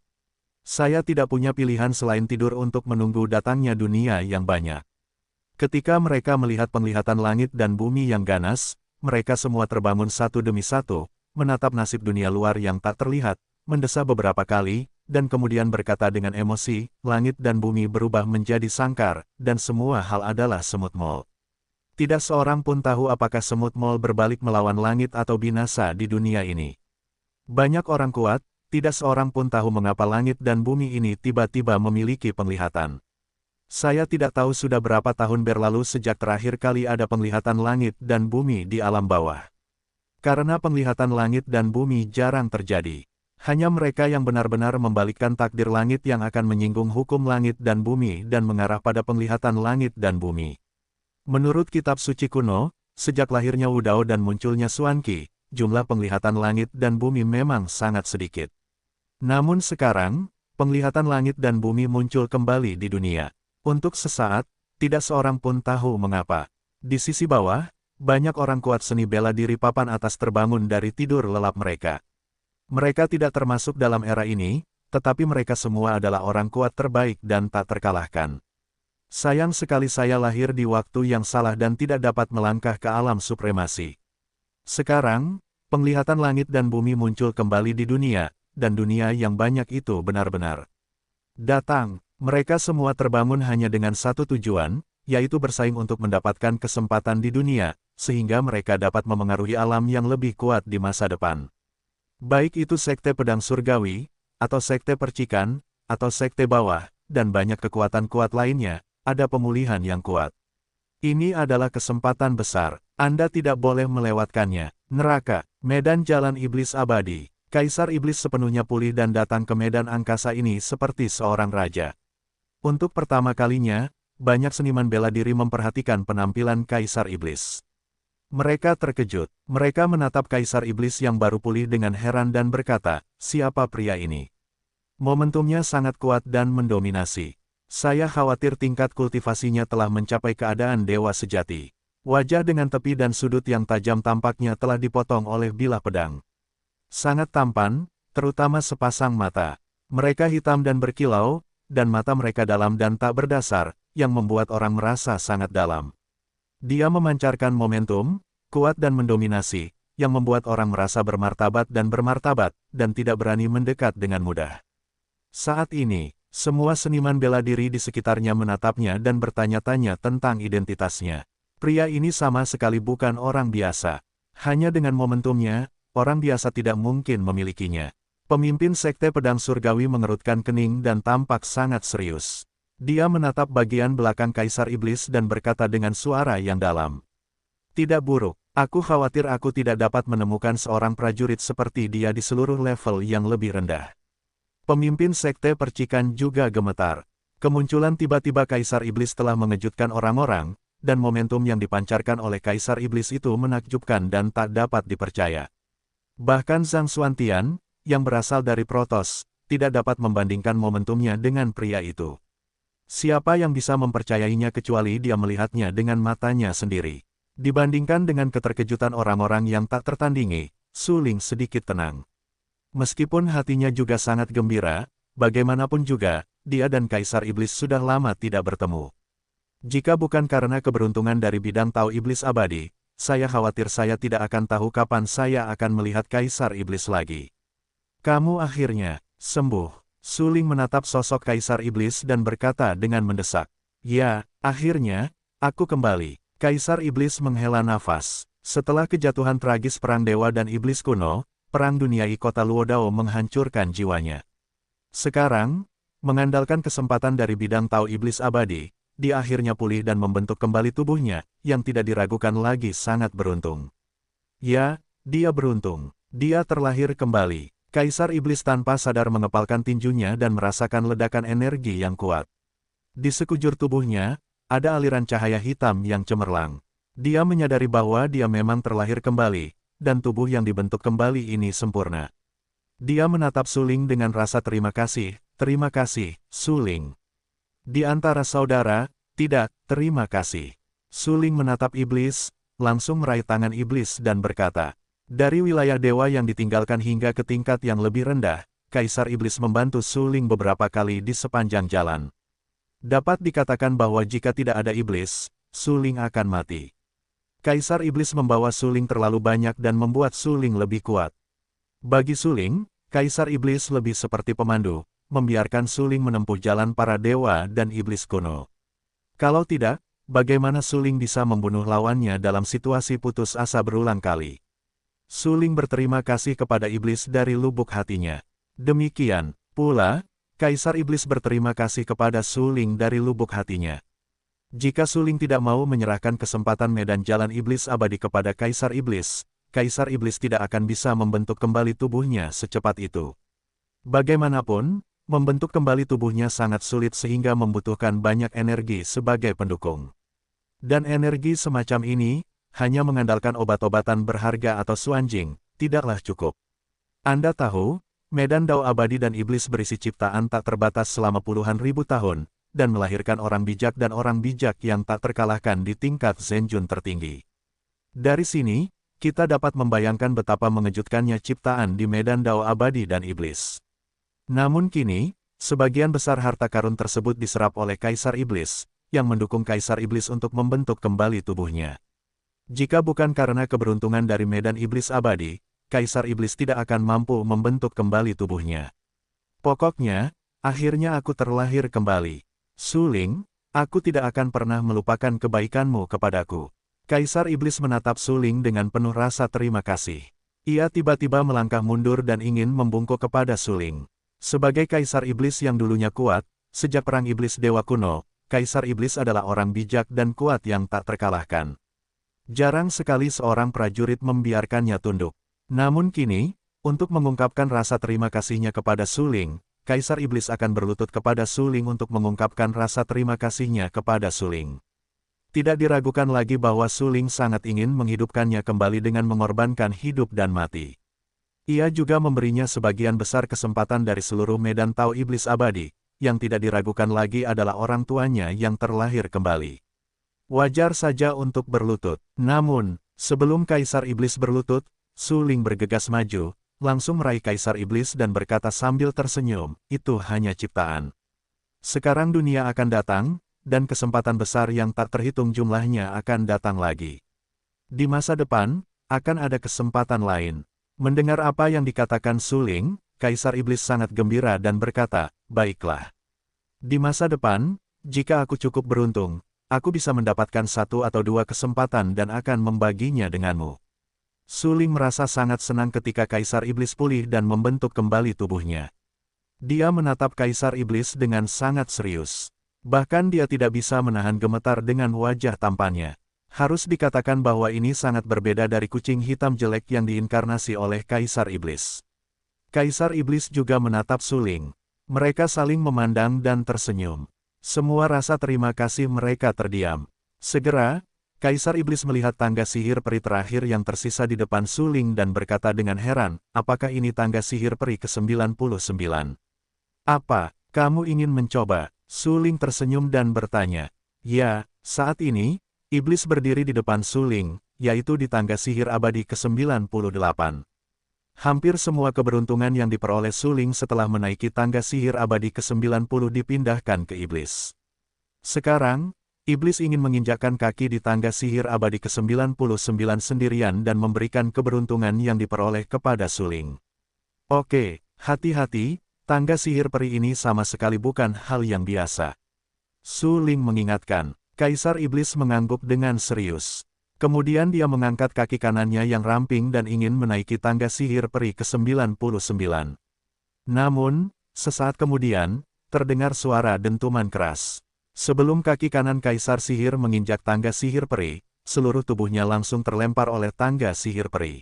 Saya tidak punya pilihan selain tidur untuk menunggu datangnya dunia yang banyak. Ketika mereka melihat penglihatan langit dan bumi yang ganas, mereka semua terbangun satu demi satu, menatap nasib dunia luar yang tak terlihat, mendesah beberapa kali, dan kemudian berkata dengan emosi, langit dan bumi berubah menjadi sangkar, dan semua hal adalah semut mol. Tidak seorang pun tahu apakah semut mol berbalik melawan langit atau binasa di dunia ini. Banyak orang kuat, tidak seorang pun tahu mengapa langit dan bumi ini tiba-tiba memiliki penglihatan. Saya tidak tahu sudah berapa tahun berlalu sejak terakhir kali ada penglihatan langit dan bumi di alam bawah. Karena penglihatan langit dan bumi jarang terjadi. Hanya mereka yang benar-benar membalikkan takdir langit yang akan menyinggung hukum langit dan bumi dan mengarah pada penglihatan langit dan bumi. Menurut kitab suci kuno, sejak lahirnya Wudao dan munculnya Xuanqi, jumlah penglihatan langit dan bumi memang sangat sedikit. Namun sekarang, penglihatan langit dan bumi muncul kembali di dunia. Untuk sesaat, tidak seorang pun tahu mengapa. Di sisi bawah, banyak orang kuat seni bela diri papan atas terbangun dari tidur lelap mereka. Mereka tidak termasuk dalam era ini, tetapi mereka semua adalah orang kuat terbaik dan tak terkalahkan. Sayang sekali saya lahir di waktu yang salah dan tidak dapat melangkah ke alam supremasi. Sekarang, penglihatan langit dan bumi muncul kembali di dunia, dan dunia yang banyak itu benar-benar datang. Mereka semua terbangun hanya dengan satu tujuan, yaitu bersaing untuk mendapatkan kesempatan di dunia, sehingga mereka dapat memengaruhi alam yang lebih kuat di masa depan. Baik itu sekte pedang surgawi, atau sekte percikan, atau sekte bawah, dan banyak kekuatan kuat lainnya, ada pemulihan yang kuat. Ini adalah kesempatan besar, Anda tidak boleh melewatkannya. Neraka, medan jalan iblis abadi. Kaisar iblis sepenuhnya pulih dan datang ke medan angkasa ini seperti seorang raja. Untuk pertama kalinya, banyak seniman bela diri memperhatikan penampilan Kaisar Iblis. Mereka terkejut. Mereka menatap Kaisar Iblis yang baru pulih dengan heran dan berkata, "Siapa pria ini? Momentumnya sangat kuat dan mendominasi. Saya khawatir tingkat kultivasinya telah mencapai keadaan dewa sejati." Wajah dengan tepi dan sudut yang tajam tampaknya telah dipotong oleh bilah pedang. Sangat tampan, terutama sepasang mata. Mereka hitam dan berkilau, dan mata mereka dalam dan tak berdasar, yang membuat orang merasa sangat dalam. Dia memancarkan momentum, kuat dan mendominasi, yang membuat orang merasa bermartabat dan tidak berani mendekat dengan mudah. Saat ini, semua seniman bela diri di sekitarnya menatapnya dan bertanya-tanya tentang identitasnya. Pria ini sama sekali bukan orang biasa. Hanya dengan momentumnya, orang biasa tidak mungkin memilikinya. Pemimpin sekte pedang surgawi mengerutkan kening dan tampak sangat serius. Dia menatap bagian belakang Kaisar Iblis dan berkata dengan suara yang dalam. "Tidak buruk, aku khawatir aku tidak dapat menemukan seorang prajurit seperti dia di seluruh level yang lebih rendah." Pemimpin sekte percikan juga gemetar. Kemunculan tiba-tiba Kaisar Iblis telah mengejutkan orang-orang, dan momentum yang dipancarkan oleh Kaisar Iblis itu menakjubkan dan tak dapat dipercaya. Bahkan Zhang Xuantian, yang berasal dari Protoss, tidak dapat membandingkan momentumnya dengan pria itu. Siapa yang bisa mempercayainya kecuali dia melihatnya dengan matanya sendiri. Dibandingkan dengan keterkejutan orang-orang yang tak tertandingi, Su Ling sedikit tenang. Meskipun hatinya juga sangat gembira, bagaimanapun juga, dia dan Kaisar Iblis sudah lama tidak bertemu. Jika bukan karena keberuntungan dari bidang Tao Iblis Abadi, saya khawatir saya tidak akan tahu kapan saya akan melihat Kaisar Iblis lagi. "Kamu akhirnya sembuh." Su Ling menatap sosok Kaisar Iblis dan berkata dengan mendesak. "Ya, akhirnya, aku kembali." Kaisar Iblis menghela nafas. Setelah kejatuhan tragis Perang Dewa dan Iblis kuno, Perang Duniai Kota Luodao menghancurkan jiwanya. Sekarang, mengandalkan kesempatan dari bidang Tao Iblis Abadi, dia akhirnya pulih dan membentuk kembali tubuhnya, yang tidak diragukan lagi sangat beruntung. Ya, dia beruntung. Dia terlahir kembali. Kaisar Iblis tanpa sadar mengepalkan tinjunya dan merasakan ledakan energi yang kuat. Di sekujur tubuhnya, ada aliran cahaya hitam yang cemerlang. Dia menyadari bahwa dia memang terlahir kembali, dan tubuh yang dibentuk kembali ini sempurna. Dia menatap Su Ling dengan rasa terima kasih, Su Ling. Di antara saudara, tidak, terima kasih. Su Ling menatap iblis, langsung meraih tangan iblis dan berkata, "Dari wilayah dewa yang ditinggalkan hingga ke tingkat yang lebih rendah, Kaisar Iblis membantu Su Ling beberapa kali di sepanjang jalan. Dapat dikatakan bahwa jika tidak ada iblis, Su Ling akan mati. Kaisar Iblis membawa Su Ling terlalu banyak dan membuat Su Ling lebih kuat. Bagi Su Ling, Kaisar Iblis lebih seperti pemandu, membiarkan Su Ling menempuh jalan para dewa dan iblis kuno. Kalau tidak, bagaimana Su Ling bisa membunuh lawannya dalam situasi putus asa berulang kali?" Su Ling berterima kasih kepada iblis dari lubuk hatinya. Demikian pula, Kaisar Iblis berterima kasih kepada Su Ling dari lubuk hatinya. Jika Su Ling tidak mau menyerahkan kesempatan medan jalan iblis abadi kepada Kaisar Iblis tidak akan bisa membentuk kembali tubuhnya secepat itu. Bagaimanapun, membentuk kembali tubuhnya sangat sulit sehingga membutuhkan banyak energi sebagai pendukung. Dan energi semacam ini, hanya mengandalkan obat-obatan berharga atau suanjing, tidaklah cukup. Anda tahu, medan Dao abadi dan iblis berisi ciptaan tak terbatas selama puluhan ribu tahun, dan melahirkan orang bijak dan orang bijak yang tak terkalahkan di tingkat Zenjun tertinggi. Dari sini, kita dapat membayangkan betapa mengejutkannya ciptaan di medan Dao abadi dan iblis. Namun kini, sebagian besar harta karun tersebut diserap oleh Kaisar Iblis, yang mendukung Kaisar Iblis untuk membentuk kembali tubuhnya. Jika bukan karena keberuntungan dari medan iblis abadi, Kaisar Iblis tidak akan mampu membentuk kembali tubuhnya. Pokoknya, akhirnya aku terlahir kembali. Su Ling, aku tidak akan pernah melupakan kebaikanmu kepadaku. Kaisar Iblis menatap Su Ling dengan penuh rasa terima kasih. Ia tiba-tiba melangkah mundur dan ingin membungkuk kepada Su Ling. Sebagai Kaisar Iblis yang dulunya kuat, sejak Perang Iblis Dewa Kuno, Kaisar Iblis adalah orang bijak dan kuat yang tak terkalahkan. Jarang sekali seorang prajurit membiarkannya tunduk. Namun kini, untuk mengungkapkan rasa terima kasihnya kepada Su Ling, Kaisar Iblis akan berlutut kepada Su Ling untuk mengungkapkan rasa terima kasihnya kepada Su Ling. Tidak diragukan lagi bahwa Su Ling sangat ingin menghidupkannya kembali dengan mengorbankan hidup dan mati. Ia juga memberinya sebagian besar kesempatan dari seluruh medan Tao Iblis abadi, yang tidak diragukan lagi adalah orang tuanya yang terlahir kembali. Wajar saja untuk berlutut. Namun, sebelum Kaisar Iblis berlutut, Su Ling bergegas maju, langsung meraih Kaisar Iblis dan berkata sambil tersenyum, itu hanya ciptaan. Sekarang dunia akan datang, dan kesempatan besar yang tak terhitung jumlahnya akan datang lagi. Di masa depan, akan ada kesempatan lain. Mendengar apa yang dikatakan Su Ling, Kaisar Iblis sangat gembira dan berkata, baiklah. Di masa depan, jika aku cukup beruntung, aku bisa mendapatkan satu atau dua kesempatan dan akan membaginya denganmu. Su Ling merasa sangat senang ketika Kaisar Iblis pulih dan membentuk kembali tubuhnya. Dia menatap Kaisar Iblis dengan sangat serius. Bahkan dia tidak bisa menahan gemetar dengan wajah tampannya. Harus dikatakan bahwa ini sangat berbeda dari kucing hitam jelek yang diinkarnasi oleh Kaisar Iblis. Kaisar Iblis juga menatap Su Ling. Mereka saling memandang dan tersenyum. Semua rasa terima kasih mereka terdiam. Segera, Kaisar Iblis melihat tangga sihir peri terakhir yang tersisa di depan Su Ling dan berkata dengan heran, apakah ini tangga sihir peri ke-99? Apa, kamu ingin mencoba? Su Ling tersenyum dan bertanya. Ya, saat ini, Iblis berdiri di depan Su Ling, yaitu di tangga sihir abadi ke-98. Hampir semua keberuntungan yang diperoleh Su Ling setelah menaiki tangga sihir abadi ke-90 dipindahkan ke Iblis. Sekarang, Iblis ingin menginjakkan kaki di tangga sihir abadi ke-99 sendirian dan memberikan keberuntungan yang diperoleh kepada Su Ling. Oke, hati-hati, tangga sihir peri ini sama sekali bukan hal yang biasa. Su Ling mengingatkan. Kaisar Iblis mengangguk dengan serius. Kemudian dia mengangkat kaki kanannya yang ramping dan ingin menaiki tangga sihir peri ke-99. Namun, sesaat kemudian, terdengar suara dentuman keras. Sebelum kaki kanan Kaisar Sihir menginjak tangga sihir peri, seluruh tubuhnya langsung terlempar oleh tangga sihir peri.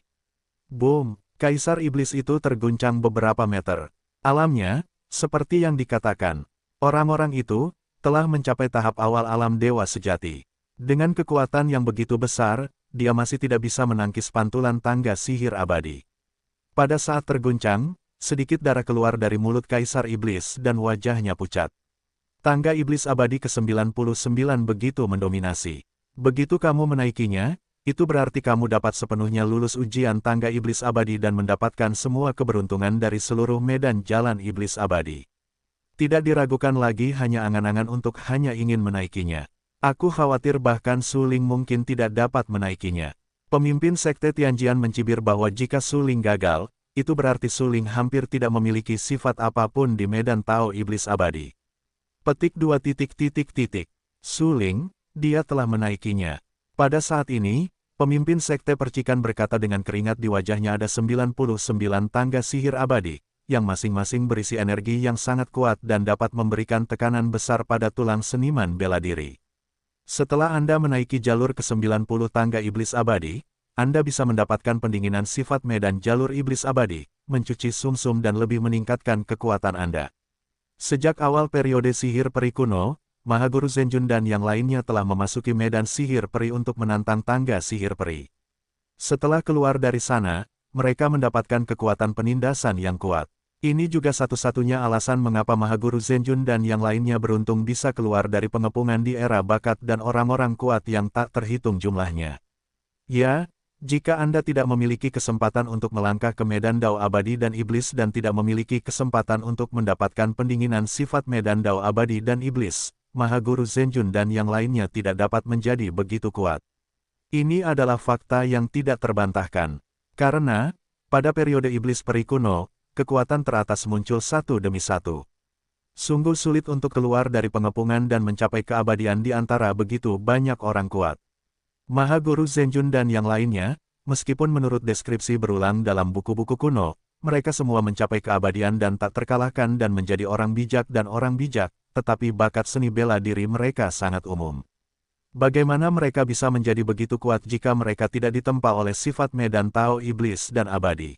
Boom! Kaisar Iblis itu terguncang beberapa meter. Alamnya, seperti yang dikatakan, orang-orang itu telah mencapai tahap awal alam dewa sejati. Dengan kekuatan yang begitu besar, dia masih tidak bisa menangkis pantulan tangga sihir abadi. Pada saat terguncang, sedikit darah keluar dari mulut Kaisar Iblis dan wajahnya pucat. Tangga Iblis abadi ke-99 begitu mendominasi. Begitu kamu menaikinya, itu berarti kamu dapat sepenuhnya lulus ujian tangga Iblis abadi dan mendapatkan semua keberuntungan dari seluruh medan jalan Iblis abadi. Tidak diragukan lagi hanya angan-angan untuk hanya ingin menaikinya. Aku khawatir bahkan Su Ling mungkin tidak dapat menaikinya. Pemimpin Sekte Tianjian mencibir bahwa jika Su Ling gagal, itu berarti Su Ling hampir tidak memiliki sifat apapun di medan Tao Iblis abadi. Petik 2. Su Ling, dia telah menaikinya. Pada saat ini, pemimpin Sekte Percikan berkata dengan keringat di wajahnya ada 99 tangga sihir abadi, yang masing-masing berisi energi yang sangat kuat dan dapat memberikan tekanan besar pada tulang seniman bela diri. Setelah Anda menaiki jalur ke-90 tangga Iblis abadi, Anda bisa mendapatkan pendinginan sifat medan jalur Iblis abadi, mencuci sumsum dan lebih meningkatkan kekuatan Anda. Sejak awal periode sihir peri kuno, Mahaguru Zenjun dan yang lainnya telah memasuki medan sihir peri untuk menantang tangga sihir peri. Setelah keluar dari sana, mereka mendapatkan kekuatan penindasan yang kuat. Ini juga satu-satunya alasan mengapa Mahaguru Zenjun dan yang lainnya beruntung bisa keluar dari pengepungan di era bakat dan orang-orang kuat yang tak terhitung jumlahnya. Ya, jika Anda tidak memiliki kesempatan untuk melangkah ke medan dao abadi dan iblis dan tidak memiliki kesempatan untuk mendapatkan pendinginan sifat medan dao abadi dan iblis, Mahaguru Zenjun dan yang lainnya tidak dapat menjadi begitu kuat. Ini adalah fakta yang tidak terbantahkan. Karena, pada periode iblis peri kuno, kekuatan teratas muncul satu demi satu. Sungguh sulit untuk keluar dari pengepungan dan mencapai keabadian di antara begitu banyak orang kuat. Mahaguru Zenjun dan yang lainnya, meskipun menurut deskripsi berulang dalam buku-buku kuno, mereka semua mencapai keabadian dan tak terkalahkan dan menjadi orang bijak dan orang bijak, tetapi bakat seni bela diri mereka sangat umum. Bagaimana mereka bisa menjadi begitu kuat jika mereka tidak ditempa oleh sifat medan Tao iblis dan abadi?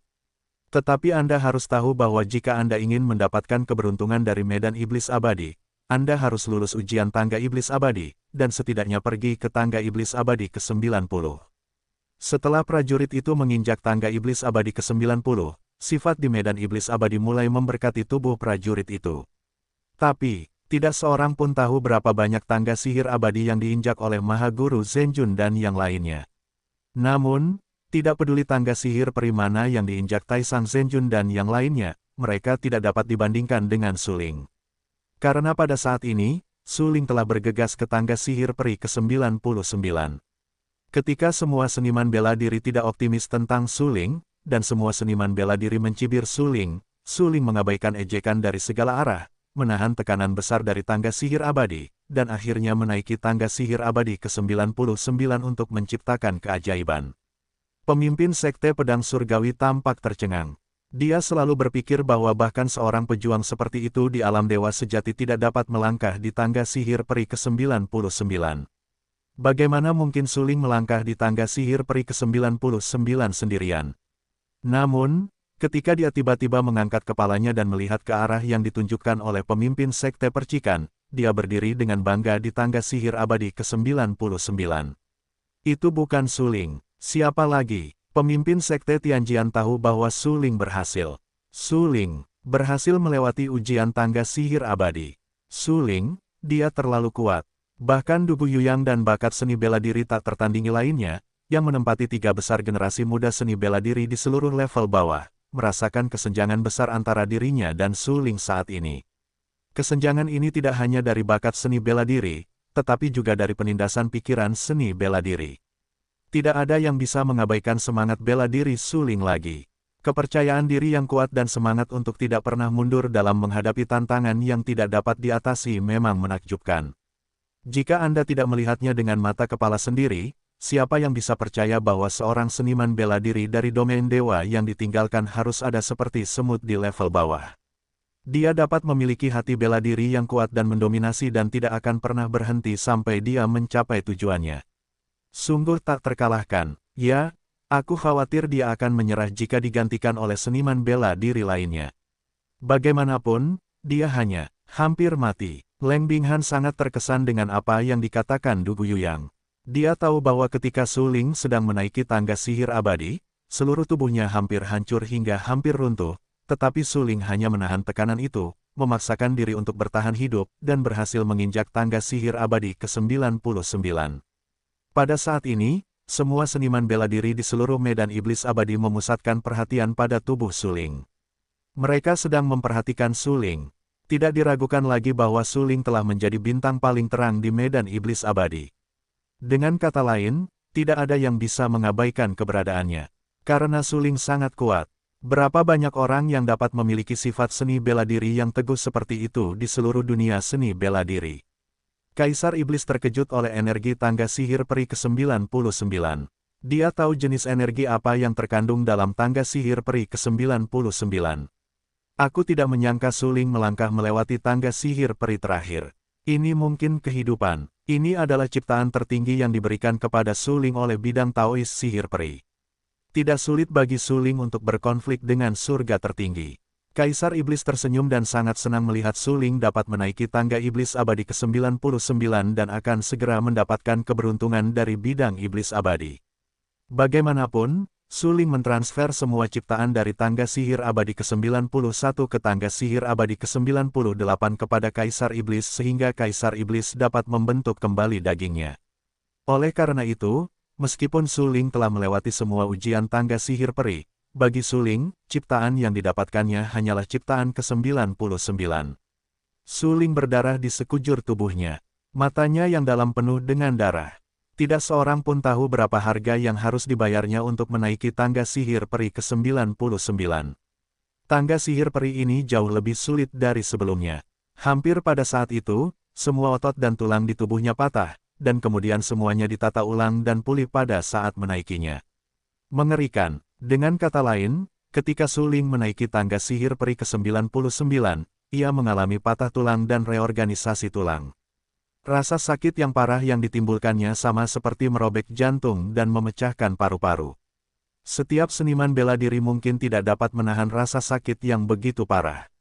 Tetapi Anda harus tahu bahwa jika Anda ingin mendapatkan keberuntungan dari medan iblis abadi, Anda harus lulus ujian tangga iblis abadi, dan setidaknya pergi ke tangga iblis abadi ke-90. Setelah prajurit itu menginjak tangga iblis abadi ke-90, sifat di medan iblis abadi mulai memberkati tubuh prajurit itu. Tapi, tidak seorang pun tahu berapa banyak tangga sihir abadi yang diinjak oleh Mahaguru Zenjun dan yang lainnya. Namun, tidak peduli tangga sihir peri mana yang diinjak Taisang Zenjun dan yang lainnya, mereka tidak dapat dibandingkan dengan Su Ling. Karena pada saat ini, Su Ling telah bergegas ke tangga sihir peri ke-99. Ketika semua seniman bela diri tidak optimis tentang Su Ling, dan semua seniman bela diri mencibir Su Ling mengabaikan ejekan dari segala arah, menahan tekanan besar dari tangga sihir abadi, dan akhirnya menaiki tangga sihir abadi ke-99 untuk menciptakan keajaiban. Pemimpin Sekte Pedang Surgawi tampak tercengang. Dia selalu berpikir bahwa bahkan seorang pejuang seperti itu di alam dewa sejati tidak dapat melangkah di tangga sihir peri ke-99. Bagaimana mungkin Su Ling melangkah di tangga sihir peri ke-99 sendirian? Namun, ketika dia tiba-tiba mengangkat kepalanya dan melihat ke arah yang ditunjukkan oleh pemimpin Sekte Percikan, dia berdiri dengan bangga di tangga sihir abadi ke-99. Itu bukan Su Ling. Siapa lagi? Pemimpin Sekte Tianjian tahu bahwa Su Ling berhasil. Su Ling berhasil melewati ujian tangga sihir abadi. Su Ling, dia terlalu kuat. Bahkan Du Guoyang dan bakat seni bela diri tak tertandingi lainnya, yang menempati 3 besar generasi muda seni bela diri di seluruh level bawah, merasakan kesenjangan besar antara dirinya dan Su Ling saat ini. Kesenjangan ini tidak hanya dari bakat seni bela diri, tetapi juga dari penindasan pikiran seni bela diri. Tidak ada yang bisa mengabaikan semangat bela diri Su Ling lagi. Kepercayaan diri yang kuat dan semangat untuk tidak pernah mundur dalam menghadapi tantangan yang tidak dapat diatasi memang menakjubkan. Jika Anda tidak melihatnya dengan mata kepala sendiri, siapa yang bisa percaya bahwa seorang seniman bela diri dari domain dewa yang ditinggalkan harus ada seperti semut di level bawah? Dia dapat memiliki hati bela diri yang kuat dan mendominasi dan tidak akan pernah berhenti sampai dia mencapai tujuannya. Sungguh tak terkalahkan. Ya, aku khawatir dia akan menyerah jika digantikan oleh seniman bela diri lainnya. Bagaimanapun, dia hanya hampir mati. Leng Binghan sangat terkesan dengan apa yang dikatakan Du Guoyang. Dia tahu bahwa ketika Su Ling sedang menaiki tangga sihir abadi, seluruh tubuhnya hampir hancur hingga hampir runtuh, tetapi Su Ling hanya menahan tekanan itu, memaksakan diri untuk bertahan hidup, dan berhasil menginjak tangga sihir abadi ke-99. Pada saat ini, semua seniman bela diri di seluruh medan iblis abadi memusatkan perhatian pada tubuh Su Ling. Mereka sedang memperhatikan Su Ling. Tidak diragukan lagi bahwa Su Ling telah menjadi bintang paling terang di medan iblis abadi. Dengan kata lain, tidak ada yang bisa mengabaikan keberadaannya. Karena Su Ling sangat kuat. Berapa banyak orang yang dapat memiliki sifat seni bela diri yang teguh seperti itu di seluruh dunia seni bela diri? Kaisar Iblis terkejut oleh energi tangga sihir peri ke-99. Dia tahu jenis energi apa yang terkandung dalam tangga sihir peri ke-99. Aku tidak menyangka Su Ling melangkah melewati tangga sihir peri terakhir. Ini mungkin kehidupan. Ini adalah ciptaan tertinggi yang diberikan kepada Su Ling oleh bidang Taois sihir peri. Tidak sulit bagi Su Ling untuk berkonflik dengan surga tertinggi. Kaisar Iblis tersenyum dan sangat senang melihat Su Ling dapat menaiki tangga iblis abadi ke-99 dan akan segera mendapatkan keberuntungan dari bidang iblis abadi. Bagaimanapun, Su Ling mentransfer semua ciptaan dari tangga sihir abadi ke-91 ke tangga sihir abadi ke-98 kepada Kaisar Iblis sehingga Kaisar Iblis dapat membentuk kembali dagingnya. Oleh karena itu, meskipun Su Ling telah melewati semua ujian tangga sihir peri, bagi Su Ling, ciptaan yang didapatkannya hanyalah ciptaan ke-99. Su Ling berdarah di sekujur tubuhnya. Matanya yang dalam penuh dengan darah. Tidak seorang pun tahu berapa harga yang harus dibayarnya untuk menaiki tangga sihir peri ke-99. Tangga sihir peri ini jauh lebih sulit dari sebelumnya. Hampir pada saat itu, semua otot dan tulang di tubuhnya patah, dan kemudian semuanya ditata ulang dan pulih pada saat menaikinya. Mengerikan. Dengan kata lain, ketika Su Ling menaiki tangga sihir peri ke-99, ia mengalami patah tulang dan reorganisasi tulang. Rasa sakit yang parah yang ditimbulkannya sama seperti merobek jantung dan memecahkan paru-paru. Setiap seniman bela diri mungkin tidak dapat menahan rasa sakit yang begitu parah.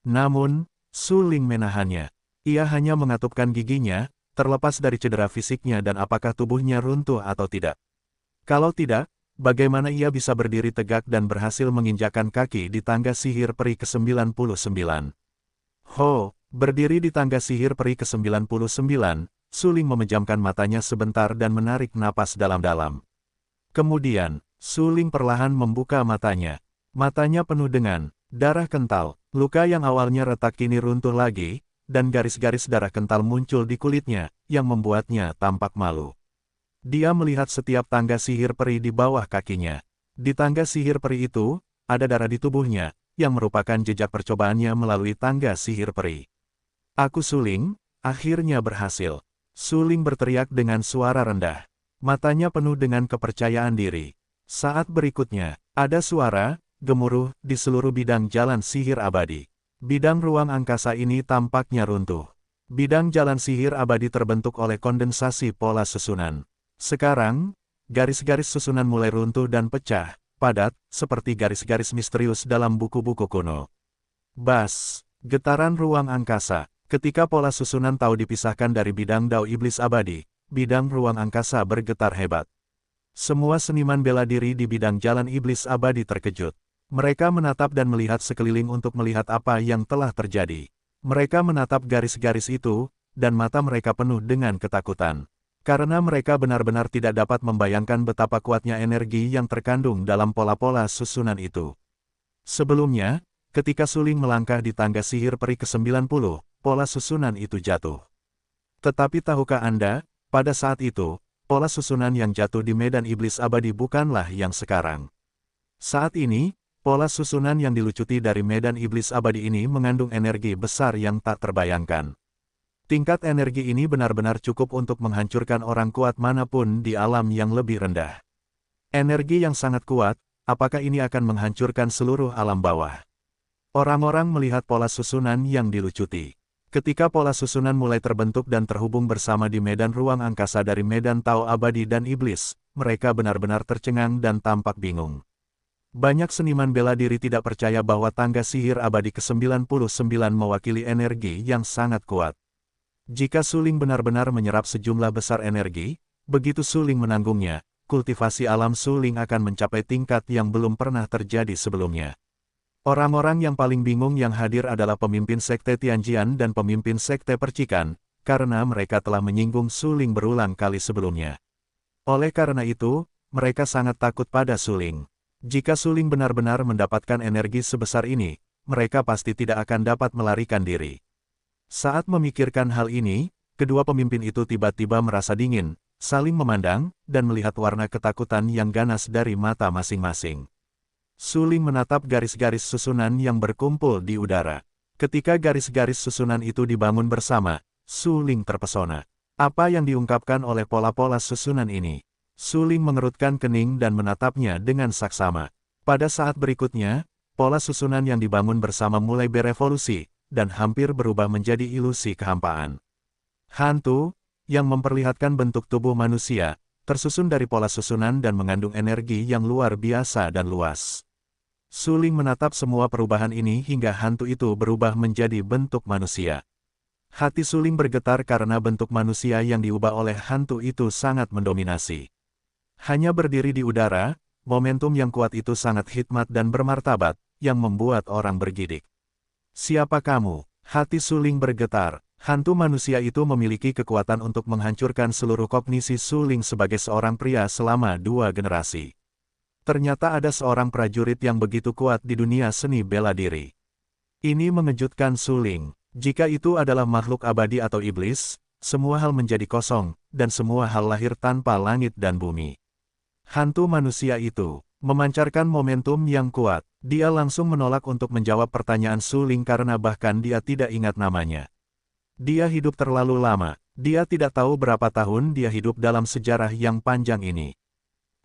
Namun, Su Ling menahannya. Ia hanya mengatupkan giginya, terlepas dari cedera fisiknya dan apakah tubuhnya runtuh atau tidak. Kalau tidak, bagaimana ia bisa berdiri tegak dan berhasil menginjakkan kaki di tangga sihir peri ke-99? Ho! Berdiri di tangga sihir peri ke-99, Su Ling memejamkan matanya sebentar dan menarik napas dalam-dalam. Kemudian, Su Ling perlahan membuka matanya. Matanya penuh dengan darah kental, luka yang awalnya retak kini runtuh lagi, dan garis-garis darah kental muncul di kulitnya, yang membuatnya tampak malu. Dia melihat setiap tangga sihir peri di bawah kakinya. Di tangga sihir peri itu, ada darah di tubuhnya, yang merupakan jejak percobaannya melalui tangga sihir peri. Aku Su Ling, akhirnya berhasil. Su Ling berteriak dengan suara rendah. Matanya penuh dengan kepercayaan diri. Saat berikutnya, ada suara gemuruh di seluruh bidang jalan sihir abadi. Bidang ruang angkasa ini tampaknya runtuh. Bidang jalan sihir abadi terbentuk oleh kondensasi pola susunan. Sekarang, garis-garis susunan mulai runtuh dan pecah, padat, seperti garis-garis misterius dalam buku-buku kuno. Bas, getaran ruang angkasa. Ketika pola susunan Tao dipisahkan dari bidang Dao Iblis abadi, bidang ruang angkasa bergetar hebat. Semua seniman bela diri di bidang jalan iblis abadi terkejut. Mereka menatap dan melihat sekeliling untuk melihat apa yang telah terjadi. Mereka menatap garis-garis itu, dan mata mereka penuh dengan ketakutan. Karena mereka benar-benar tidak dapat membayangkan betapa kuatnya energi yang terkandung dalam pola-pola susunan itu. Sebelumnya, ketika Su Ling melangkah di tangga sihir peri ke-90, pola susunan itu jatuh. Tetapi tahukah Anda, pada saat itu, pola susunan yang jatuh di medan iblis abadi bukanlah yang sekarang. Saat ini, pola susunan yang dilucuti dari medan iblis abadi ini mengandung energi besar yang tak terbayangkan. Tingkat energi ini benar-benar cukup untuk menghancurkan orang kuat manapun di alam yang lebih rendah. Energi yang sangat kuat, apakah ini akan menghancurkan seluruh alam bawah? Orang-orang melihat pola susunan yang dilucuti. Ketika pola susunan mulai terbentuk dan terhubung bersama di medan ruang angkasa dari medan Tao abadi dan iblis, mereka benar-benar tercengang dan tampak bingung. Banyak seniman bela diri tidak percaya bahwa tangga sihir abadi ke-99 mewakili energi yang sangat kuat. Jika Su Ling benar-benar menyerap sejumlah besar energi, begitu Su Ling menanggungnya, kultivasi alam Su Ling akan mencapai tingkat yang belum pernah terjadi sebelumnya. Orang-orang yang paling bingung yang hadir adalah pemimpin Sekte Tianjian dan pemimpin Sekte Percikan, karena mereka telah menyinggung Su Ling berulang kali sebelumnya. Oleh karena itu, mereka sangat takut pada Su Ling. Jika Su Ling benar-benar mendapatkan energi sebesar ini, mereka pasti tidak akan dapat melarikan diri. Saat memikirkan hal ini, kedua pemimpin itu tiba-tiba merasa dingin, saling memandang, dan melihat warna ketakutan yang ganas dari mata masing-masing. Su Ling menatap garis-garis susunan yang berkumpul di udara. Ketika garis-garis susunan itu dibangun bersama, Su Ling terpesona. Apa yang diungkapkan oleh pola-pola susunan ini? Su Ling mengerutkan kening dan menatapnya dengan saksama. Pada saat berikutnya, pola susunan yang dibangun bersama mulai berevolusi, dan hampir berubah menjadi ilusi kehampaan. Hantu, yang memperlihatkan bentuk tubuh manusia, tersusun dari pola susunan dan mengandung energi yang luar biasa dan luas. Su Ling menatap semua perubahan ini hingga hantu itu berubah menjadi bentuk manusia. Hati Su Ling bergetar karena bentuk manusia yang diubah oleh hantu itu sangat mendominasi. Hanya berdiri di udara, momentum yang kuat itu sangat hikmat dan bermartabat, yang membuat orang bergidik. Siapa kamu? Hati Suling bergetar. Hantu manusia itu memiliki kekuatan untuk menghancurkan seluruh kognisi Suling sebagai seorang pria selama 2 generasi. Ternyata ada seorang prajurit yang begitu kuat di dunia seni bela diri. Ini mengejutkan Suling. Jika itu adalah makhluk abadi atau iblis, semua hal menjadi kosong, dan semua hal lahir tanpa langit dan bumi. Hantu manusia itu memancarkan momentum yang kuat. Dia langsung menolak untuk menjawab pertanyaan Suling karena bahkan dia tidak ingat namanya. Dia hidup terlalu lama. Dia tidak tahu berapa tahun dia hidup dalam sejarah yang panjang ini.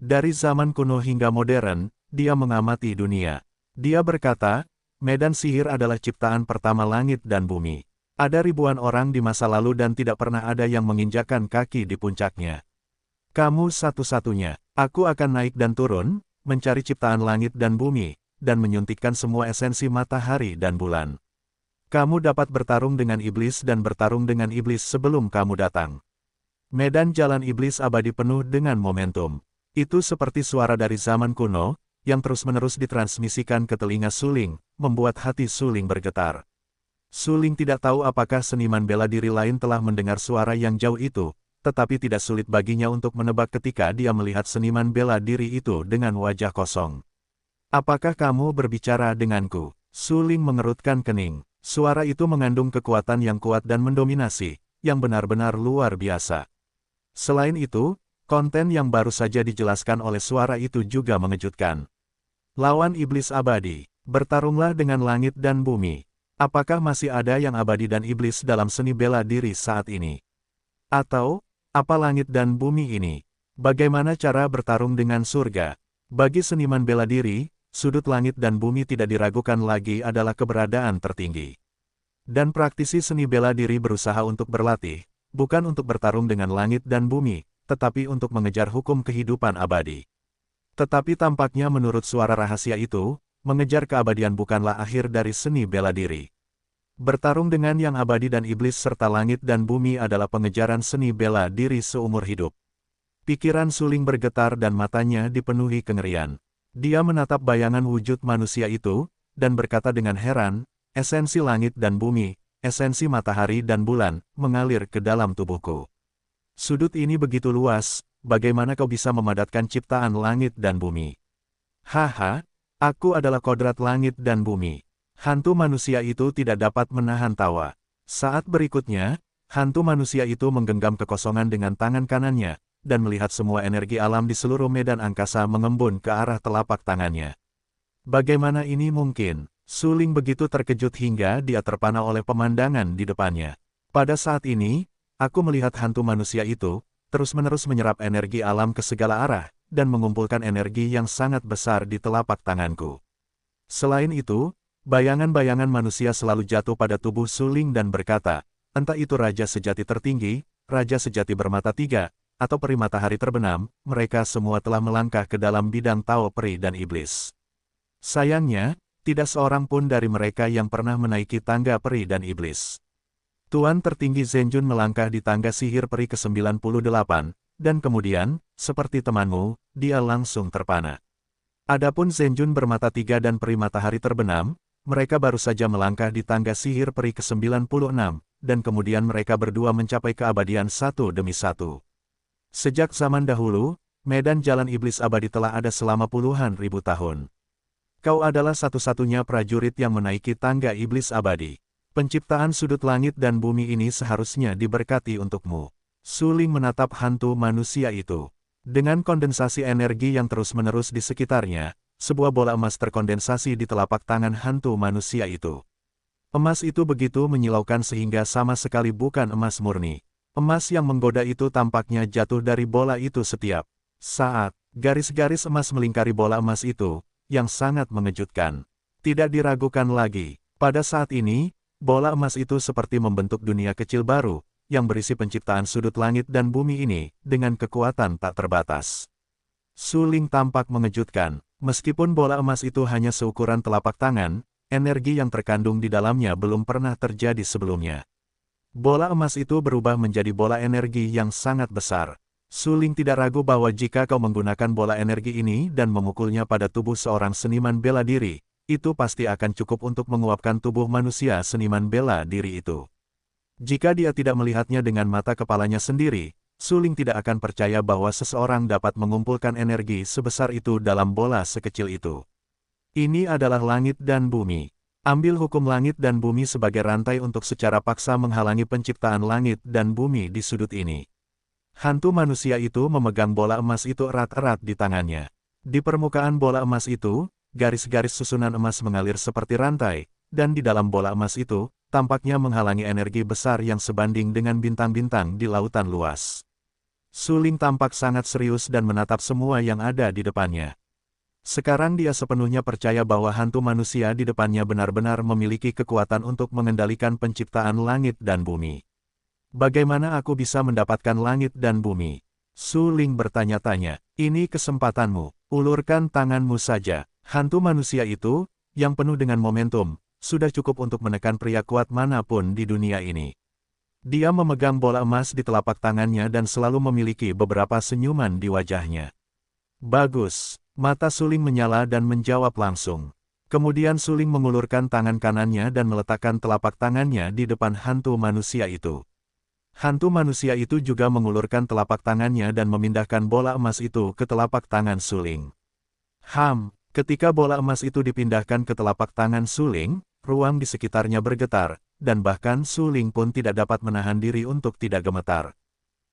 Dari zaman kuno hingga modern, dia mengamati dunia. Dia berkata, medan sihir adalah ciptaan pertama langit dan bumi. Ada ribuan orang di masa lalu dan tidak pernah ada yang menginjakkan kaki di puncaknya. Kamu satu-satunya. Aku akan naik dan turun, mencari ciptaan langit dan bumi, dan menyuntikkan semua esensi matahari dan bulan. Kamu dapat bertarung dengan iblis dan bertarung dengan iblis sebelum kamu datang. Medan jalan iblis abadi penuh dengan momentum. Itu seperti suara dari zaman kuno, yang terus-menerus ditransmisikan ke telinga Suling, membuat hati Suling bergetar. Suling tidak tahu apakah seniman bela diri lain telah mendengar suara yang jauh itu, tetapi tidak sulit baginya untuk menebak ketika dia melihat seniman bela diri itu dengan wajah kosong. Apakah kamu berbicara denganku? Suling mengerutkan kening. Suara itu mengandung kekuatan yang kuat dan mendominasi, yang benar-benar luar biasa. Selain itu, konten yang baru saja dijelaskan oleh suara itu juga mengejutkan. Lawan iblis abadi, bertarunglah dengan langit dan bumi. Apakah masih ada yang abadi dan iblis dalam seni bela diri saat ini? Atau, apa langit dan bumi ini? Bagaimana cara bertarung dengan surga? Bagi seniman bela diri, sudut langit dan bumi tidak diragukan lagi adalah keberadaan tertinggi. Dan praktisi seni bela diri berusaha untuk berlatih, bukan untuk bertarung dengan langit dan bumi, tetapi untuk mengejar hukum kehidupan abadi. Tetapi tampaknya menurut suara rahasia itu, mengejar keabadian bukanlah akhir dari seni bela diri. Bertarung dengan yang abadi dan iblis serta langit dan bumi adalah pengejaran seni bela diri seumur hidup. Pikiran Suling bergetar dan matanya dipenuhi kengerian. Dia menatap bayangan wujud manusia itu, dan berkata dengan heran, esensi langit dan bumi, esensi matahari dan bulan, mengalir ke dalam tubuhku. Sudut ini begitu luas, bagaimana kau bisa memadatkan ciptaan langit dan bumi? Haha, aku adalah kodrat langit dan bumi. Hantu manusia itu tidak dapat menahan tawa. Saat berikutnya, hantu manusia itu menggenggam kekosongan dengan tangan kanannya, dan melihat semua energi alam di seluruh medan angkasa mengembun ke arah telapak tangannya. Bagaimana ini mungkin? Suling begitu terkejut hingga dia terpana oleh pemandangan di depannya. Pada saat ini, aku melihat hantu manusia itu, terus-menerus menyerap energi alam ke segala arah, dan mengumpulkan energi yang sangat besar di telapak tanganku. Selain itu, bayangan-bayangan manusia selalu jatuh pada tubuh Suling dan berkata, entah itu Raja Sejati tertinggi, Raja Sejati bermata 3, atau peri matahari terbenam, mereka semua telah melangkah ke dalam bidang Tao peri dan iblis. Sayangnya, tidak seorang pun dari mereka yang pernah menaiki tangga peri dan iblis. Tuan tertinggi Zhenjun melangkah di tangga sihir peri ke-98, dan kemudian, seperti temanmu, dia langsung terpana. Adapun Zhenjun bermata 3 dan peri matahari terbenam, mereka baru saja melangkah di tangga sihir peri ke-96, dan kemudian mereka berdua mencapai keabadian satu demi satu. Sejak zaman dahulu, medan jalan iblis abadi telah ada selama puluhan ribu tahun. Kau adalah satu-satunya prajurit yang menaiki tangga iblis abadi. Penciptaan sudut langit dan bumi ini seharusnya diberkati untukmu. Suling menatap hantu manusia itu. Dengan kondensasi energi yang terus-menerus di sekitarnya, sebuah bola emas terkondensasi di telapak tangan hantu manusia itu. Emas itu begitu menyilaukan sehingga sama sekali bukan emas murni. Emas yang menggoda itu tampaknya jatuh dari bola itu setiap saat. Garis-garis emas melingkari bola emas itu, yang sangat mengejutkan. Tidak diragukan lagi, pada saat ini, bola emas itu seperti membentuk dunia kecil baru, yang berisi penciptaan sudut langit dan bumi ini, dengan kekuatan tak terbatas. Suling tampak mengejutkan, meskipun bola emas itu hanya seukuran telapak tangan, energi yang terkandung di dalamnya belum pernah terjadi sebelumnya. Bola emas itu berubah menjadi bola energi yang sangat besar. Suling tidak ragu bahwa jika kau menggunakan bola energi ini dan memukulnya pada tubuh seorang seniman bela diri, itu pasti akan cukup untuk menguapkan tubuh manusia seniman bela diri itu. Jika dia tidak melihatnya dengan mata kepalanya sendiri, Suling tidak akan percaya bahwa seseorang dapat mengumpulkan energi sebesar itu dalam bola sekecil itu. Ini adalah langit dan bumi. Ambil hukum langit dan bumi sebagai rantai untuk secara paksa menghalangi penciptaan langit dan bumi di sudut ini. Hantu manusia itu memegang bola emas itu erat-erat di tangannya. Di permukaan bola emas itu, garis-garis susunan emas mengalir seperti rantai, dan di dalam bola emas itu, tampaknya menghalangi energi besar yang sebanding dengan bintang-bintang di lautan luas. Suling tampak sangat serius dan menatap semua yang ada di depannya. Sekarang dia sepenuhnya percaya bahwa hantu manusia di depannya benar-benar memiliki kekuatan untuk mengendalikan penciptaan langit dan bumi. Bagaimana aku bisa mendapatkan langit dan bumi? Suling bertanya-tanya. Ini kesempatanmu. Ulurkan tanganmu saja. Hantu manusia itu, yang penuh dengan momentum, sudah cukup untuk menekan pria kuat manapun di dunia ini. Dia memegang bola emas di telapak tangannya dan selalu memiliki beberapa senyuman di wajahnya. Bagus. Mata Suling menyala dan menjawab langsung. Kemudian Suling mengulurkan tangan kanannya dan meletakkan telapak tangannya di depan hantu manusia itu. Hantu manusia itu juga mengulurkan telapak tangannya dan memindahkan bola emas itu ke telapak tangan Suling. Ketika bola emas itu dipindahkan ke telapak tangan Suling, ruang di sekitarnya bergetar, dan bahkan Suling pun tidak dapat menahan diri untuk tidak gemetar.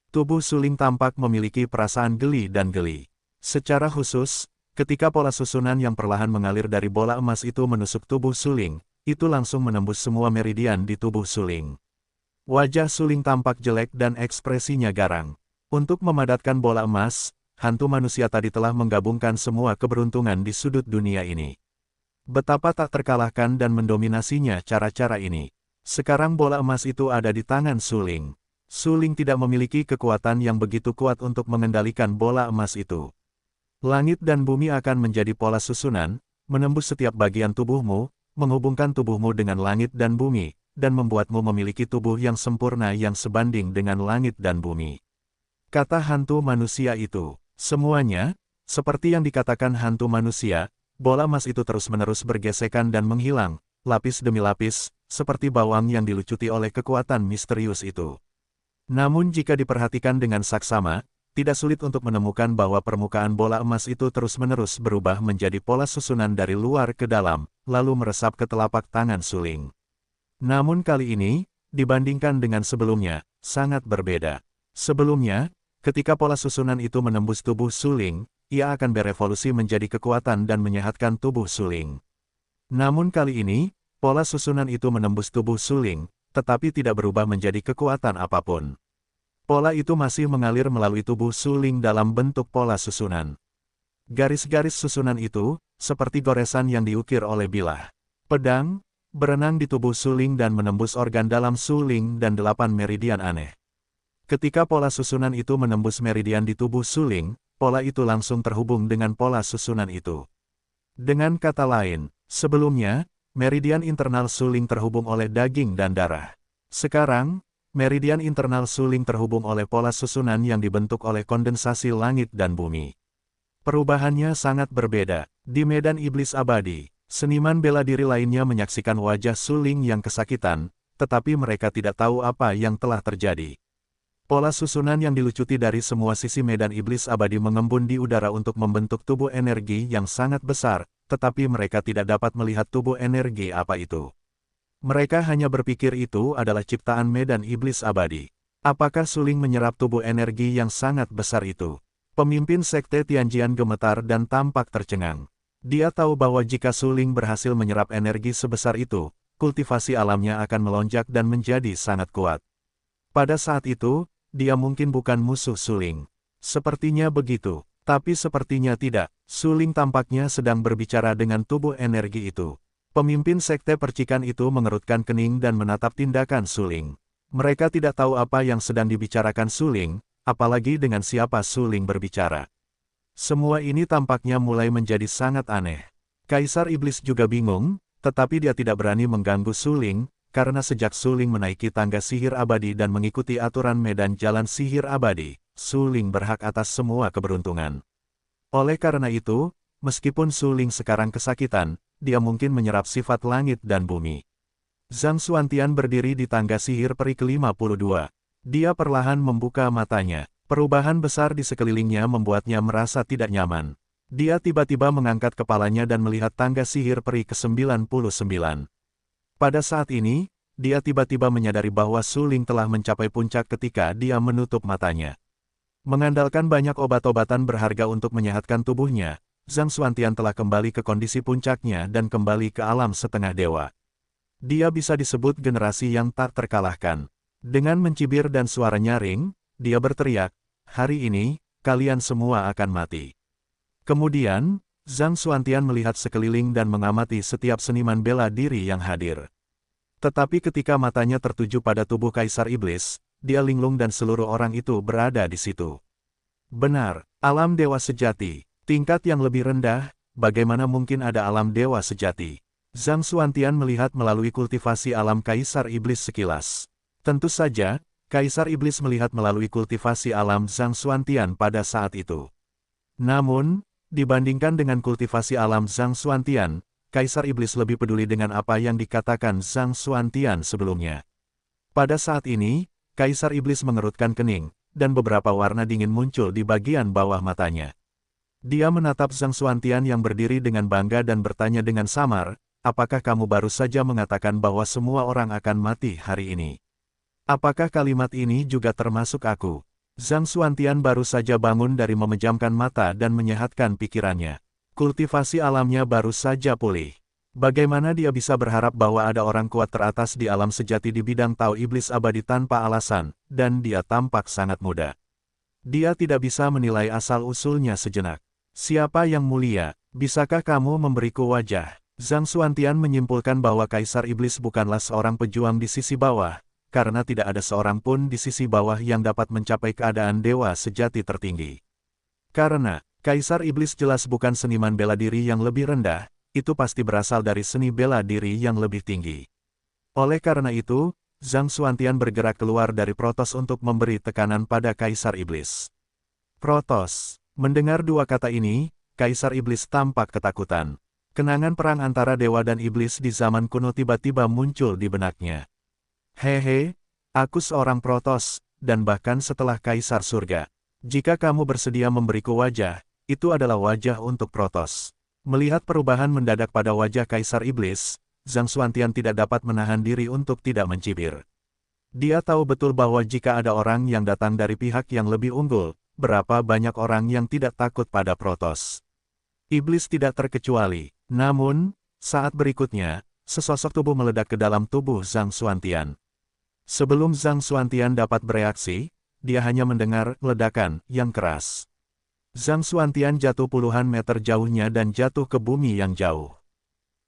Tubuh Suling tampak memiliki perasaan geli dan geli. Secara khusus, ketika pola susunan yang perlahan mengalir dari bola emas itu menusuk tubuh Suling, itu langsung menembus semua meridian di tubuh Suling. Wajah Suling tampak jelek dan ekspresinya garang. Untuk memadatkan bola emas, hantu manusia tadi telah menggabungkan semua keberuntungan di sudut dunia ini. Betapa tak terkalahkan dan mendominasinya cara-cara ini. Sekarang bola emas itu ada di tangan Suling. Suling tidak memiliki kekuatan yang begitu kuat untuk mengendalikan bola emas itu. Langit dan bumi akan menjadi pola susunan, menembus setiap bagian tubuhmu, menghubungkan tubuhmu dengan langit dan bumi, dan membuatmu memiliki tubuh yang sempurna yang sebanding dengan langit dan bumi. Kata hantu manusia itu. Semuanya, seperti yang dikatakan hantu manusia, bola emas itu terus-menerus bergesekan dan menghilang, lapis demi lapis, seperti bawang yang dilucuti oleh kekuatan misterius itu. Namun jika diperhatikan dengan saksama, tidak sulit untuk menemukan bahwa permukaan bola emas itu terus-menerus berubah menjadi pola susunan dari luar ke dalam, lalu meresap ke telapak tangan Suling. Namun kali ini, dibandingkan dengan sebelumnya, sangat berbeda. Sebelumnya, ketika pola susunan itu menembus tubuh Suling, ia akan berevolusi menjadi kekuatan dan menyehatkan tubuh Suling. Namun kali ini, pola susunan itu menembus tubuh Suling, tetapi tidak berubah menjadi kekuatan apapun. Pola itu masih mengalir melalui tubuh Suling dalam bentuk pola susunan. Garis-garis susunan itu, seperti goresan yang diukir oleh bilah pedang, berenang di tubuh Suling dan menembus organ dalam Suling dan 8 meridian aneh. Ketika pola susunan itu menembus meridian di tubuh Suling, pola itu langsung terhubung dengan pola susunan itu. Dengan kata lain, sebelumnya, meridian internal Suling terhubung oleh daging dan darah. Sekarang, meridian internal Suling terhubung oleh pola susunan yang dibentuk oleh kondensasi langit dan bumi. Perubahannya sangat berbeda. Di medan iblis abadi, seniman bela diri lainnya menyaksikan wajah Suling yang kesakitan, tetapi mereka tidak tahu apa yang telah terjadi. Pola susunan yang dilucuti dari semua sisi medan iblis abadi mengembun di udara untuk membentuk tubuh energi yang sangat besar, tetapi mereka tidak dapat melihat tubuh energi apa itu. Mereka hanya berpikir itu adalah ciptaan medan iblis abadi. Apakah Suling menyerap tubuh energi yang sangat besar itu? Pemimpin sekte Tianjian gemetar dan tampak tercengang. Dia tahu bahwa jika Suling berhasil menyerap energi sebesar itu, kultivasi alamnya akan melonjak dan menjadi sangat kuat. Pada saat itu, dia mungkin bukan musuh Suling. Sepertinya begitu, tapi sepertinya tidak. Suling tampaknya sedang berbicara dengan tubuh energi itu. Pemimpin sekte percikan itu mengerutkan kening dan menatap tindakan Suling. Mereka tidak tahu apa yang sedang dibicarakan Suling, apalagi dengan siapa Suling berbicara. Semua ini tampaknya mulai menjadi sangat aneh. Kaisar Iblis juga bingung, tetapi dia tidak berani mengganggu Suling, karena sejak Suling menaiki tangga sihir abadi dan mengikuti aturan medan jalan sihir abadi, Su Ling berhak atas semua keberuntungan. Oleh karena itu, meskipun Su Ling sekarang kesakitan, dia mungkin menyerap sifat langit dan bumi. Zhang Xuantian berdiri di tangga sihir peri ke-52. Dia perlahan membuka matanya. Perubahan besar di sekelilingnya membuatnya merasa tidak nyaman. Dia tiba-tiba mengangkat kepalanya dan melihat tangga sihir peri ke-99. Pada saat ini, dia tiba-tiba menyadari bahwa Su Ling telah mencapai puncak ketika dia menutup matanya. Mengandalkan banyak obat-obatan berharga untuk menyehatkan tubuhnya, Zhang Xuantian telah kembali ke kondisi puncaknya dan kembali ke alam setengah dewa. Dia bisa disebut generasi yang tak terkalahkan. Dengan mencibir dan suara nyaring, dia berteriak, "Hari ini, kalian semua akan mati." Kemudian, Zhang Xuantian melihat sekeliling dan mengamati setiap seniman bela diri yang hadir. Tetapi ketika matanya tertuju pada tubuh Kaisar Iblis, dia linglung dan seluruh orang itu berada di situ. Benar, alam dewa sejati. Tingkat yang lebih rendah, bagaimana mungkin ada alam dewa sejati? Zhang Xuantian melihat melalui kultivasi alam Kaisar Iblis sekilas. Tentu saja, Kaisar Iblis melihat melalui kultivasi alam Zhang Xuantian pada saat itu. Namun, dibandingkan dengan kultivasi alam Zhang Xuantian, Kaisar Iblis lebih peduli dengan apa yang dikatakan Zhang Xuantian sebelumnya. Pada saat ini, Kaisar Iblis mengerutkan kening, dan beberapa warna dingin muncul di bagian bawah matanya. Dia menatap Zhang Xuantian yang berdiri dengan bangga dan bertanya dengan samar, "Apakah kamu baru saja mengatakan bahwa semua orang akan mati hari ini? Apakah kalimat ini juga termasuk aku?" Zhang Xuantian baru saja bangun dari memejamkan mata dan menyehatkan pikirannya. Kultivasi alamnya baru saja pulih. Bagaimana dia bisa berharap bahwa ada orang kuat teratas di alam sejati di bidang Tao Iblis abadi tanpa alasan, dan dia tampak sangat muda. Dia tidak bisa menilai asal-usulnya sejenak. "Siapa yang mulia, bisakah kamu memberiku wajah?" Zhang Xuantian menyimpulkan bahwa Kaisar Iblis bukanlah seorang pejuang di sisi bawah, karena tidak ada seorang pun di sisi bawah yang dapat mencapai keadaan dewa sejati tertinggi. Karena Kaisar Iblis jelas bukan seniman bela diri yang lebih rendah, itu pasti berasal dari seni bela diri yang lebih tinggi. Oleh karena itu, Zhang Xuantian bergerak keluar dari Protos untuk memberi tekanan pada Kaisar Iblis. Protos. Mendengar dua kata ini, Kaisar Iblis tampak ketakutan. Kenangan perang antara dewa dan iblis di zaman kuno tiba-tiba muncul di benaknya. "Hehe, aku seorang Protos, dan bahkan setelah Kaisar Surga. Jika kamu bersedia memberiku wajah, itu adalah wajah untuk Protos." Melihat perubahan mendadak pada wajah Kaisar Iblis, Zhang Xuantian tidak dapat menahan diri untuk tidak mencibir. Dia tahu betul bahwa jika ada orang yang datang dari pihak yang lebih unggul, berapa banyak orang yang tidak takut pada Protos. Iblis tidak terkecuali. Namun, saat berikutnya, sesosok tubuh meledak ke dalam tubuh Zhang Xuantian. Sebelum Zhang Xuantian dapat bereaksi, dia hanya mendengar ledakan yang keras. Zhang Xuantian jatuh puluhan meter jauhnya dan jatuh ke bumi yang jauh.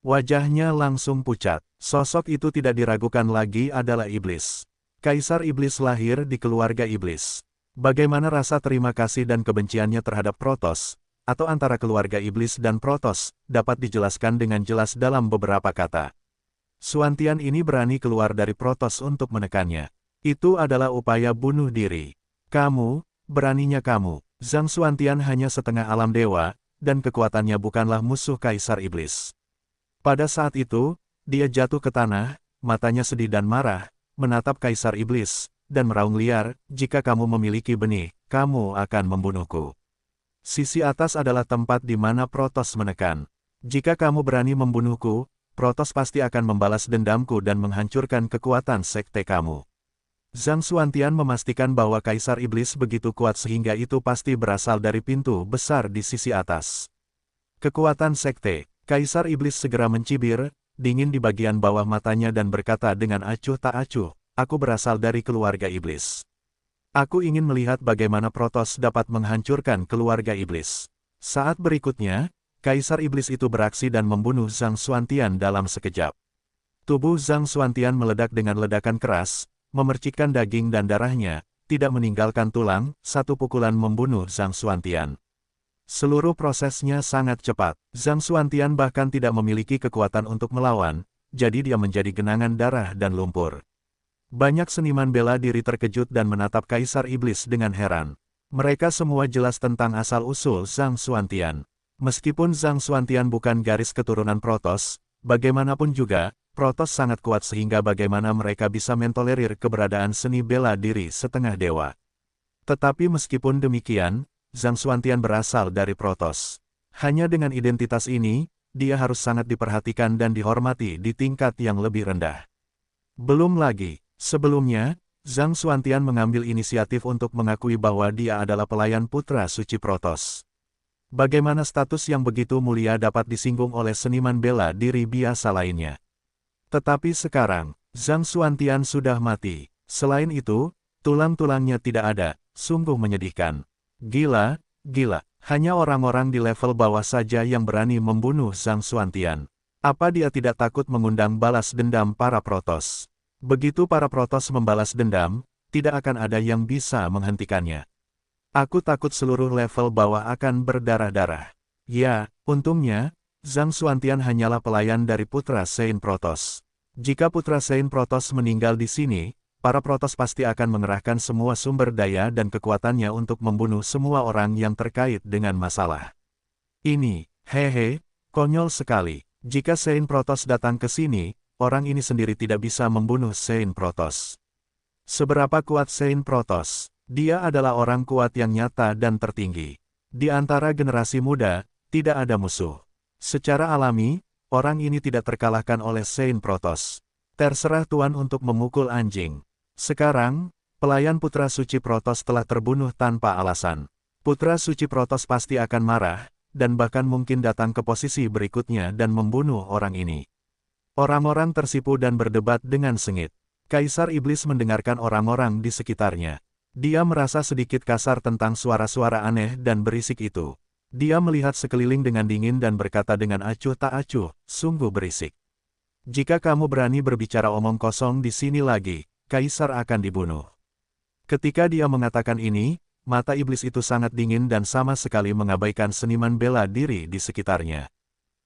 Wajahnya langsung pucat. Sosok itu tidak diragukan lagi adalah iblis. Kaisar Iblis lahir di keluarga iblis. Bagaimana rasa terima kasih dan kebenciannya terhadap Protos, atau antara keluarga iblis dan Protos, dapat dijelaskan dengan jelas dalam beberapa kata. Xuantian ini berani keluar dari Protos untuk menekannya. Itu adalah upaya bunuh diri. "Kamu, beraninya kamu." Zhang Xuantian hanya setengah alam dewa, dan kekuatannya bukanlah musuh Kaisar Iblis. Pada saat itu, dia jatuh ke tanah, matanya sedih dan marah, menatap Kaisar Iblis, dan meraung liar, "Jika kamu memiliki benih, kamu akan membunuhku." Sisi atas adalah tempat di mana Protos menekan. "Jika kamu berani membunuhku, Protos pasti akan membalas dendamku dan menghancurkan kekuatan sekte kamu." Zhang Xuantian memastikan bahwa Kaisar Iblis begitu kuat sehingga itu pasti berasal dari pintu besar di sisi atas. Kekuatan sekte. Kaisar Iblis segera mencibir, dingin di bagian bawah matanya dan berkata dengan acuh tak acuh, "Aku berasal dari keluarga Iblis. Aku ingin melihat bagaimana Protos dapat menghancurkan keluarga Iblis." Saat berikutnya, Kaisar Iblis itu beraksi dan membunuh Zhang Xuantian dalam sekejap. Tubuh Zhang Xuantian meledak dengan ledakan keras, memercikkan daging dan darahnya, tidak meninggalkan tulang, satu pukulan membunuh Zhang Xuantian. Seluruh prosesnya sangat cepat. Zhang Xuantian bahkan tidak memiliki kekuatan untuk melawan, jadi dia menjadi genangan darah dan lumpur. Banyak seniman bela diri terkejut dan menatap Kaisar Iblis dengan heran. Mereka semua jelas tentang asal-usul Zhang Xuantian. Meskipun Zhang Xuantian bukan garis keturunan Protoss, bagaimanapun juga, Protoss sangat kuat sehingga bagaimana mereka bisa mentolerir keberadaan seni bela diri setengah dewa. Tetapi meskipun demikian, Zhang Xuantian berasal dari Protoss. Hanya dengan identitas ini, dia harus sangat diperhatikan dan dihormati di tingkat yang lebih rendah. Belum lagi, sebelumnya, Zhang Xuantian mengambil inisiatif untuk mengakui bahwa dia adalah pelayan putra suci Protoss. Bagaimana status yang begitu mulia dapat disinggung oleh seniman bela diri biasa lainnya? Tetapi sekarang, Zhang Xuantian sudah mati. Selain itu, tulang-tulangnya tidak ada, sungguh menyedihkan. Gila, gila. Hanya orang-orang di level bawah saja yang berani membunuh Zhang Xuantian. Apa dia tidak takut mengundang balas dendam para Protoss? Begitu para Protoss membalas dendam, tidak akan ada yang bisa menghentikannya. Aku takut seluruh level bawah akan berdarah-darah. Ya, untungnya, Zhang Xuantian hanyalah pelayan dari Putra Sein Protoss. Jika Putra Sein Protoss meninggal di sini, para Protoss pasti akan mengerahkan semua sumber daya dan kekuatannya untuk membunuh semua orang yang terkait dengan masalah. Ini, hehe, konyol sekali. Jika Sein Protoss datang ke sini, orang ini sendiri tidak bisa membunuh Sein Protoss. Seberapa kuat Sein Protoss? Dia adalah orang kuat yang nyata dan tertinggi. Di antara generasi muda, tidak ada musuh. Secara alami, orang ini tidak terkalahkan oleh Sein Protoss. Terserah Tuan untuk memukul anjing. Sekarang, pelayan Putra Suci Protoss telah terbunuh tanpa alasan. Putra Suci Protoss pasti akan marah, dan bahkan mungkin datang ke posisi berikutnya dan membunuh orang ini. Orang-orang tersipu dan berdebat dengan sengit. Kaisar Iblis mendengarkan orang-orang di sekitarnya. Dia merasa sedikit kasar tentang suara-suara aneh dan berisik itu. Dia melihat sekeliling dengan dingin dan berkata dengan acuh tak acuh, sungguh berisik. Jika kamu berani berbicara omong kosong di sini lagi, Kaisar akan dibunuh. Ketika dia mengatakan ini, mata iblis itu sangat dingin dan sama sekali mengabaikan seniman bela diri di sekitarnya.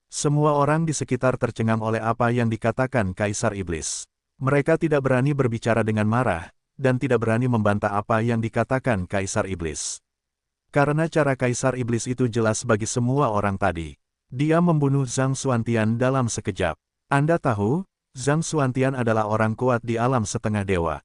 Semua orang di sekitar tercengang oleh apa yang dikatakan Kaisar Iblis. Mereka tidak berani berbicara dengan marah, dan tidak berani membantah apa yang dikatakan Kaisar Iblis. Karena cara Kaisar Iblis itu jelas bagi semua orang tadi. Dia membunuh Zhang Xuantian dalam sekejap. Anda tahu, Zhang Xuantian adalah orang kuat di alam setengah dewa.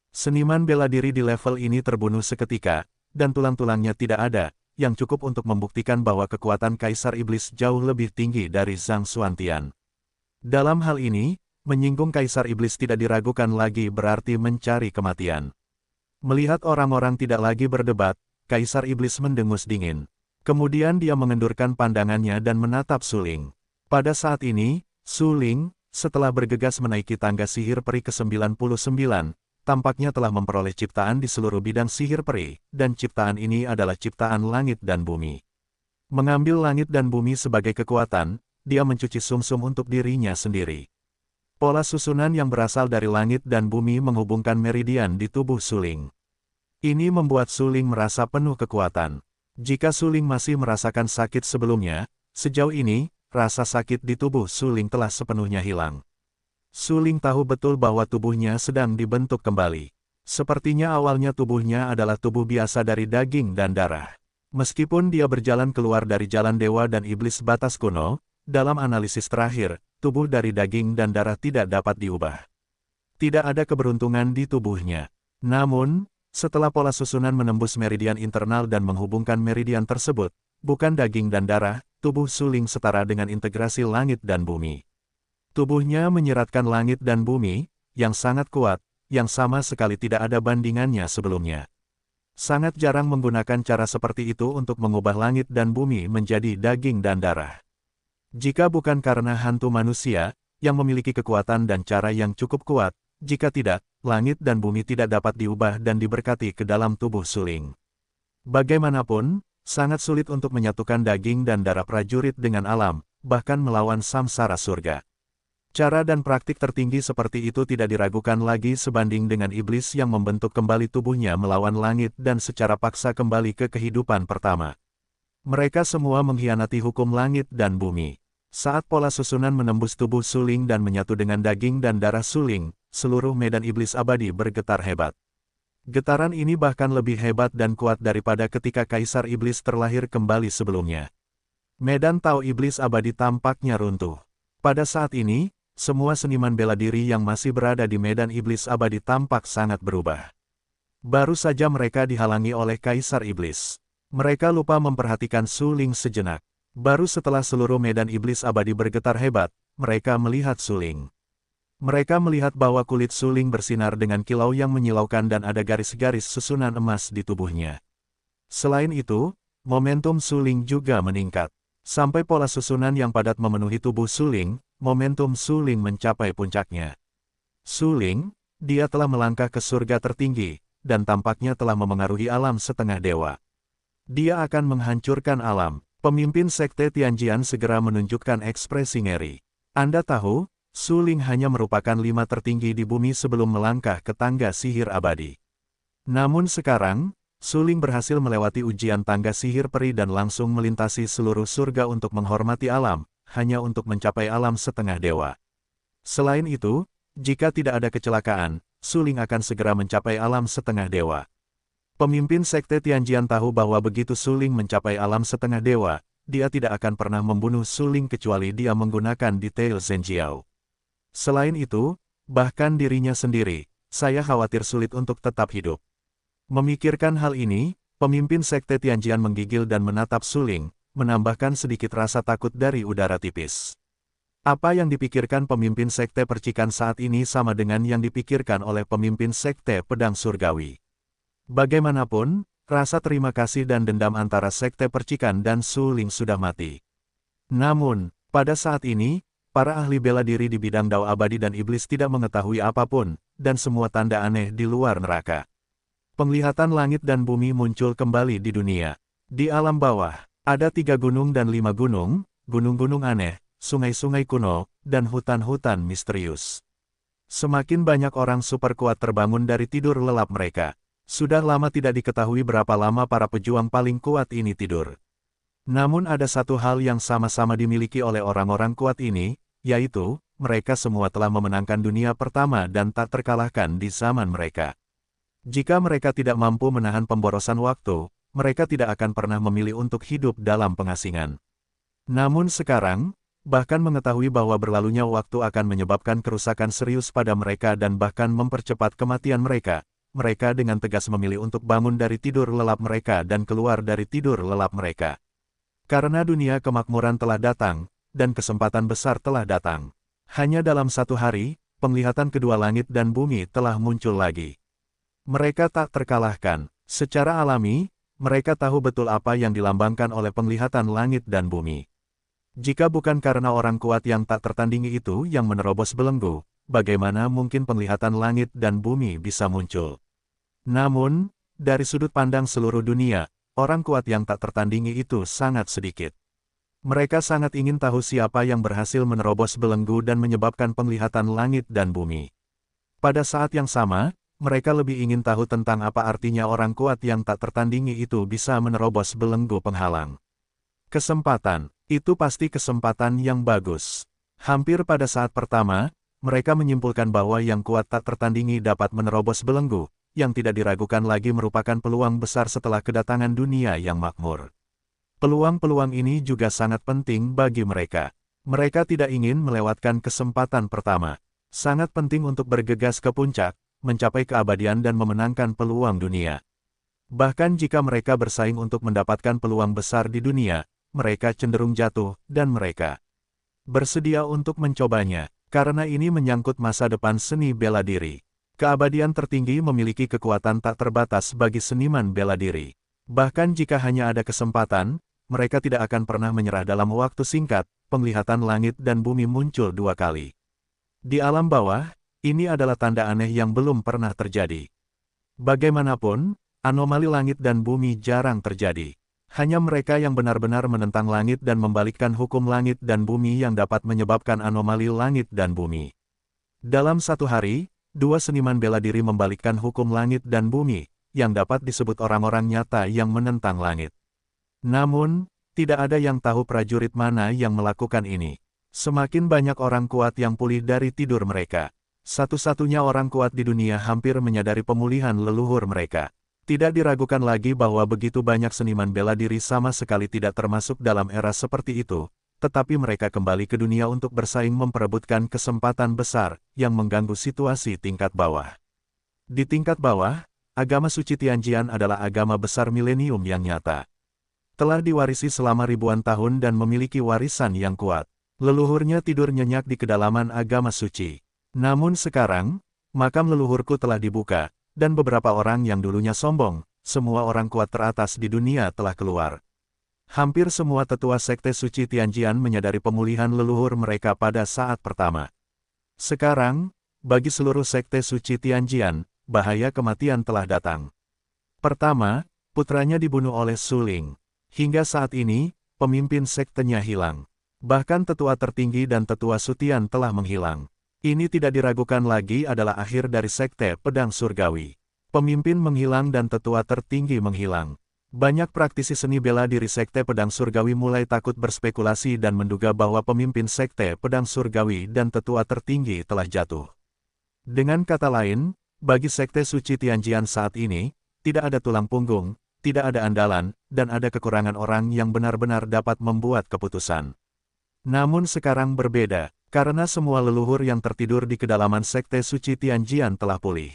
Seniman bela diri di level ini terbunuh seketika, dan tulang-tulangnya tidak ada, yang cukup untuk membuktikan bahwa kekuatan Kaisar Iblis jauh lebih tinggi dari Zhang Xuantian. Dalam hal ini, menyinggung Kaisar Iblis tidak diragukan lagi berarti mencari kematian. Melihat orang-orang tidak lagi berdebat, Kaisar Iblis mendengus dingin. Kemudian dia mengendurkan pandangannya dan menatap Su Ling. Pada saat ini, Su Ling, setelah bergegas menaiki tangga sihir peri ke-99, tampaknya telah memperoleh ciptaan di seluruh bidang sihir peri, dan ciptaan ini adalah ciptaan langit dan bumi. Mengambil langit dan bumi sebagai kekuatan, dia mencuci sumsum untuk dirinya sendiri. Pola susunan yang berasal dari langit dan bumi menghubungkan meridian di tubuh Su Ling. Ini membuat Su Ling merasa penuh kekuatan. Jika Su Ling masih merasakan sakit sebelumnya, sejauh ini, rasa sakit di tubuh Su Ling telah sepenuhnya hilang. Su Ling tahu betul bahwa tubuhnya sedang dibentuk kembali. Sepertinya awalnya tubuhnya adalah tubuh biasa dari daging dan darah. Meskipun dia berjalan keluar dari jalan dewa dan iblis batas kuno, dalam analisis terakhir, tubuh dari daging dan darah tidak dapat diubah. Tidak ada keberuntungan di tubuhnya. Namun, setelah pola susunan menembus meridian internal dan menghubungkan meridian tersebut, bukan daging dan darah, tubuh Su Ling setara dengan integrasi langit dan bumi. Tubuhnya menyeratkan langit dan bumi, yang sangat kuat, yang sama sekali tidak ada bandingannya sebelumnya. Sangat jarang menggunakan cara seperti itu untuk mengubah langit dan bumi menjadi daging dan darah. Jika bukan karena hantu manusia, yang memiliki kekuatan dan cara yang cukup kuat, jika tidak, langit dan bumi tidak dapat diubah dan diberkati ke dalam tubuh Su Ling. Bagaimanapun, sangat sulit untuk menyatukan daging dan darah prajurit dengan alam, bahkan melawan samsara surga. Cara dan praktik tertinggi seperti itu tidak diragukan lagi sebanding dengan iblis yang membentuk kembali tubuhnya melawan langit dan secara paksa kembali ke kehidupan pertama. Mereka semua mengkhianati hukum langit dan bumi. Saat pola susunan menembus tubuh Su Ling dan menyatu dengan daging dan darah Su Ling, seluruh medan iblis abadi bergetar hebat. Getaran ini bahkan lebih hebat dan kuat daripada ketika Kaisar Iblis terlahir kembali sebelumnya. Medan Tao Iblis Abadi tampaknya runtuh. Pada saat ini, semua seniman bela diri yang masih berada di Medan Iblis Abadi tampak sangat berubah. Baru saja mereka dihalangi oleh Kaisar Iblis. Mereka lupa memperhatikan Su Ling sejenak. Baru setelah seluruh Medan Iblis Abadi bergetar hebat, mereka melihat Su Ling. Mereka melihat bahwa kulit Su Ling bersinar dengan kilau yang menyilaukan dan ada garis-garis susunan emas di tubuhnya. Selain itu, momentum Su Ling juga meningkat. Sampai pola susunan yang padat memenuhi tubuh Su Ling, momentum Su Ling mencapai puncaknya. Su Ling, dia telah melangkah ke surga tertinggi, dan tampaknya telah memengaruhi alam setengah dewa. Dia akan menghancurkan alam. Pemimpin Sekte Tianjian segera menunjukkan ekspresi ngeri. Anda tahu, Su Ling hanya merupakan 5 tertinggi di bumi sebelum melangkah ke tangga sihir abadi. Namun sekarang, Su Ling berhasil melewati ujian tangga sihir peri dan langsung melintasi seluruh surga untuk menghormati alam, hanya untuk mencapai alam setengah dewa. Selain itu, jika tidak ada kecelakaan, Su Ling akan segera mencapai alam setengah dewa. Pemimpin Sekte Tianjian tahu bahwa begitu Su Ling mencapai alam setengah dewa, dia tidak akan pernah membunuh Su Ling kecuali dia menggunakan detail Zhenjiao. Selain itu, bahkan dirinya sendiri, saya khawatir sulit untuk tetap hidup. Memikirkan hal ini, pemimpin Sekte Tianjian menggigil dan menatap Su Ling, menambahkan sedikit rasa takut dari udara tipis. Apa yang dipikirkan pemimpin Sekte Percikan saat ini sama dengan yang dipikirkan oleh pemimpin Sekte Pedang Surgawi. Bagaimanapun, rasa terima kasih dan dendam antara Sekte Percikan dan Su Ling sudah mati. Namun, pada saat ini, para ahli bela diri di bidang Dao Abadi dan Iblis tidak mengetahui apapun, dan semua tanda aneh di luar neraka. Penglihatan langit dan bumi muncul kembali di dunia. Di alam bawah, ada 3 gunung dan 5 gunung, gunung-gunung aneh, sungai-sungai kuno, dan hutan-hutan misterius. Semakin banyak orang super kuat terbangun dari tidur lelap mereka. Sudah lama tidak diketahui berapa lama para pejuang paling kuat ini tidur. Namun ada satu hal yang sama-sama dimiliki oleh orang-orang kuat ini, yaitu, mereka semua telah memenangkan dunia pertama dan tak terkalahkan di zaman mereka. Jika mereka tidak mampu menahan pemborosan waktu, mereka tidak akan pernah memilih untuk hidup dalam pengasingan. Namun sekarang, bahkan mengetahui bahwa berlalunya waktu akan menyebabkan kerusakan serius pada mereka dan bahkan mempercepat kematian mereka, mereka dengan tegas memilih untuk bangun dari tidur lelap mereka dan keluar dari tidur lelap mereka. Karena dunia kemakmuran telah datang, dan kesempatan besar telah datang. Hanya dalam satu hari, penglihatan kedua langit dan bumi telah muncul lagi. Mereka tak terkalahkan. Secara alami, mereka tahu betul apa yang dilambangkan oleh penglihatan langit dan bumi. Jika bukan karena orang kuat yang tak tertandingi itu yang menerobos belenggu, bagaimana mungkin penglihatan langit dan bumi bisa muncul? Namun, dari sudut pandang seluruh dunia, orang kuat yang tak tertandingi itu sangat sedikit. Mereka sangat ingin tahu siapa yang berhasil menerobos belenggu dan menyebabkan penglihatan langit dan bumi. Pada saat yang sama, mereka lebih ingin tahu tentang apa artinya orang kuat yang tak tertandingi itu bisa menerobos belenggu penghalang. Kesempatan, itu pasti kesempatan yang bagus. Hampir pada saat pertama, mereka menyimpulkan bahwa yang kuat tak tertandingi dapat menerobos belenggu, yang tidak diragukan lagi merupakan peluang besar setelah kedatangan dunia yang makmur. Peluang-peluang ini juga sangat penting bagi mereka. Mereka tidak ingin melewatkan kesempatan pertama. Sangat penting untuk bergegas ke puncak, mencapai keabadian dan memenangkan peluang dunia. Bahkan jika mereka bersaing untuk mendapatkan peluang besar di dunia, mereka cenderung jatuh, dan mereka bersedia untuk mencobanya, karena ini menyangkut masa depan seni bela diri. Keabadian tertinggi memiliki kekuatan tak terbatas bagi seniman bela diri. Bahkan jika hanya ada kesempatan, mereka tidak akan pernah menyerah dalam waktu singkat. Penglihatan langit dan bumi muncul 2 kali. Di alam bawah, ini adalah tanda aneh yang belum pernah terjadi. Bagaimanapun, anomali langit dan bumi jarang terjadi. Hanya mereka yang benar-benar menentang langit dan membalikkan hukum langit dan bumi yang dapat menyebabkan anomali langit dan bumi. Dalam satu hari, 2 seniman bela diri membalikkan hukum langit dan bumi, yang dapat disebut orang-orang nyata yang menentang langit. Namun, tidak ada yang tahu prajurit mana yang melakukan ini. Semakin banyak orang kuat yang pulih dari tidur mereka, Satu-satunya orang kuat di dunia hampir menyadari pemulihan leluhur mereka. Tidak diragukan lagi bahwa begitu banyak seniman bela diri sama sekali tidak termasuk dalam era seperti itu, tetapi mereka kembali ke dunia untuk bersaing memperebutkan kesempatan besar yang mengganggu situasi tingkat bawah. Di tingkat bawah, agama suci Tianjian adalah agama besar milenium yang nyata. Telah diwarisi selama ribuan tahun dan memiliki warisan yang kuat. Leluhurnya tidur nyenyak di kedalaman agama suci. Namun sekarang, makam leluhurku telah dibuka, dan beberapa orang yang dulunya sombong, semua orang kuat teratas di dunia telah keluar. Hampir semua tetua sekte suci Tianjian menyadari pemulihan leluhur mereka pada saat pertama. Sekarang, bagi seluruh sekte suci Tianjian, bahaya kematian telah datang. Pertama, putranya dibunuh oleh Su Ling. Hingga saat ini, pemimpin sektenya hilang. Bahkan tetua tertinggi dan tetua Sutian telah menghilang. Ini tidak diragukan lagi adalah akhir dari sekte pedang surgawi. Pemimpin menghilang dan tetua tertinggi menghilang. Banyak praktisi seni bela diri sekte pedang surgawi mulai takut berspekulasi dan menduga bahwa pemimpin sekte pedang surgawi dan tetua tertinggi telah jatuh. Dengan kata lain, bagi sekte suci Tianjian saat ini, tidak ada tulang punggung, tidak ada andalan, dan ada kekurangan orang yang benar-benar dapat membuat keputusan. Namun sekarang berbeda, karena semua leluhur yang tertidur di kedalaman sekte suci Tianjian telah pulih.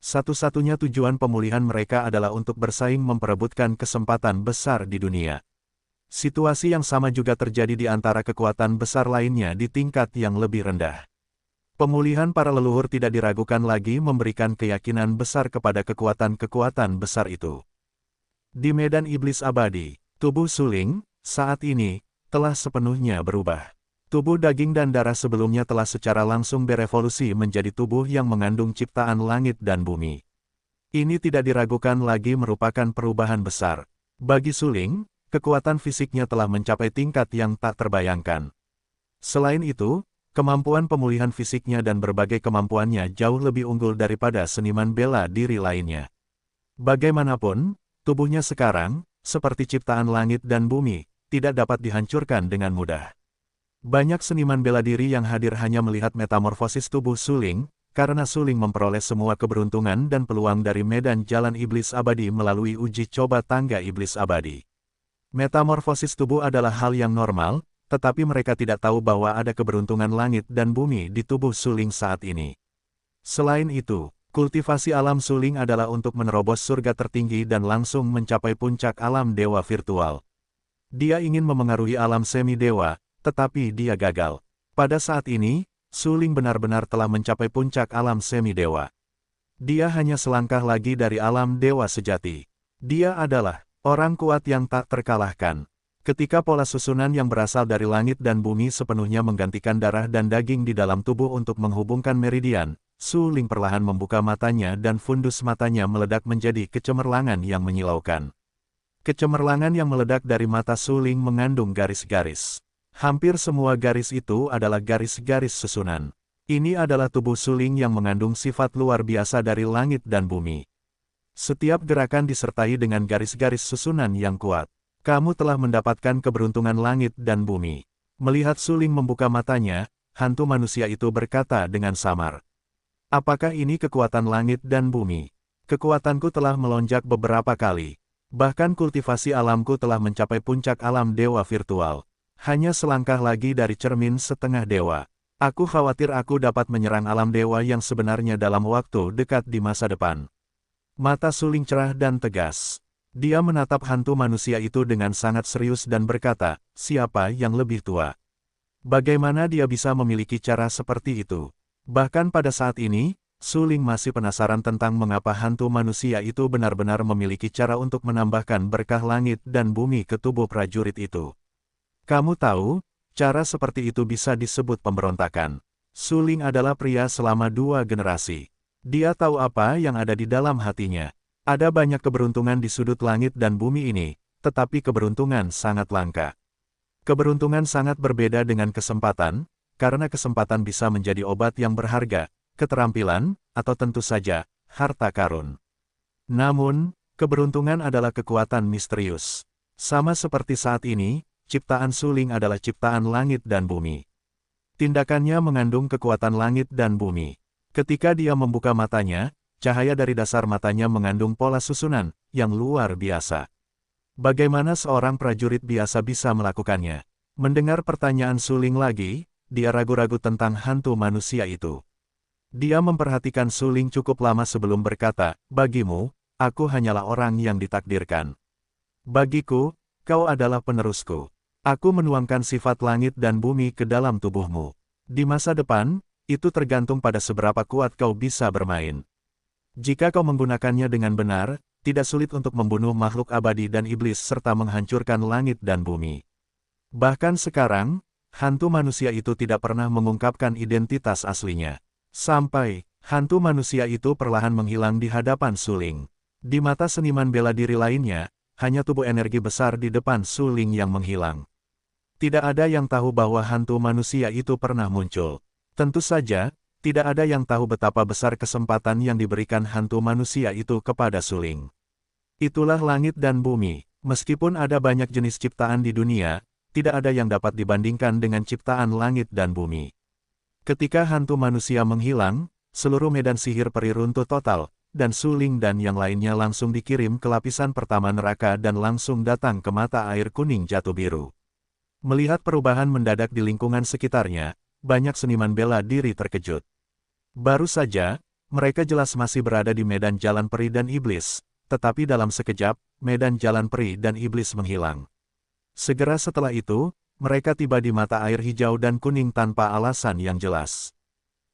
Satu-satunya tujuan pemulihan mereka adalah untuk bersaing memperebutkan kesempatan besar di dunia. Situasi yang sama juga terjadi di antara kekuatan besar lainnya di tingkat yang lebih rendah. Pemulihan para leluhur tidak diragukan lagi memberikan keyakinan besar kepada kekuatan-kekuatan besar itu. Di medan iblis abadi, tubuh Su Ling, saat ini, telah sepenuhnya berubah. Tubuh daging dan darah sebelumnya telah secara langsung berevolusi menjadi tubuh yang mengandung ciptaan langit dan bumi. Ini tidak diragukan lagi merupakan perubahan besar. Bagi Su Ling, kekuatan fisiknya telah mencapai tingkat yang tak terbayangkan. Selain itu, kemampuan pemulihan fisiknya dan berbagai kemampuannya jauh lebih unggul daripada seniman bela diri lainnya. Bagaimanapun, tubuhnya sekarang, seperti ciptaan langit dan bumi, tidak dapat dihancurkan dengan mudah. Banyak seniman bela diri yang hadir hanya melihat metamorfosis tubuh Su Ling, karena Su Ling memperoleh semua keberuntungan dan peluang dari medan jalan iblis abadi melalui uji coba tangga iblis abadi. Metamorfosis tubuh adalah hal yang normal, tetapi mereka tidak tahu bahwa ada keberuntungan langit dan bumi di tubuh Su Ling saat ini. Selain itu, kultivasi alam Su Ling adalah untuk menerobos surga tertinggi dan langsung mencapai puncak alam dewa virtual. Dia ingin memengaruhi alam semi-dewa, tetapi dia gagal. Pada saat ini, Su Ling benar-benar telah mencapai puncak alam semi-dewa. Dia hanya selangkah lagi dari alam dewa sejati. Dia adalah orang kuat yang tak terkalahkan. Ketika pola susunan yang berasal dari langit dan bumi sepenuhnya menggantikan darah dan daging di dalam tubuh untuk menghubungkan meridian, Su Ling perlahan membuka matanya dan fundus matanya meledak menjadi kecemerlangan yang menyilaukan. Kecemerlangan yang meledak dari mata Su Ling mengandung garis-garis. Hampir semua garis itu adalah garis-garis susunan. Ini adalah tubuh Su Ling yang mengandung sifat luar biasa dari langit dan bumi. Setiap gerakan disertai dengan garis-garis susunan yang kuat. Kamu telah mendapatkan keberuntungan langit dan bumi. Melihat Su Ling membuka matanya, hantu manusia itu berkata dengan samar. Apakah ini kekuatan langit dan bumi? Kekuatanku telah melonjak beberapa kali. Bahkan kultivasi alamku telah mencapai puncak alam dewa virtual. Hanya selangkah lagi dari cermin setengah dewa. Aku khawatir aku dapat menyerang alam dewa yang sebenarnya dalam waktu dekat di masa depan. Mata Su Ling cerah dan tegas. Dia menatap hantu manusia itu dengan sangat serius dan berkata, siapa yang lebih tua? Bagaimana dia bisa memiliki cara seperti itu? Bahkan pada saat ini, Su Ling masih penasaran tentang mengapa hantu manusia itu benar-benar memiliki cara untuk menambahkan berkah langit dan bumi ke tubuh prajurit itu. Kamu tahu, cara seperti itu bisa disebut pemberontakan. Su Ling adalah pria selama 2 generasi. Dia tahu apa yang ada di dalam hatinya. Ada banyak keberuntungan di sudut langit dan bumi ini, tetapi keberuntungan sangat langka. Keberuntungan sangat berbeda dengan kesempatan, karena kesempatan bisa menjadi obat yang berharga, keterampilan, atau tentu saja, harta karun. Namun, keberuntungan adalah kekuatan misterius. Sama seperti saat ini, ciptaan Su Ling adalah ciptaan langit dan bumi. Tindakannya mengandung kekuatan langit dan bumi. Ketika dia membuka matanya, cahaya dari dasar matanya mengandung pola susunan yang luar biasa. Bagaimana seorang prajurit biasa bisa melakukannya? Mendengar pertanyaan Su Ling lagi, dia ragu-ragu tentang hantu manusia itu. Dia memperhatikan Su Ling cukup lama sebelum berkata, "Bagimu, aku hanyalah orang yang ditakdirkan. Bagiku, kau adalah penerusku. Aku menuangkan sifat langit dan bumi ke dalam tubuhmu. Di masa depan, itu tergantung pada seberapa kuat kau bisa bermain. Jika kau menggunakannya dengan benar, tidak sulit untuk membunuh makhluk abadi dan iblis serta menghancurkan langit dan bumi." Bahkan sekarang, hantu manusia itu tidak pernah mengungkapkan identitas aslinya. Sampai, hantu manusia itu perlahan menghilang di hadapan Su Ling. Di mata seniman bela diri lainnya, hanya tubuh energi besar di depan Su Ling yang menghilang. Tidak ada yang tahu bahwa hantu manusia itu pernah muncul. Tentu saja, tidak ada yang tahu betapa besar kesempatan yang diberikan hantu manusia itu kepada Su Ling. Itulah langit dan bumi. Meskipun ada banyak jenis ciptaan di dunia, tidak ada yang dapat dibandingkan dengan ciptaan langit dan bumi. Ketika hantu manusia menghilang, seluruh medan sihir peri runtuh total, dan Su Ling dan yang lainnya langsung dikirim ke lapisan pertama neraka dan langsung datang ke mata air kuning jatuh biru. Melihat perubahan mendadak di lingkungan sekitarnya, banyak seniman bela diri terkejut. Baru saja, mereka jelas masih berada di medan jalan peri dan iblis, tetapi dalam sekejap, medan jalan peri dan iblis menghilang. Segera setelah itu, mereka tiba di mata air hijau dan kuning tanpa alasan yang jelas.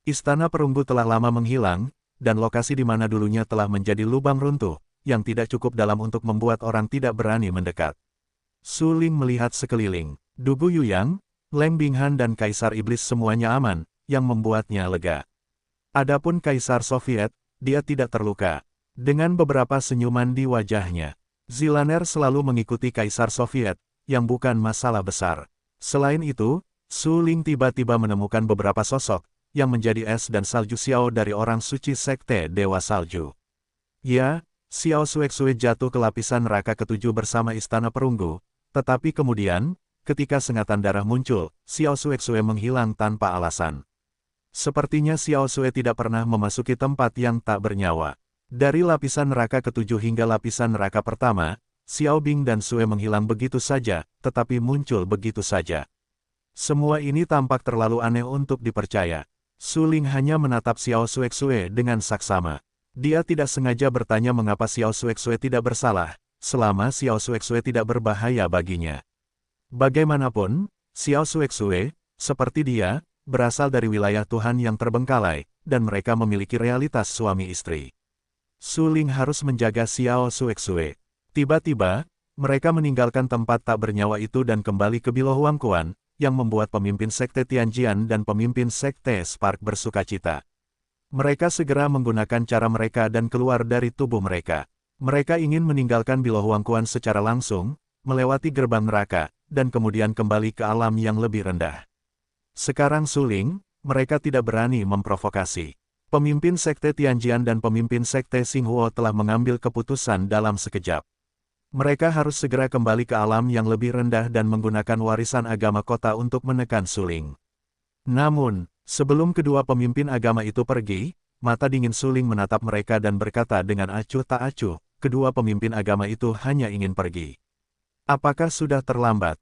Istana perunggu telah lama menghilang, dan lokasi di mana dulunya telah menjadi lubang runtuh, yang tidak cukup dalam untuk membuat orang tidak berani mendekat. Su Ling melihat sekeliling. Dugu Yuyang, Leng Binghan dan Kaisar Iblis semuanya aman, yang membuatnya lega. Adapun Kaisar Soviet, dia tidak terluka. Dengan beberapa senyuman di wajahnya, Zilaner selalu mengikuti Kaisar Soviet, yang bukan masalah besar. Selain itu, Su Ling tiba-tiba menemukan beberapa sosok, yang menjadi es dan salju Xiao dari orang suci Sekte Dewa Salju. Ya, Xiao Suexue jatuh ke lapisan neraka ketujuh bersama Istana Perunggu, tetapi kemudian, ketika sengatan darah muncul, Xiao Suexue menghilang tanpa alasan. Sepertinya Xiao Sue tidak pernah memasuki tempat yang tak bernyawa. Dari lapisan neraka ketujuh hingga lapisan neraka pertama, Xiao Bing dan Sue menghilang begitu saja, tetapi muncul begitu saja. Semua ini tampak terlalu aneh untuk dipercaya. Su Ling hanya menatap Xiao Suexue dengan saksama. Dia tidak sengaja bertanya mengapa Xiao Suexue tidak bersalah, selama Xiao Suexue tidak berbahaya baginya. Bagaimanapun, Xiao Suexue, seperti dia, berasal dari wilayah Tuhan yang terbengkalai, dan mereka memiliki realitas suami istri. Su Ling harus menjaga Xiao Suexue. Tiba-tiba, mereka meninggalkan tempat tak bernyawa itu dan kembali ke Bilo Huangquan, yang membuat pemimpin Sekte Tianjian dan pemimpin Sekte Spark bersukacita. Mereka segera menggunakan cara mereka dan keluar dari tubuh mereka. Mereka ingin meninggalkan Bilo Huangquan secara langsung, melewati gerbang neraka, dan kemudian kembali ke alam yang lebih rendah. Sekarang Su Ling, mereka tidak berani memprovokasi. Pemimpin Sekte Tianjian dan pemimpin Sekte Xinghuo telah mengambil keputusan dalam sekejap. Mereka harus segera kembali ke alam yang lebih rendah dan menggunakan warisan agama kota untuk menekan Su Ling. Namun, sebelum kedua pemimpin agama itu pergi, mata dingin Su Ling menatap mereka dan berkata dengan acuh tak acuh, kedua pemimpin agama itu hanya ingin pergi. Apakah sudah terlambat?